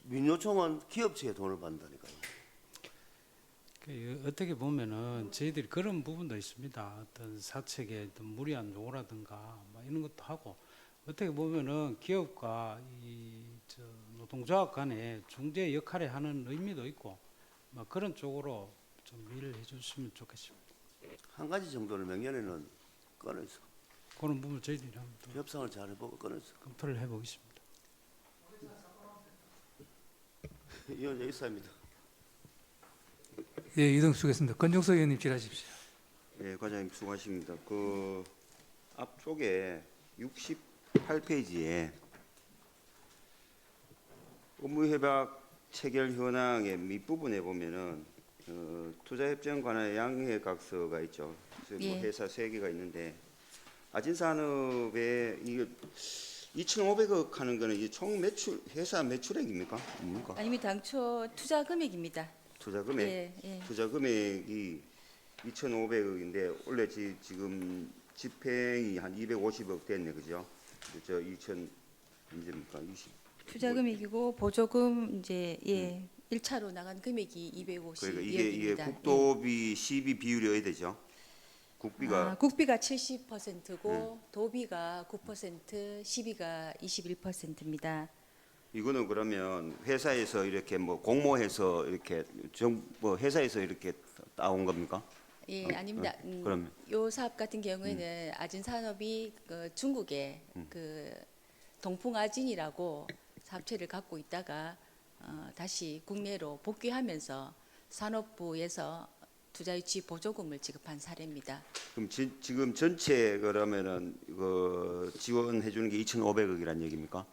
민노총은 기업체에 돈을 받는다니까요. 어떻게 보면은 저희들이 그런 부분도 있습니다. 어떤 사측의 어떤 무리한 요구라든가 뭐 이런 것도 하고 어떻게 보면은 기업과 노동조합 간의 중재 역할을 하는 의미도 있고 뭐 그런 쪽으로 좀 일을 해주시면 좋겠습니다. 한 가지 정도는 명년에는 꺼내서 그런 부분 저희들이 한번 또 협상을 잘 해보고 꺼내서 검토를 해보겠습니다. 위원장 이사입니다. 예, 이동수겠습니다. 권정석 의원님 질하십시오. 예, 과장님 수고하십니다. 그 앞쪽에 68페이지에 업무협약 체결 현황의 밑부분에 보면은 투자협정 관한 양해각서가 있죠. 그래서 뭐 예. 회사 3개가 있는데 아진산업에 이게 2,500억 하는 거는 이 총 매출 회사 매출액입니까? 뭡니까? 아니면 당초 투자 금액입니다. 투자 금액. 예, 예. 투자 금액이 2,500억인데 원래 지금 집행이 한 250억 됐네, 그죠? 저 2,000 언제입니까? 20. 투자 금액이고 보조금 이제 1차로 나간 금액이 250억입니다. 그러니까 이게 국도비 시비 비율이 어디 되죠? 국비가 국비가 70%고 도비가 9%, 시비가 21%입니다. 이거는 그러면 회사에서 이렇게 뭐 공모해서 이렇게 뭐 회사에서 이렇게 따온 겁니까? 예, 아닙니다. 그러면 요 사업 같은 경우에는 아진산업이 그 중국에 그 동풍아진이라고 사업체를 갖고 있다가 다시 국내로 복귀하면서 산업부에서 투자유치 보조금을 지급한 사례입니다. 그럼 지금 전체 그러면은 그 지원해 주는 게 2,500억이란 얘기입니까?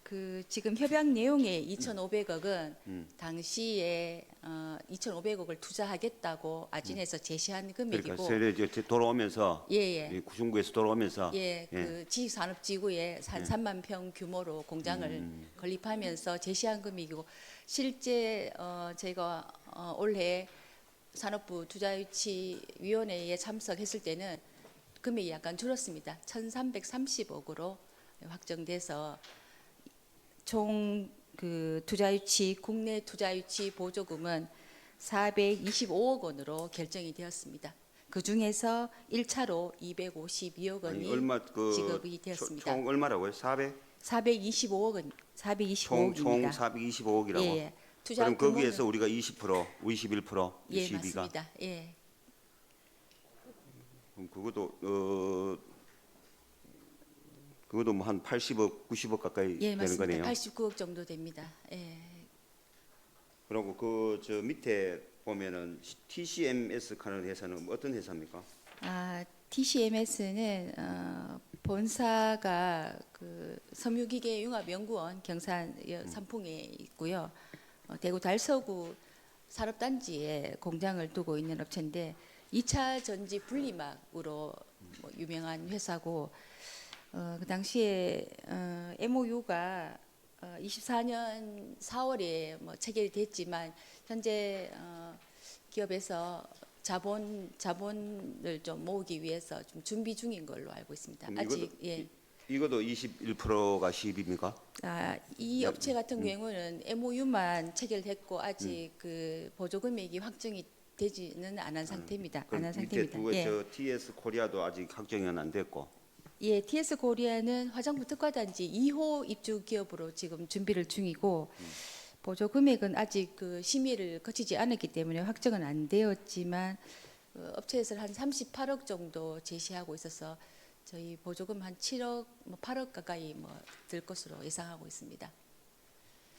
그 지금 협약 내용의 2,500억은 당시에 2,500억을 투자하겠다고 아진에서 제시한 금액이고, 그러니까 세례 돌아오면서 예. 중국에서 돌아오면서 그 지식산업지구에 한 3만 평 규모로 공장을 건립하면서 제시한 금액이고, 실제 제가 올해 산업부 투자유치위원회에 참석했을 때는 금액이 약간 줄었습니다. 1,330억으로 확정돼서 총 그 투자유치 국내 투자유치 보조금은 425억 원으로 결정이 되었습니다. 그 중에서 1차로 252억 원이 얼마 지급이 되었습니다. 총 얼마라고요? 425억 원, 425억입니다. 총 425억이라고. 예. 투자 그럼 거기에서 규모는- 우리가 20%, 21%, 예, 시비가. 맞습니다. 예. 그럼 그것도 뭐 한 80억, 90억 가까이 예, 되는 맞습니다. 거네요. 89억 정도 됩니다. 예. 그리고 그 저 밑에 보면은 TCMS 하는 회사는 어떤 회사입니까? TCMS는 본사가 그 섬유기계융합연구원 경산 삼풍에 있고요. 대구 달서구 산업단지에 공장을 두고 있는 업체인데 2차 전지 분리막으로 뭐 유명한 회사고, 그 당시에 MOU가 24년 4월에 뭐 체결이 됐지만 현재 기업에서 자본을 좀 모으기 위해서 좀 준비 중인 걸로 알고 있습니다. 그럼 아직 이것도 21%가 시비입니까? 이 업체 같은 경우는 MOU만 체결됐고 아직 그 보조 금액이 확정이 되지는 않은 상태입니다. 그럼 않은 밑에 상태입니다. 두 저 TS 코리아도 아직 확정이 안 됐고. 예, TS 코리아는 화장품 특화단지 2호 입주 기업으로 지금 준비를 중이고, 보조 금액은 아직 그 심의를 거치지 않았기 때문에 확정은 안 되었지만 업체에서 한 38억 정도 제시하고 있어서 저희 보조금 한 7억, 뭐 8억 가까이 뭐 들 것으로 예상하고 있습니다.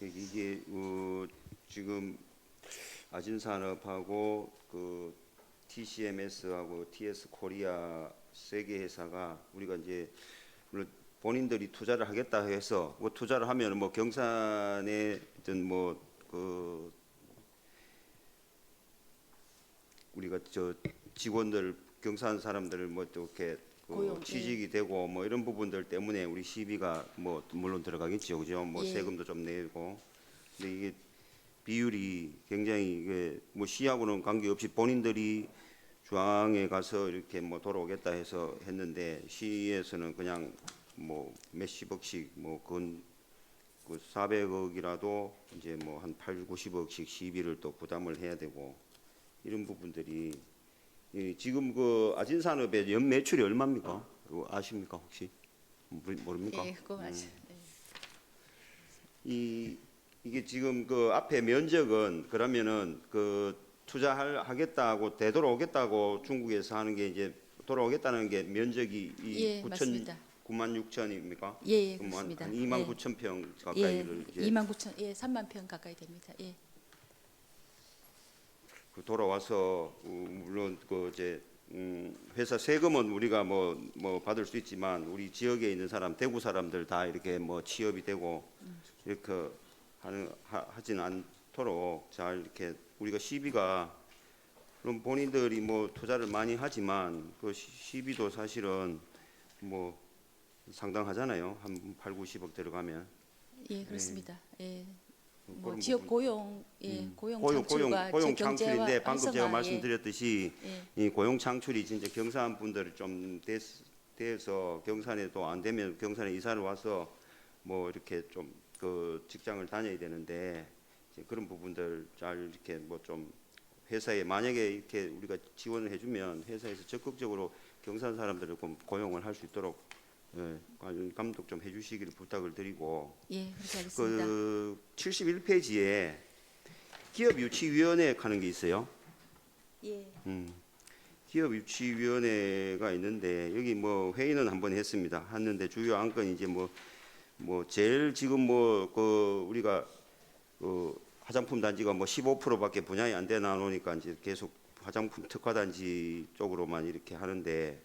이게 지금 아진산업하고 그 TCMS하고 TS 코리아 세 개 회사가 우리가 이제 물론 본인들이 투자를 하겠다 해서 뭐 투자를 하면 뭐 경산에 어떤 뭐 그 우리가 저 직원들 경산 사람들을 뭐 이렇게 고용, 취직이 되고 뭐 이런 부분들 때문에 우리 시비가 뭐 물론 들어가겠죠, 그죠? 뭐 예. 세금도 좀 내고. 근데 이게 비율이 굉장히 이게 뭐 시하고는 관계없이 본인들이 중앙에 가서 이렇게 뭐 돌아오겠다 해서 했는데 시에서는 그냥 뭐 몇십억씩 뭐 그건 그 400억이라도 이제 뭐 한 8, 90억씩 시비를 또 부담을 해야 되고 이런 부분들이 지금 그 아진산업의 연 매출이 얼마입니까? 그거 아십니까 혹시? 모릅니까? 예, 그거 아직. 이게 지금 그 앞에 면적은 그러면은 그 투자하겠다고 되돌아오겠다고 중국에서 하는 게 이제 돌아오겠다는 게 면적이 예, 맞습니다. 9만 6천입니까? 예, 그럼 그렇습니다. 한 2만 예. 9천 평 예, 가까이를 이제 2만 9천, 예, 3만 평 가까이 됩니다. 예. 돌아와서 물론 그 이제 회사 세금은 우리가 뭐 받을 수 있지만 우리 지역에 있는 사람 대구 사람들 다 이렇게 뭐 취업이 되고 이렇게 하진 않도록 잘 이렇게 우리가 시비가 그럼 본인들이 뭐 투자를 많이 하지만 그 시비도 사실은 뭐 상당하잖아요. 한 8, 90억 들어가면. 예, 그렇습니다. 예. 뭐 그런 지역 부분. 고용, 예, 고용 창출과 고용 지역 경제와 창출인데 방금 제가 활성화, 말씀드렸듯이 예. 이 고용 창출이 진짜 경산 분들 좀 돼서 경산에 또 안 되면 경산에 이사를 와서 뭐 이렇게 좀 그 직장을 다녀야 되는데 이제 그런 부분들 잘 이렇게 뭐 좀 회사에 만약에 이렇게 우리가 지원을 해주면 회사에서 적극적으로 경산 사람들을 고용을 할 수 있도록 관련 감독 좀 해주시기를 부탁을 드리고 예, 그렇게 하겠습니다. 그 71페이지에 기업유치위원회 하는 게 있어요. 예. 기업유치위원회가 있는데 여기 뭐 회의는 한번 했는데 주요 안건이 이제 뭐 제일 지금 뭐 그 우리가 그 화장품 단지가 뭐 15%밖에 분양이 안 되나 놓으니까 이제 계속 화장품 특화 단지 쪽으로만 이렇게 하는데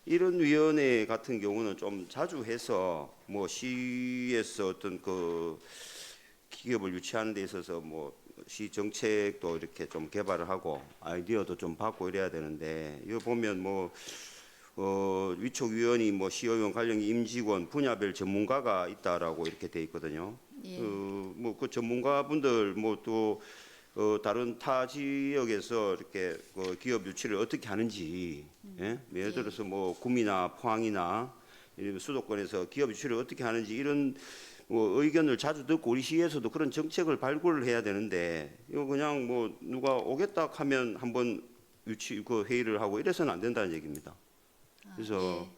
이런 위원회 같은 경우는 좀 자주 해서 뭐 시에서 어떤 그 기업을 유치하는 데 있어서 뭐 시 정책도 이렇게 좀 개발을 하고 아이디어도 좀 받고 이래야 되는데 이거 보면 뭐 위촉위원이 뭐 시의원 관련 임직원 분야별 전문가가 있다라고 이렇게 돼 있거든요. 예. 뭐 그 전문가분들 뭐 또 다른 타 지역에서 이렇게 그 기업 유치를 어떻게 하는지 예? 예를 들어서 뭐 구미나 포항이나 이런 수도권에서 기업 유치를 어떻게 하는지 이런 뭐 의견을 자주 듣고 우리 시에서도 그런 정책을 발굴을 해야 되는데 이거 그냥 뭐 누가 오겠다 하면 한번 유치 그 회의를 하고 이래서는 안 된다는 얘기입니다. 그래서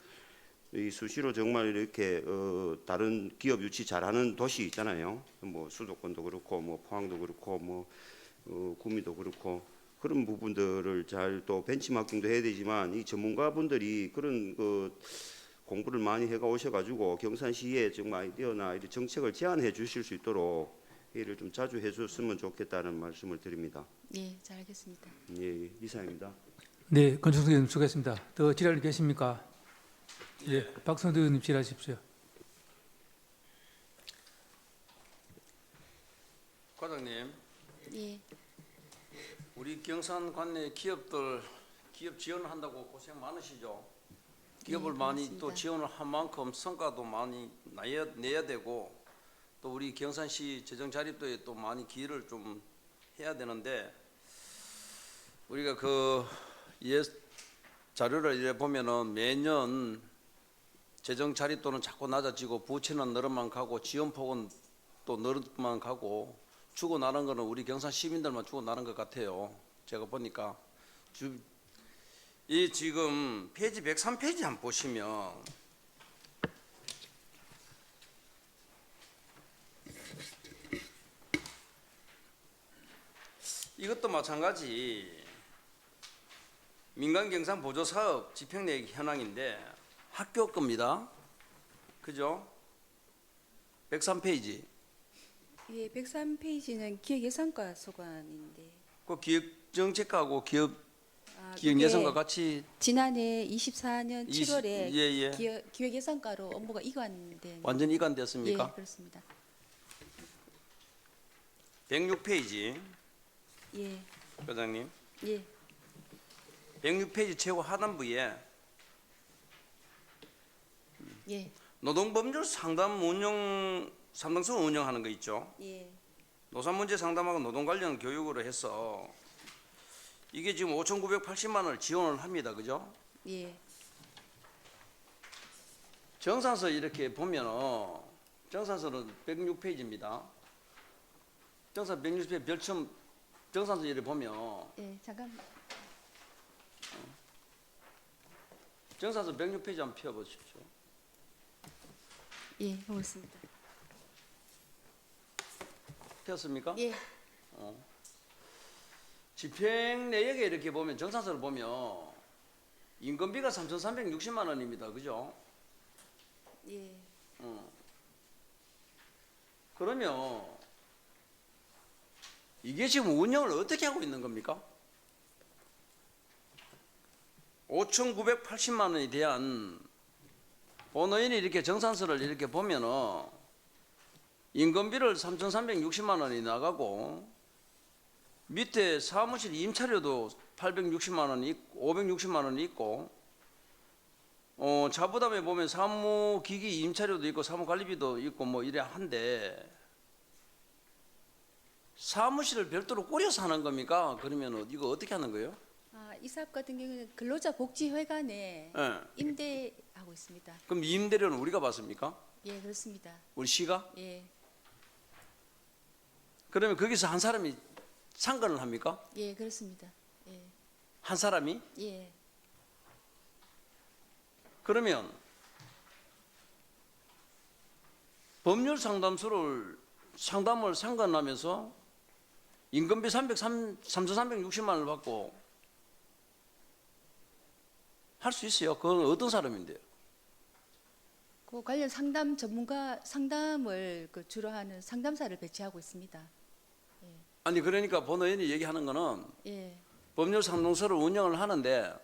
이 수시로 정말 이렇게 다른 기업 유치 잘하는 도시 있잖아요. 뭐 수도권도 그렇고 뭐 포항도 그렇고 뭐 구미도 그렇고 그런 부분들을 잘 또 벤치마킹도 해야 되지만 이 전문가분들이 그런 그 공부를 많이 해가 오셔가지고 경산시에 정말 아이디어나 이런 정책을 제안해 주실 수 있도록 회의를 좀 자주 해줬으면 좋겠다는 말씀을 드립니다. 예, 잘 알겠습니다. 예, 이상입니다. 네, 건축성 의원님 수고했습니다. 더 질의할 계십니까? 예, 박성대 의원님 질의하십시오. 과장님, 예. 우리 경산 관내 기업들 기업 지원을 한다고 고생 많으시죠? 기업을 많이 또 고맙습니다. 지원을 한 만큼 성과도 많이 내야 되고 또 우리 경산시 재정 자립도에 또 많이 기여를 좀 해야 되는데 우리가 그 자료를 이래 보면은 매년 재정 자립도는 자꾸 낮아지고 부채는 늘어만 가고 지원폭은 또 늘어만 가고 주고 나는 거는 우리 경산 시민들만 주고 나는 것 같아요. 제가 보니까 이 지금 페이지 103페이지 한번 보시면 이것도 마찬가지 민간경산 보조사업 집행내역 현황인데 학교 겁니다. 그죠? 103페이지. 예, 103페이지는 기획 예산과 소관인데. 그 기획정책하고 기획 그게 예산과 같이 지난해 24년 7월에 예. 기획 예산과로 업무가 이관된. 완전히 이관됐습니까? 예, 그렇습니다. 106페이지. 예, 과장님. 예, 106페이지 최고 하단부에 예, 노동법률 상담소 운영하는 거 있죠. 예, 노사문제 상담하고 노동 관련 교육으로 해서 이게 지금 5,980만 원을 지원을 합니다. 그죠? 예, 정산서 이렇게 보면은 정산서는 106페이지입니다. 정산 106페이지 별첨 정산서 이렇게 보면 예, 잠깐만. 정산서 106페이지 한번 펴보십시오. 예, 고맙습니다. 폈습니까? 예, 집행 내역에 이렇게 보면 정산서를 보면 인건비가 3,360만 원입니다. 그죠? 예. 그러면 이게 지금 운영을 어떻게 하고 있는 겁니까? 5,980만 원에 대한 본의원이 이렇게 정산서를 이렇게 보면은 인건비를 3,360만 원이 나가고 밑에 사무실 임차료도 860만 원이 있고 560만 원이 있고 자부담에 보면 사무기기 임차료도 있고 사무관리비도 있고 뭐 이래 한데 사무실을 별도로 꾸려서 하는 겁니까? 그러면 이거 어떻게 하는 거예요? 이 사업 같은 경우는 근로자복지회관에 예. 임대하고 있습니다. 그럼 임대료는 우리가 받습니까? 예, 그렇습니다. 우리 시가? 예, 그러면 거기서 한 사람이 상관을 합니까? 예, 그렇습니다. 예, 한 사람이? 예. 그러면 법률 상담을 상관하면서 인건비 3,360만 원을 받고 할 수 있어요. 그건 어떤 사람인데요? 그 관련 상담을 주로 하는 상담사를 배치하고 있습니다. 아니 그러니까 본 의원이 얘기하는 거는 예, 법률 상담소를 운영을 하는데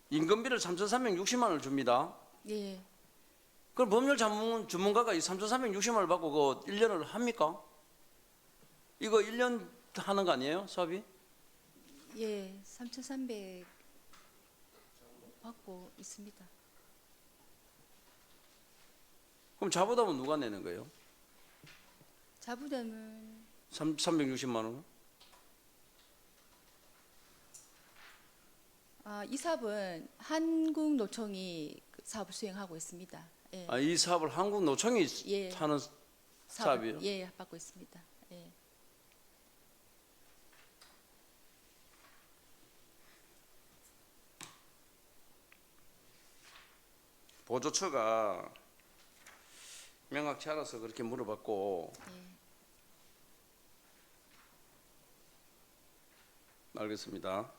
인건비를 3,360만 원을 줍니다. 예. 그럼 법률 전문가가 이 3,360만 원을 받고 그 1년을 합니까? 이거 1년 하는 거 아니에요? 사업이? 예, 3,300 받고 있습니다. 그럼 자부담은 누가 내는 거예요? 자부담은 360만 원? 이 사업은 한국노총이 사업을 수행하고 있습니다. 예, 이 사업을 한국노총이 예. 하는 사업이에요? 예, 받고 있습니다. 예. 보조처가 명확치 않아서 그렇게 물어봤고 알겠습니다.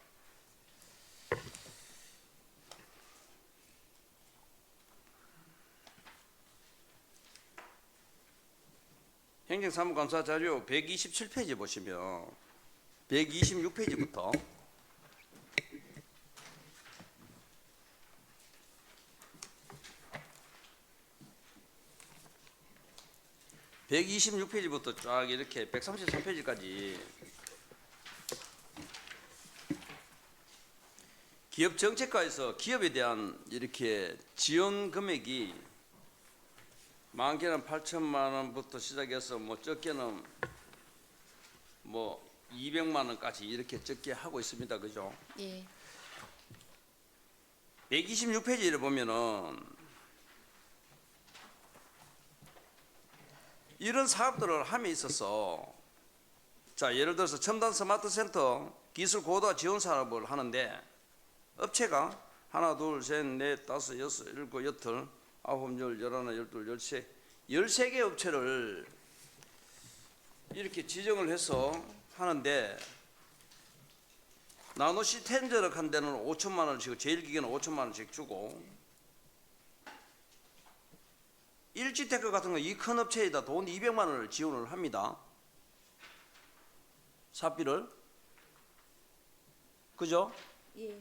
행정사무감사 자료 127페이지 보시면 126페이지부터 126페이지부터 쫙 이렇게 133페이지까지 기업 정책과에서 기업에 대한 이렇게 지원 금액이 많게는 8천만 원부터 시작해서 뭐 적게는 뭐 200만 원까지 이렇게 적게 하고 있습니다. 그죠? 예. 126페이지를 보면은 이런 사업들을 함에 있어서 자 예를 들어서 첨단 스마트 센터 기술 고도화 지원 사업을 하는데 업체가 하나 둘셋넷 다섯 여섯 일곱 여덟 아홉 열 열하나 열둘 열세 13개 업체를 이렇게 지정을 해서 하는데 나노시텐저력 한 데는 5천만 원씩 제일 기계는 5천만 원씩 주고 일지테크 같은 거 이 큰 업체에다 돈 200만 원을 지원을 합니다. 사비를. 그죠? 예.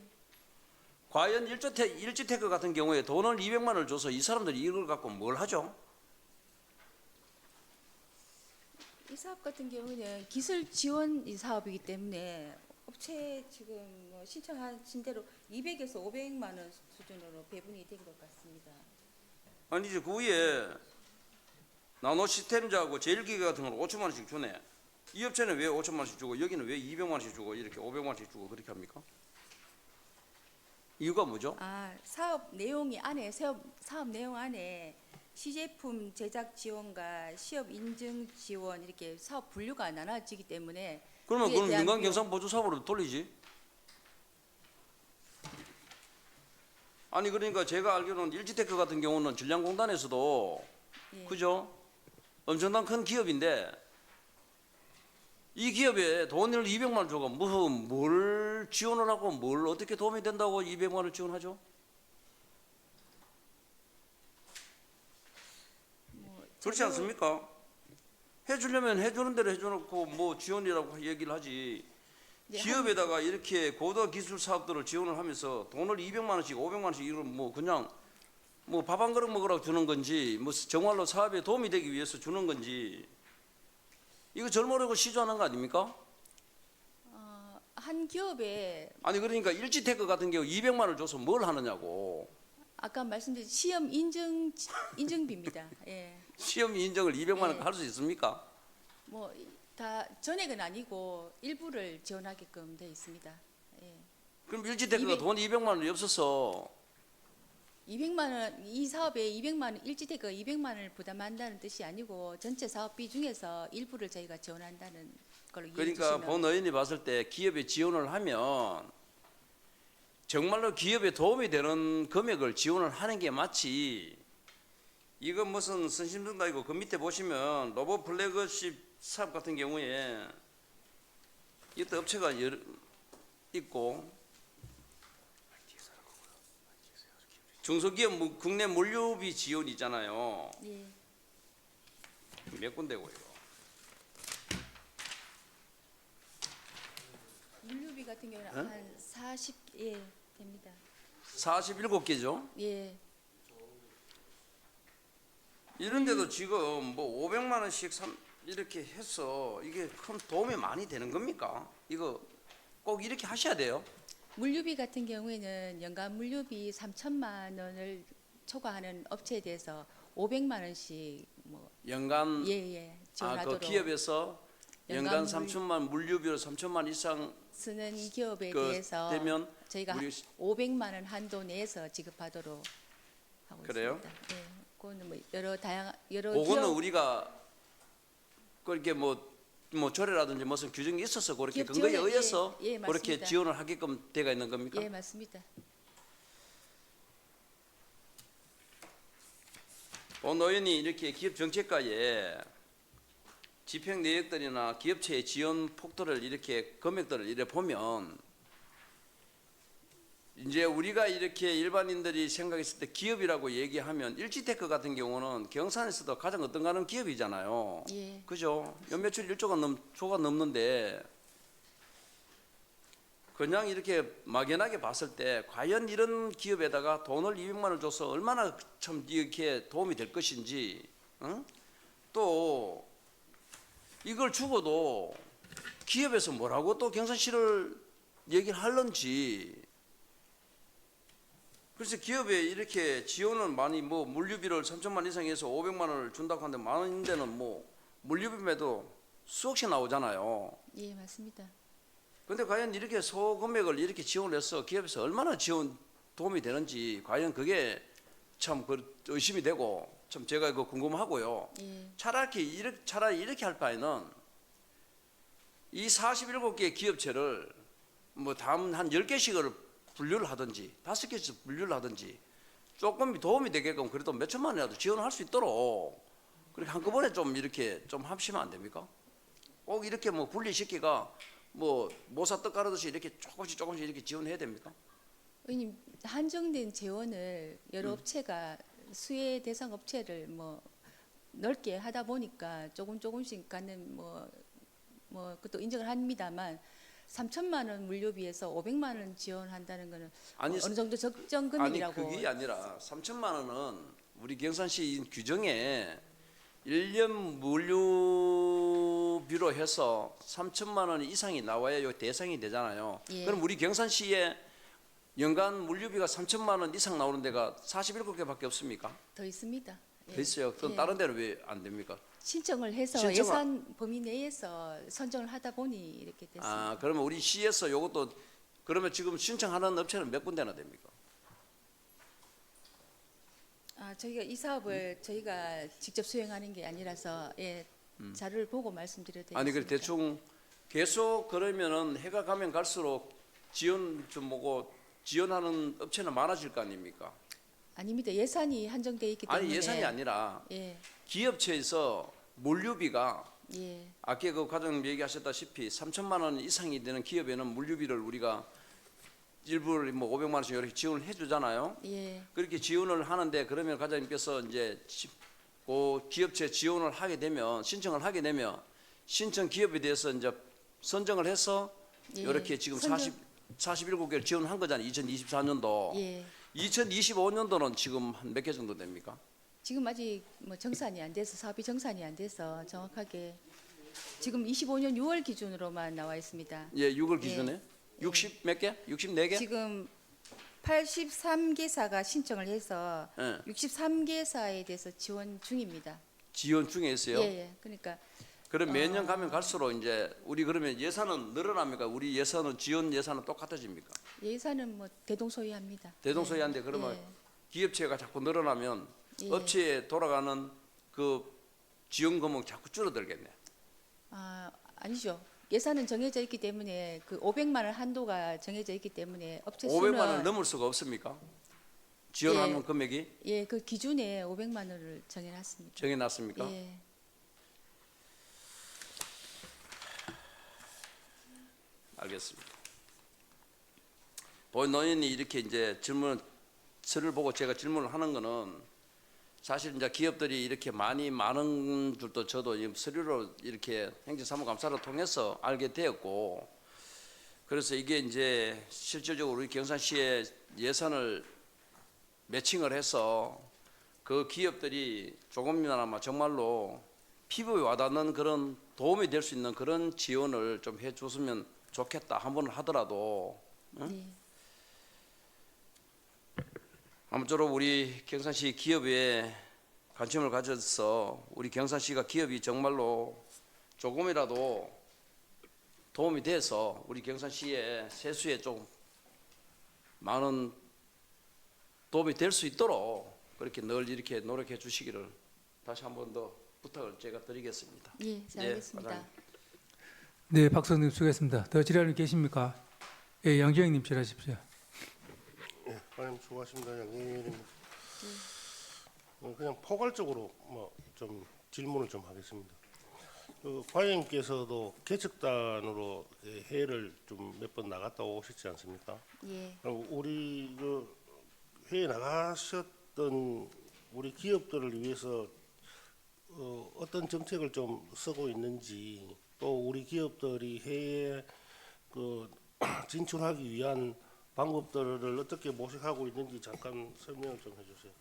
과연 일지테크 같은 경우에 돈을 200만 원을 줘서 이 사람들이 이걸 갖고 뭘 하죠? 이 사업 같은 경우는 기술 지원 사업이기 때문에 업체 지금 뭐 신청하신 대로 200에서 500만 원 수준으로 배분이 된 것 같습니다. 아니지 그 위에 나노시스템즈하고 제일기계 같은 건 5천만 원씩 주네. 이 업체는 왜 5천만 원씩 주고 여기는 왜 200만 원씩 주고 이렇게 500만 원씩 주고 그렇게 합니까? 이유가 뭐죠? 사업 내용 안에 시제품 제작 지원과 시업 인증 지원 이렇게 사업 분류가 나눠지기 때문에 그러면 그에 그건 대한 민간 비용- 경상 보조 사업으로 돌리지? 아니 그러니까 제가 알기로는 일지테크 같은 경우는 질량공단에서도 예. 그죠? 엄청난 큰 기업인데 이 기업에 돈을 200만 원 줘가 뭘 지원을 하고 뭘 어떻게 도움이 된다고 200만 원을 지원하죠? 그렇지 제도- 않습니까? 해주려면 해주는 대로 해줘놓고 뭐 지원이라고 얘기를 하지 네, 기업에다가 이렇게 고도 기술 사업들을 지원을 하면서 돈을 200만 원씩, 500만 원씩 이런 뭐 그냥 뭐 밥 한 그릇 먹으라고 주는 건지 뭐 정말로 사업에 도움이 되기 위해서 주는 건지 이거 절모르고 시주하는 거 아닙니까? 한 기업에 아니 그러니까 일지테크 같은 경우 200만 원을 줘서 뭘 하느냐고. 아까 말씀드린 시험 인증비입니다. 예. 시험 인정을 200만 원 네. 할 수 있습니까? 뭐 다 전액은 아니고 일부를 지원하게끔 돼 있습니다. 예. 그럼 일지테크가 200 돈 200만 원이 없어서 200만 원, 이 사업에 200만 원, 일지대가 200만 원을 부담한다는 뜻이 아니고 전체 사업비 중에서 일부를 저희가 지원한다는 걸로 이해해 그러니까 주시면. 본 의원이 봤을 때 기업에 지원을 하면 정말로 기업에 도움이 되는 금액을 지원을 하는 게 맞지. 이건 무슨 선심성다이고 그 밑에 보시면 로봇 플래그십 사업 같은 경우에 이것도 업체가 여러 있고 중소기업 국내 물류비 지원 있잖아요. 예. 몇 군데고 이거? 물류비 같은 경우는 응? 한 40, 예, 됩니다. 47개죠. 예. 이런데도 지금 뭐 500만 원씩 이렇게 해서 이게 큰 도움이 많이 되는 겁니까? 이거 꼭 이렇게 하셔야 돼요. 물류비 같은 경우에는 연간 물류비 3천만 원을 초과하는 업체에 대해서 500만 원씩 뭐 연간 예예 지원하도록 그 기업에서 연간 연간 3천만 물류비로 3천만 이상 쓰는 기업에 그 대해서 되면 저희가 우리 500만 원 한도 내에서 지급하도록 하고 그래요? 있습니다. 예, 그거는 뭐 여러 그거는 기업 우리가 그렇게 뭐 조례라든지 무슨 규정이 있어서 그렇게 기업 근거에 지원에, 의해서 예, 그렇게 맞습니다. 지원을 하게끔 되어 있는 겁니까? 예 맞습니다. 본 의원이 이렇게 기업 정책과에 집행 내역들이나 기업체의 지원 폭도를 이렇게 금액들을 이렇게 보면 이제 우리가 이렇게 일반인들이 생각했을 때 기업이라고 얘기하면 일지테크 같은 경우는 경산에서도 가장 어떤가는 기업이잖아요. 예. 그죠? 연매출 1조가 넘는데 그냥 이렇게 막연하게 봤을 때 과연 이런 기업에다가 돈을 200만 원을 줘서 얼마나 참 이렇게 도움이 될 것인지, 응? 또 이걸 주고도 기업에서 뭐라고 또 경산시를 얘기를 할런지. 그래서 기업에 이렇게 지원은 많이 뭐 물류비를 3천만 이상해서 500만 원을 준다고 하는데 많은 데는 뭐 물류비에도 수억씩 나오잖아요. 예 맞습니다. 근데 과연 이렇게 소금액을 이렇게 지원을 해서 기업에서 얼마나 지원 도움이 되는지 과연 그게 참 의심이 되고 참 제가 그 궁금하고요. 예. 차라리 이렇게 할 바에는 이 47개 기업체를 뭐 다음 한 10개씩을 분류를 하든지 5개씩 분류를 하든지 조금 도움이 되게끔 그래도 몇 천만 원이라도 지원을 할 수 있도록 그렇게 한꺼번에 좀 이렇게 좀 합치면 안 됩니까? 꼭 이렇게 뭐 분리시키가 뭐 모사 떡 가르듯이 이렇게 조금씩 이렇게 지원해야 됩니까? 의원님 한정된 재원을 여러 업체가 수혜 대상 업체를 뭐 넓게 하다 보니까 조금씩 가는 뭐 그것도 인정을 합니다만 3천만 원 물류비에서 500만 원 지원한다는 거는 아니, 어느 정도 적정 아니 금액이라고. 그게 아니라 3천만 원은 우리 경산시 규정에 1년 물류비로 해서 3천만 원 이상이 나와야 요 대상이 되잖아요. 예. 그럼 우리 경산시에 연간 물류비가 3천만 원 이상 나오는 데가 47개밖에 없습니까? 더 있습니다. 예. 더 있어요. 그럼 예. 다른 데는 왜 안 됩니까? 신청을 해서 신청을- 예산 범위 내에서 선정을 하다 보니 이렇게 됐습니다. 아, 그러면 우리 시에서 요것도 그러면 지금 신청하는 업체는 몇 군데나 됩니까? 저희가 이 사업을 저희가 직접 수행하는 게 아니라서 예, 자료를 보고 말씀드려야 되겠습니다. 아니 그 대충 계속 그러면은 해가 가면 갈수록 지원하는 업체는 많아질 거 아닙니까? 아닙니다. 예산이 한정돼 있기 때문에. 아니 예산이 아니라 예, 기업체에서 물류비가 예, 아까 그 과장님 얘기하셨다시피 3천만 원 이상이 되는 기업에는 물류비를 우리가 일부를 뭐 500만 원씩 이렇게 지원을 해주잖아요. 예, 그렇게 지원을 하는데 그러면 과장님께서 이제 그 기업체 지원을 하게 되면 신청을 하게 되면 신청 기업에 대해서 이제 선정을 해서 예. 이렇게 지금 선정- 47개를 지원한 거잖아요. 2024년도. 예. 2025년도는 지금 한 몇 개 정도 됩니까? 지금 아직 뭐 정산이 안 돼서 사업이 정산이 안 돼서 정확하게 지금 25년 6월 기준으로만 나와 있습니다. 예, 6월 예. 기준에 60 몇 개? 64개? 지금 83개사가 신청을 해서 예. 63개사에 대해서 지원 중입니다. 지원 중에 있어요. 예, 예. 그러니까 그럼 매년 가면 갈수록 이제 우리 그러면 예산은 늘어납니까? 우리 예산은 지원 예산은 똑같아집니까? 예산은 뭐 대동소이합니다. 대동소이한데 그러면 예. 기업체가 자꾸 늘어나면 예. 업체에 돌아가는 그 지원금은 자꾸 줄어들겠네. 아니죠. 예산은 정해져 있기 때문에 그 500만 원 한도가 정해져 있기 때문에 업체 500만 원을 수는 넘을 수가 없습니까? 지원하는 예. 금액이 예, 그 기준에 500만 원을 정해놨습니다. 정해놨습니까? 예. 알겠습니다. 본의원이 이렇게 이제 질문을 보고 제가 질문을 하는 거는 사실 이제 기업들이 이렇게 많은 줄도 저도 서류로 이렇게 행정사무감사를 통해서 알게 되었고, 그래서 이게 이제 실질적으로 우리 경산시의 예산을 매칭을 해서 그 기업들이 조금이나마 정말로 피부에 와닿는 그런 도움이 될 수 있는 그런 지원을 좀 해줬으면 좋겠다 한 번은 하더라도. 응? 네. 아무쪼록 우리 경산시 기업에 관심을 가져서 우리 경산시가 기업이 정말로 조금이라도 도움이 돼서 우리 경산시의 세수에 좀 많은 도움이 될 수 있도록 그렇게 늘 이렇게 노력해 주시기를 다시 한 번 더 부탁을 제가 드리겠습니다. 예, 잘 알겠습니다. 과장님. 네, 박성님 수고했습니다. 더 질의하는 계십니까? 예, 양지영님 질의하십시오. 예, 과장님 수고하십니다. 양경일입니다. 그냥 포괄적으로 뭐 좀 질문을 좀 하겠습니다. 그 과장님께서도 개척단으로 해외를 좀 몇 번 나갔다 오셨지 않습니까? 예. 그리고 우리 그 해외 나가셨던 우리 기업들을 위해서 어떤 정책을 좀 쓰고 있는지, 또 우리 기업들이 해외에 그 진출하기 위한 방법들을 어떻게 모색하고 있는지 잠깐 설명을 좀 해주세요.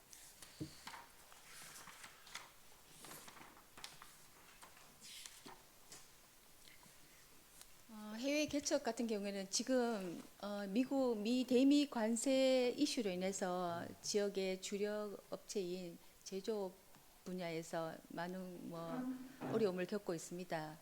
해외 개척 같은 경우에는 지금 미 대미 관세 이슈로 인해서 지역의 주력 업체인 제조업 분야에서 많은 어려움을 겪고 있습니다.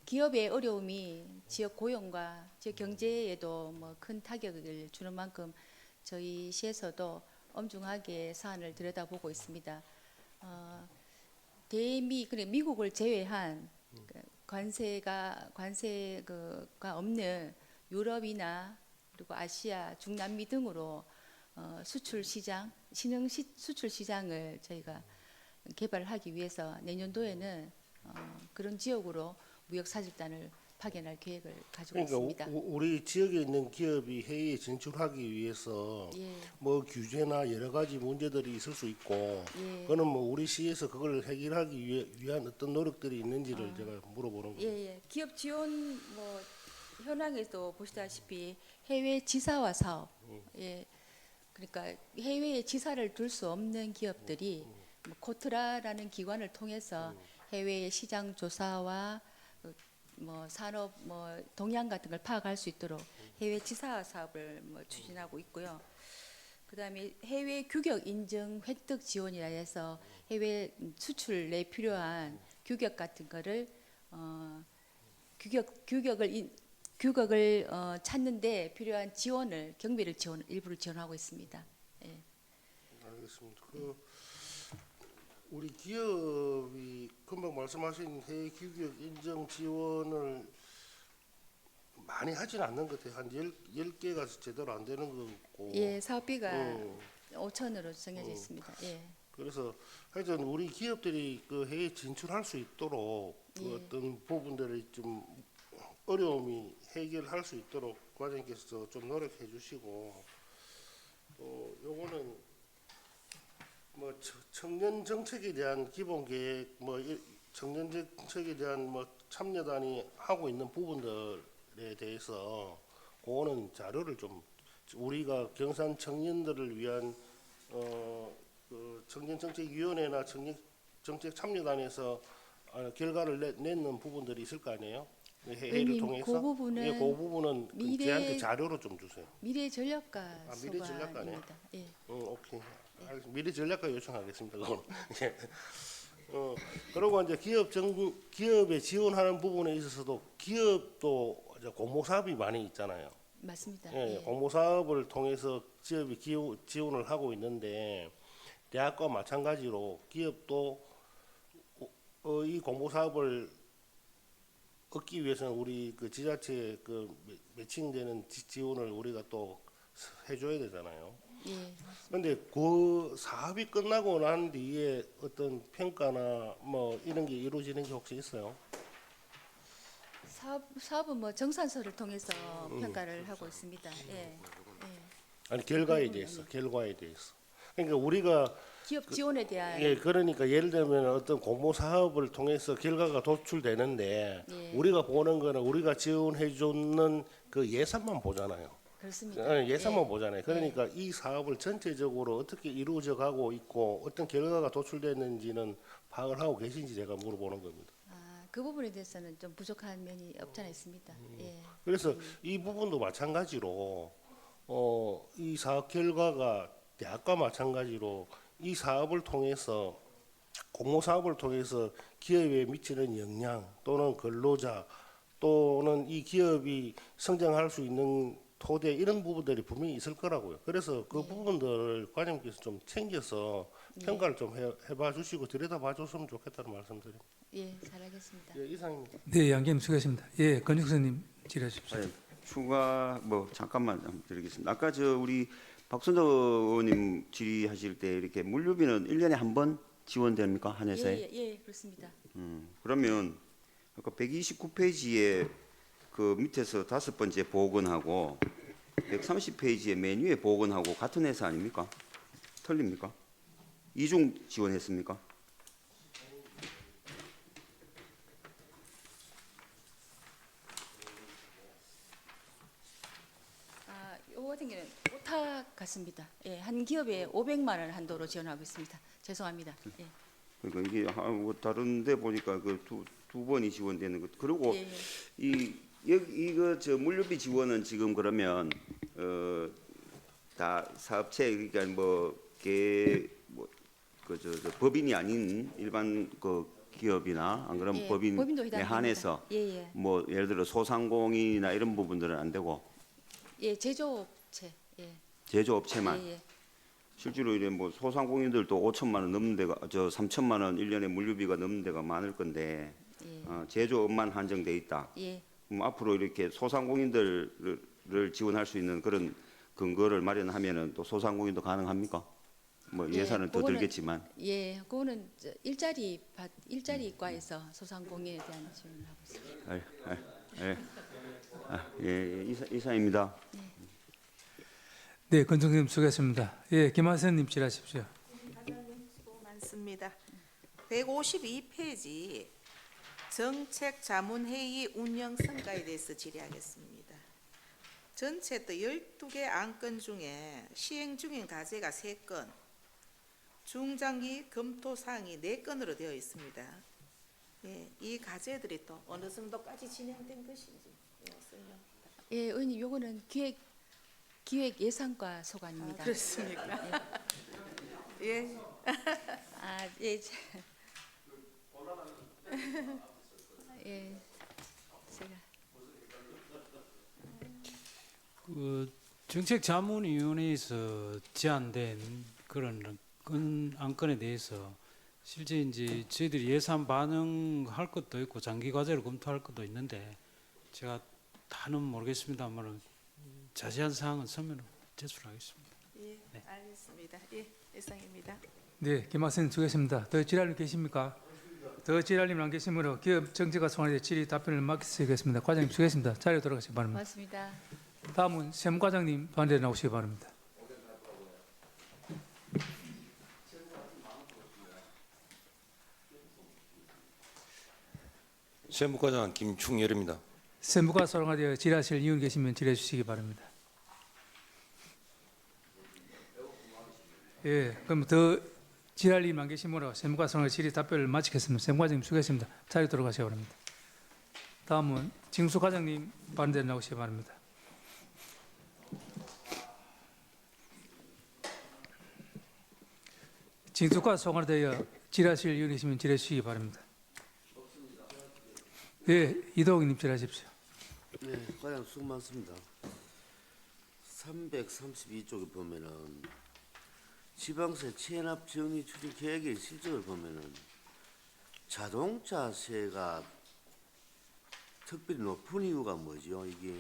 기업의 어려움이 지역 고용과 지역 경제에도 큰 타격을 주는 만큼 저희 시에서도 엄중하게 사안을 들여다보고 있습니다. 미국을 제외한 관세가 없는 유럽이나 그리고 아시아, 중남미 등으로 수출 시장, 신흥 수출 시장을 저희가 개발하기 위해서 내년도에는 그런 지역으로 무역 사절단을 파견할 계획을 가지고 있습니다. 우리 지역에 있는 기업이 해외에 진출하기 위해서 예. 뭐 규제나 여러 가지 문제들이 있을 수 있고, 예. 그거는 뭐 우리 시에서 그걸 해결하기 위한 어떤 노력들이 있는지를 제가 물어보는 거예요. 예. 기업 지원 현황에서 보시다시피 해외 지사화 사업, 예. 그러니까 해외에 지사를 둘 수 없는 기업들이 코트라라는 기관을 통해서 해외의 시장 조사와 산업 동향 같은 걸 파악할 수 있도록 해외 지사 사업을 추진하고 있고요. 그다음에 해외 규격 인증 획득 지원이라 해서 해외 수출에 필요한 규격 같은 거를 규격을 찾는데 필요한 지원을 경비를 일부를 지원하고 있습니다. 예. 알겠습니다. 우리 기업이 금방 말씀하신 해외 규격 인증 지원을 많이 하지는 않는 것 같아요. 한 10개가 제대로 안 되는 것 같고. 예, 사업비가 5천으로 정해져 있습니다. 예. 그래서 하여튼 우리 기업들이 그 해외 진출할 수 있도록 그 어떤 부분들을 좀 어려움이 해결할 수 있도록 과장님께서 좀 노력해 주시고, 또 요거는 뭐 청년 정책에 대한 기본 계획, 청년 정책에 대한 참여단이 하고 있는 부분들에 대해서 그거는 자료를 좀 우리가 경산 청년들을 위한 그 청년정책위원회나 청년정책참여단에서 결과를 내는 부분들이 있을 거 아니에요? 회의를 의원님, 통해서. 그 부분은 예, 그 부분은 미래- 저한테 자료로 좀 주세요. 미래 전략가 미래 전략가네요. 소관입니다. 예. 오케이. 알겠습니다. 미래 전략가 요청하겠습니다. 그거는. 예. 그리고 이제 기업에 지원하는 부분에 있어서도 기업도 이제 공모 사업이 많이 있잖아요. 맞습니다. 예, 예. 공모 사업을 통해서 기업이 지원을 하고 있는데 대학과 마찬가지로 기업도 이 공모 사업을 얻기 위해서는 우리 그 지자체에 그 매칭되는 지원을 우리가 또 해줘야 되잖아요. 예. 그런데 그 사업이 끝나고 난 뒤에 어떤 평가나 이런 게 이루어지는 게 혹시 있어요? 사업은 뭐 정산서를 통해서 평가를 하고 있습니다. 예. 예. 아니 결과에 대해서. 그러니까 우리가 기업 지원에 대한 그러니까 예를 들면 어떤 공모 사업을 통해서 결과가 도출되는데 예. 우리가 보는 거는 우리가 지원해 주는 그 예산만 보잖아요. 그렇습니다. 예산만 예. 보잖아요. 그러니까 이 사업을 전체적으로 어떻게 이루어져 가고 있고 어떤 결과가 도출됐는지는 파악을 하고 계신지 제가 물어보는 겁니다. 그 부분에 대해서는 좀 부족한 면이 없잖아 있습니다. 예. 그래서 이 부분도 마찬가지로 이 사업 결과가 대학과 마찬가지로 이 사업을 통해서 공모 사업을 통해서 기업에 미치는 영향 또는 근로자 또는 이 기업이 성장할 수 있는 토대 이런 부분들이 분명히 있을 거라고요. 그래서 그 부분들을 과장님께서 좀 챙겨서 평가를 좀 해봐 주시고 들여다봐 줬으면 좋겠다는 말씀드립니다. 예, 잘하겠습니다. 예, 이상입니다. 네, 양기님 수고하셨습니다. 예, 건축선님 질의하십시오. 추가 잠깐만 좀 드리겠습니다. 아까 우리 박선덕 의원님 질의하실 때 이렇게 물류비는 1년에 한 번 지원됩니까? 한 회사에? 예, 그렇습니다. 그러면 아까 129페이지에 그 밑에서 5번째 보건하고 130페이지에 메뉴에 보건하고 같은 회사 아닙니까? 틀립니까? 이중 지원했습니까? 요 같은 경우는 오타 같습니다. 예, 한 기업에 500만 원 한도로 지원하고 있습니다. 죄송합니다. 예. 그러니까 이게 다른데 보니까 그 두 번이 지원되는 것. 그리고 이거 물류비 지원은 지금 그러면 다 사업체 그러니까 법인이 아닌 일반 그 기업이나 안 그러면 법인도 법인에 해당됩니다. 한해서 예. 뭐 예를 들어 소상공인이나 이런 부분들은 안 되고 예, 제조업체. 예. 제조업체만. 예. 실제로 이래 뭐 소상공인들도 5천만 원 넘는 데가 3천만 원 1년에 물류비가 넘는 데가 많을 건데 제조업만 한정돼 있다. 예. 그럼 앞으로 이렇게 소상공인들을 지원할 수 있는 그런 근거를 마련하면은 또 소상공인도 가능합니까? 뭐 예산은 더 그거는- 들겠지만. 예, 그거는 일자리과에서 소상공인에 대한 지원을 하고 있습니다. 이상입니다. 네, 건축선님 수고하셨습니다. 예, 김하선님 질의하십시오. 사장님 수고 많습니다. 152페이지 정책 자문회의 운영 성과에 대해서 질의하겠습니다. 전체 또 12개 안건 중에 시행 중인 과제가 3건, 중장기 검토 사항이 4건으로 되어 있습니다. 예, 이 과제들이 또 어느 정도까지 진행된 것인지 설명. 예, 의원님, 요거는 기획 예산과 소관입니다. 그렇습니까? 예. 예. 예. 제가 그 정책자문위원회에서 제안된 그런 안건에 대해서 실제 이제 저희들이 예산 반영할 것도 있고 장기 과제를 검토할 것도 있는데 제가 다는 모르겠습니다만 자세한 사항은 서면으로 제출하겠습니다. 예, 알겠습니다. 예, 이상입니다. 네, 김하선님 수고하셨습니다. 더 질의하는 계십니까? 더 질의하는 안 계시므로 기업 정책과 소관에 질의 답변을 맡기겠습니다. 과장님 수고하셨습니다. 자리에 돌아가시기 바랍니다. 고맙습니다. 다음은 샘과장님 반대에 나오시기 바랍니다. 세무과장 김충열입니다. 세무가 소홀하여 질의하실 이유 계시면 질의해 주시기 바랍니다. 예, 그럼 더 질의할 일만 계시므로 세무가 소홀하여 질의 답변을 마치겠습니다. 세무과장님 수고하셨습니다. 자리 돌아가시기 바랍니다. 다음은 징수 과장님 발언대 나오시기 바랍니다. 징수과 소홀하여 질의하실 이유 계시면 질의해 주시기 바랍니다. 예, 이동욱님 질의하십시오. 네, 과장 수고 많습니다. 332쪽에 보면은 지방세 체납 정리 추진 계획의 실적을 보면은 자동차세가 특별히 높은 이유가 뭐죠? 이게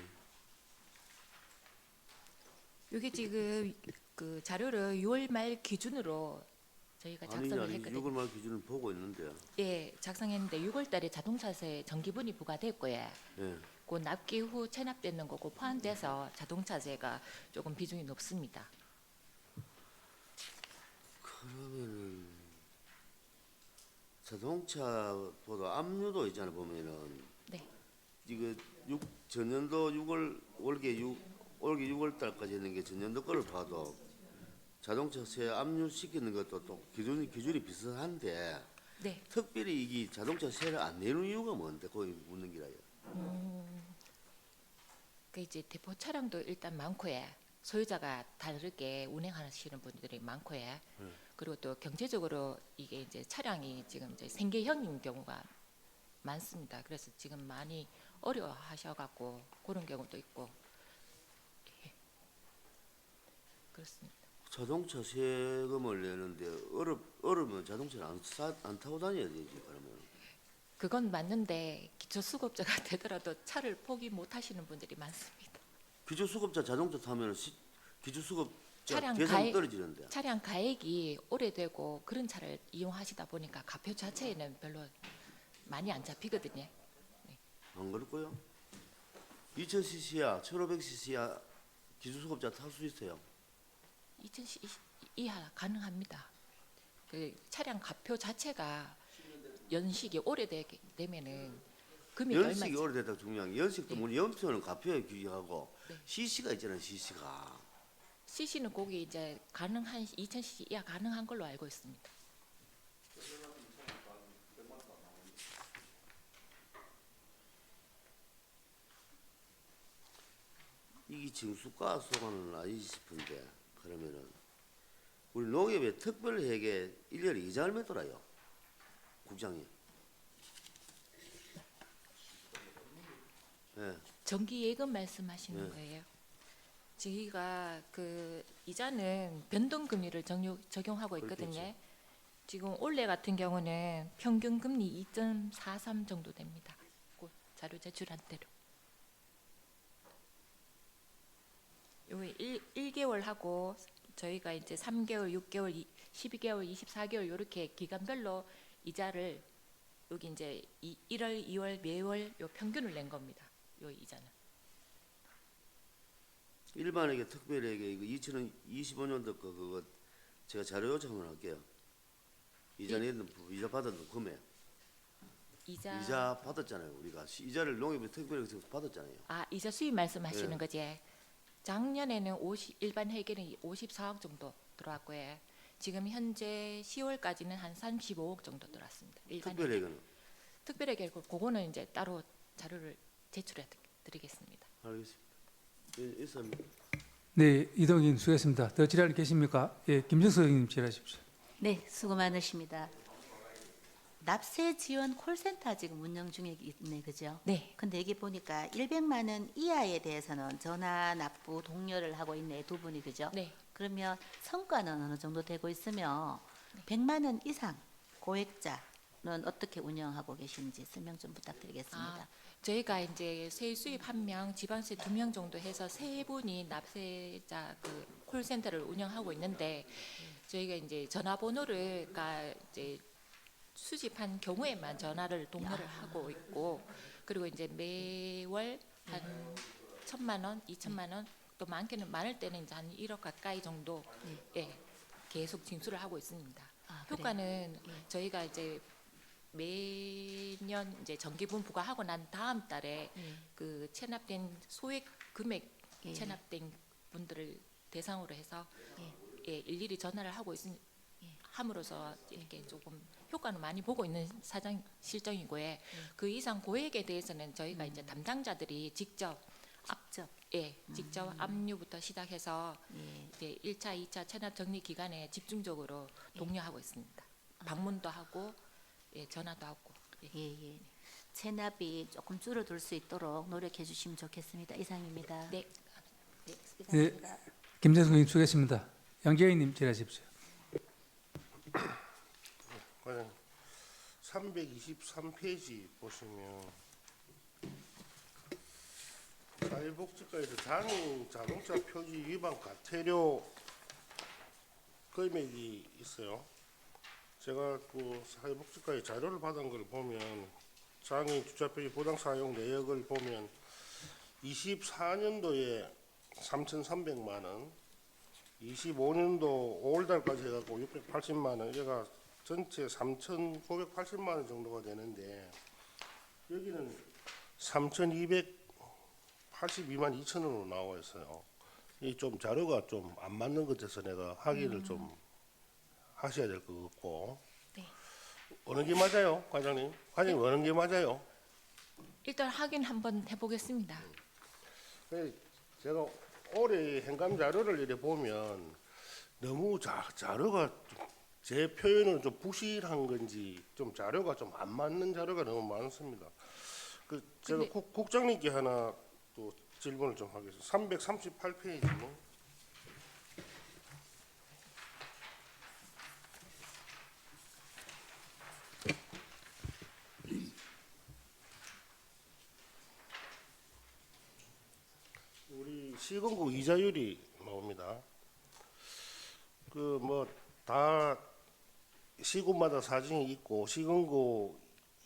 지금 그 자료를 6월 말 기준으로 저희가 작성을 했거든요. 6월 말 기준을 보고 있는데. 예, 작성했는데 6월 달에 자동차세 정기분이 부과됐고요. 예. 그 납기 후 체납되는 거고 포함돼서 자동차세가 조금 비중이 높습니다. 그러면은 자동차보다 압류도 있잖아요. 보면은. 네. 이거 전년도 올게 6월 달까지 했는 게 전년도 거를 봐도 자동차세 압류시키는 것도 또 기준이 비슷한데 네. 특별히 이게 자동차세를 안 내는 이유가 뭔데? 거기 묻는 기라요. 그 이제 대포 차량도 일단 많고요. 소유자가 다르게 운행하시는 분들이 많고요. 그리고 또 경제적으로 이게 이제 차량이 지금 이제 생계형인 경우가 많습니다. 그래서 지금 많이 어려워하셔갖고 그런 경우도 있고 예. 그렇습니다. 자동차 세금을 내는데 어려면 자동차를 안 타고 다녀야 되지 그러면. 그건 맞는데 기초수급자가 되더라도 차를 포기 못하시는 분들이 많습니다. 기초수급자 자동차 타면 기초수급자 차량 계산이 떨어지는데. 차량 가액이 오래되고 그런 차를 이용하시다 보니까 가표 자체에는 별로 많이 안 잡히거든요. 안 그럴까요? 2000cc야 1500cc야 기초수급자 탈 수 있어요. 2000cc 이하 가능합니다. 그 차량 가표 자체가 연식이 오래되면은 금액이 연식이 얼마지? 오래됐다 중요한 게 연식도 뭐 연표는 가표에 규정하고 네. CC가 있잖아요. CC가. CC는 거기 이제 가능한 2000cc 이하 가능한 걸로 알고 있습니다. 이게 징수가 소관은 아니지 싶은데 그러면은 우리 농협의 특별회계 1년에 이자를 몇 돌아요? 국장이. 네. 정기 예금 말씀하시는 네. 거예요. 저희가 그 이자는 변동 금리를 적용하고 있거든요. 그렇겠지. 지금 올해 같은 경우는 평균 금리 2.43 정도 됩니다. 그 자료 제출한 대로. 요 1개월 하고 저희가 이제 3개월, 6개월, 12개월, 24개월 이렇게 기간별로 이자를 여기 이제 1월, 2월, 매월 요 평균을 낸 겁니다. 요 이자는. 일반회계 특별회계 이거 2025년도 거 그거 제가 자료 요청을 할게요. 이자 내는 이자 받았는 금액. 이자 받았잖아요. 우리가 이자를 농협의 특별회계에서 받았잖아요. 아, 이자 수입 말씀하시는 예. 거지. 작년에는 일반 회계는 54억 정도 들어왔고요. 지금 현재 10월까지는 한 35억 정도 들어왔습니다. 일반 특별회계는. 특별회계 그거는 이제 따로 자료를 제출해 드리겠습니다. 알겠습니다. 이사님. 네, 이동욱님 수고했습니다. 더 질의할 계십니까? 예, 김정수 의원님 질의하십시오. 네, 수고 많으십니다. 납세 지원 콜센터 지금 운영 중에 있네, 그죠? 네. 근데 여기 보니까 100만 원 이하에 대해서는 전화 납부 독려를 하고 있네, 두 분이, 그죠? 네. 그러면 성과는 어느 정도 되고 있으며 100만 원 이상 고액자는 어떻게 운영하고 계시는지 설명 좀 부탁드리겠습니다. 저희가 이제 세입 수입 1명, 지방세 2명 정도 해서 세 분이 납세자 그 콜센터를 운영하고 있는데 저희가 이제 전화번호를 이제 수집한 경우에만 전화를 독려를 하고 있고 그리고 이제 매월 한 1,000만 원, 2,000만 원 또 많을 때는 이제 한 1억 가까이 정도 예, 계속 징수를 하고 있습니다. 효과는 저희가 이제 매년 이제 정기 분부가 하고 난 다음 달에 그 체납된 소액 금액 체납된 분들을 대상으로 해서 예, 일일이 전화를 하고 함으로써 이렇게 조금 효과는 많이 보고 있는 실정이고요. 그 이상 고액에 대해서는 저희가 이제 담당자들이 직접 직접 압류부터 시작해서 이제 1차, 2차 체납 정리 기간에 집중적으로 독려하고 있습니다. 방문도 하고 전화도 하고. 예. 체납이 조금 줄어들 수 있도록 노력해 주시면 좋겠습니다. 이상입니다. 네. 네, 이상입니다. 김재성 의원님 수고했습니다. 양재희님 질의하십시오. 과장 323페이지 보시면 사회복지과에서 장애인 자동차 표지 위반 과태료 금액이 있어요. 제가 그 사회복지과의 자료를 받은 걸 보면 장애인 주차표지 보장 사용 내역을 보면 24년도에 3,300만 원, 25년도 5월달까지 해갖고 680만 원, 얘가 전체 3,980만 원 정도가 되는데 여기는 3,282만 2천 원으로 나와 있어요. 이 좀 자료가 좀 안 맞는 것 같아서 내가 확인을 좀 하셔야 될 것 같고. 네. 어느 게 맞아요, 과장님? 과장님 어느 게 맞아요? 일단 확인 한번 해보겠습니다. 제가 올해 행감 자료를 이렇게 보면 너무 자료가 제 표현은 좀 부실한 건지 좀 자료가 좀 안 맞는 자료가 너무 많습니다. 그 제가 국장님께 하나 또 질문을 좀 하겠습니다. 338페이지. 우리 시군구 이자율이 나옵니다. 그 뭐 다 시군마다 사정이 있고 시군구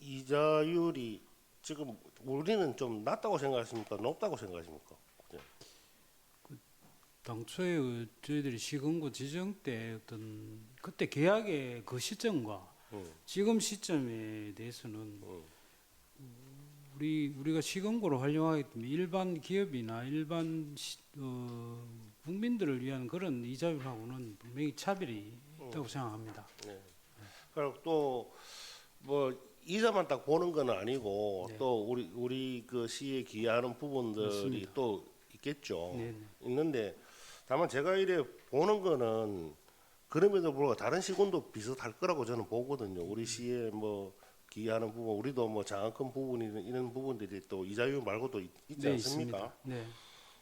이자율이 지금 우리는 좀 낮다고 생각하십니까? 높다고 생각하십니까? 네. 당초에 저희들이 시군구 지정 때 어떤 그때 계약의 그 시점과 지금 시점에 대해서는 우리가 시군구를 활용하기 때문에 일반 기업이나 일반 국민들을 위한 그런 이자율하고는 분명히 차별이 있다고 생각합니다. 네. 그리고 또 뭐 이자만 딱 보는 건 아니고 네. 또 우리 그 시에 기여하는 부분들이 맞습니다. 또 있겠죠. 네. 있는데 다만 제가 이래 보는 거는 그럼에도 불구하고 다른 시군도 비슷할 거라고 저는 보거든요. 우리 시에 뭐 기여하는 부분, 우리도 뭐 장학금 부분이 이런 부분들이 또 이자율 말고도 있지 않습니까? 있습니다. 네.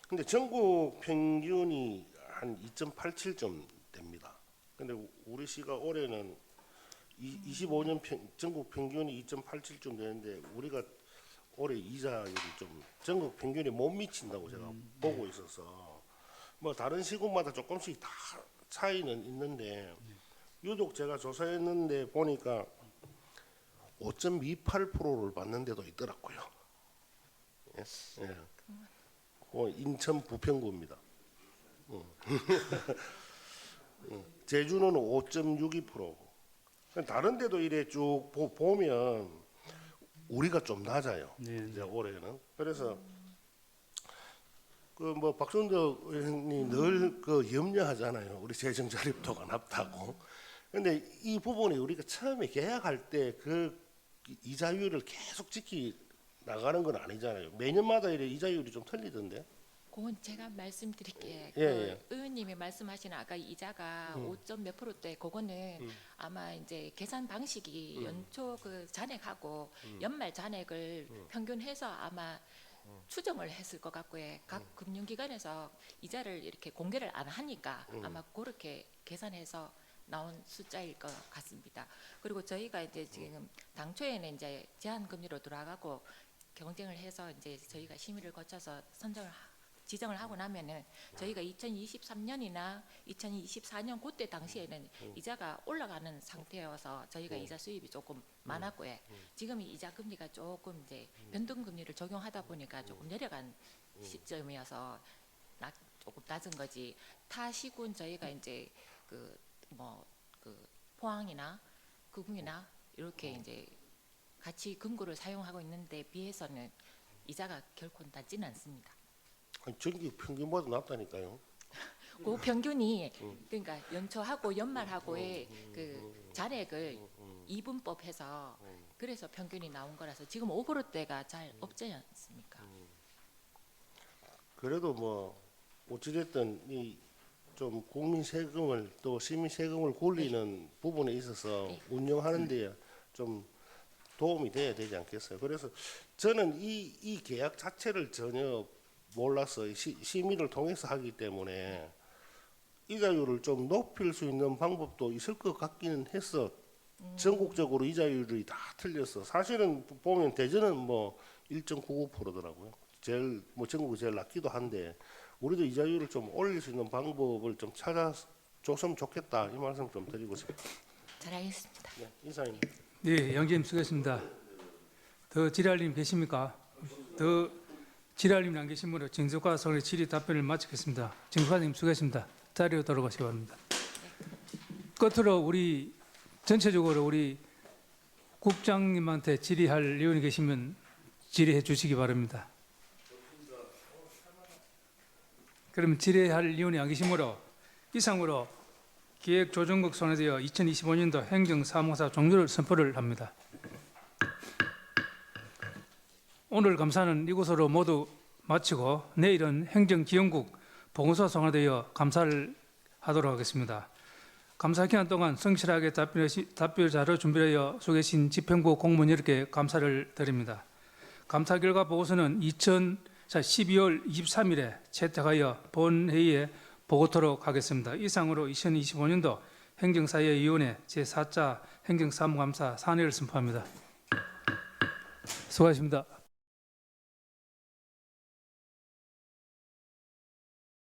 근데 전국 평균이 한 2.87점 됩니다. 근데 우리 시가 올해는 25년 전국 평균이 2.87점 되는데 우리가 올해 이자율이 좀 전국 평균에 못 미친다고 제가 보고 있어서 뭐 다른 시군마다 조금씩 다 차이는 있는데 유독 제가 조사했는데 보니까 5.28%를 받는 데도 있더라고요. 예. 예. 인천 부평구입니다. 제주는 5.62%. 다른 데도 이래 쭉 보면 우리가 좀 낮아요. 네. 이제 올해는. 그래서 그 뭐 박순덕 의원이 늘 그 염려하잖아요. 우리 재정 자립도가 낮다고. 근데 이 부분이 우리가 처음에 계약할 때 그 이자율을 계속 지키 나가는 건 아니잖아요. 매년마다 이래 이자율이 좀 틀리던데. 그건 제가 말씀드릴게요. 예. 의원님이 말씀하시는 아까 이자가 5점 몇 %대 그거는 아마 이제 계산 방식이 연초 그 잔액하고 연말 잔액을 평균해서 아마 추정을 했을 것 같고요. 각 금융기관에서 이자를 이렇게 공개를 안 하니까 아마 그렇게 계산해서 나온 숫자일 것 같습니다. 그리고 저희가 이제 지금 당초에는 이제 제한 금리로 돌아가고 경쟁을 해서 이제 저희가 심의를 거쳐서 지정을 하고 나면은 저희가 2023년이나 2024년 그때 당시에는 이자가 올라가는 상태여서 저희가 이자 수입이 조금 많았고요. 지금 이자 금리가 조금 이제 변동 금리를 적용하다 보니까 조금 내려간 시점이어서 조금 낮은 거지. 타 시군 저희가 이제 그 포항이나 구궁이나 이렇게 이제 같이 금고를 사용하고 있는데 비해서는 이자가 결코 낮지는 않습니다. 아니, 전기 평균보다 낮다니까요. 그 평균이 그러니까 연초하고 연말하고의 그 잔액을 이분법해서 그래서 평균이 나온 거라서 지금 5%대가 잘 없지 않습니까? 그래도 뭐 어찌됐든 이 좀 국민 세금을 또 시민 세금을 굴리는 부분에 있어서 운영하는 데 좀 도움이 돼야 되지 않겠어요. 그래서 저는 이 계약 자체를 전혀 몰라서 심의를 통해서 하기 때문에 이자율을 좀 높일 수 있는 방법도 있을 것 같기는 했어. 전국적으로 이자율이 다 틀렸어. 사실은 보면 대전은 뭐 1.99%더라고요. 제일 뭐 전국 제일 낮기도 한데 우리도 이자율을 좀 올릴 수 있는 방법을 좀 찾아줬으면 좋겠다 이 말씀 좀 드리고 싶습니다. 잘하겠습니다. 네, 이사입니다. 네, 양재님 수고했습니다. 더 지랄님 계십니까? 더 지랄님 안 계신 분은 정석화 선의 질의 답변을 마치겠습니다. 정석화님 수고했습니다. 자리로 돌아가시기 바랍니다. 끝으로 우리 전체적으로 우리 국장님한테 질의할 의원이 계시면 질의해 주시기 바랍니다. 그러면 질의할 의원이 안 계시므로 이상으로 기획조정국 손해되어 2025년도 행정사무사 종료를 선포를 합니다. 오늘 감사는 이곳으로 모두 마치고 내일은 행정기획국 보고서 송화되어 감사를 하도록 하겠습니다. 감사 기간 동안 성실하게 답변 자료 준비하여 소개신 집행부 공무원 여러분께 감사를 드립니다. 감사 결과 보고서는 12월 23일에 채택하여 본회의에 보고토록 하겠습니다. 이상으로 2025년도 행정사회위원회 제4차 행정사무감사 산회를 선포합니다. 수고하셨습니다.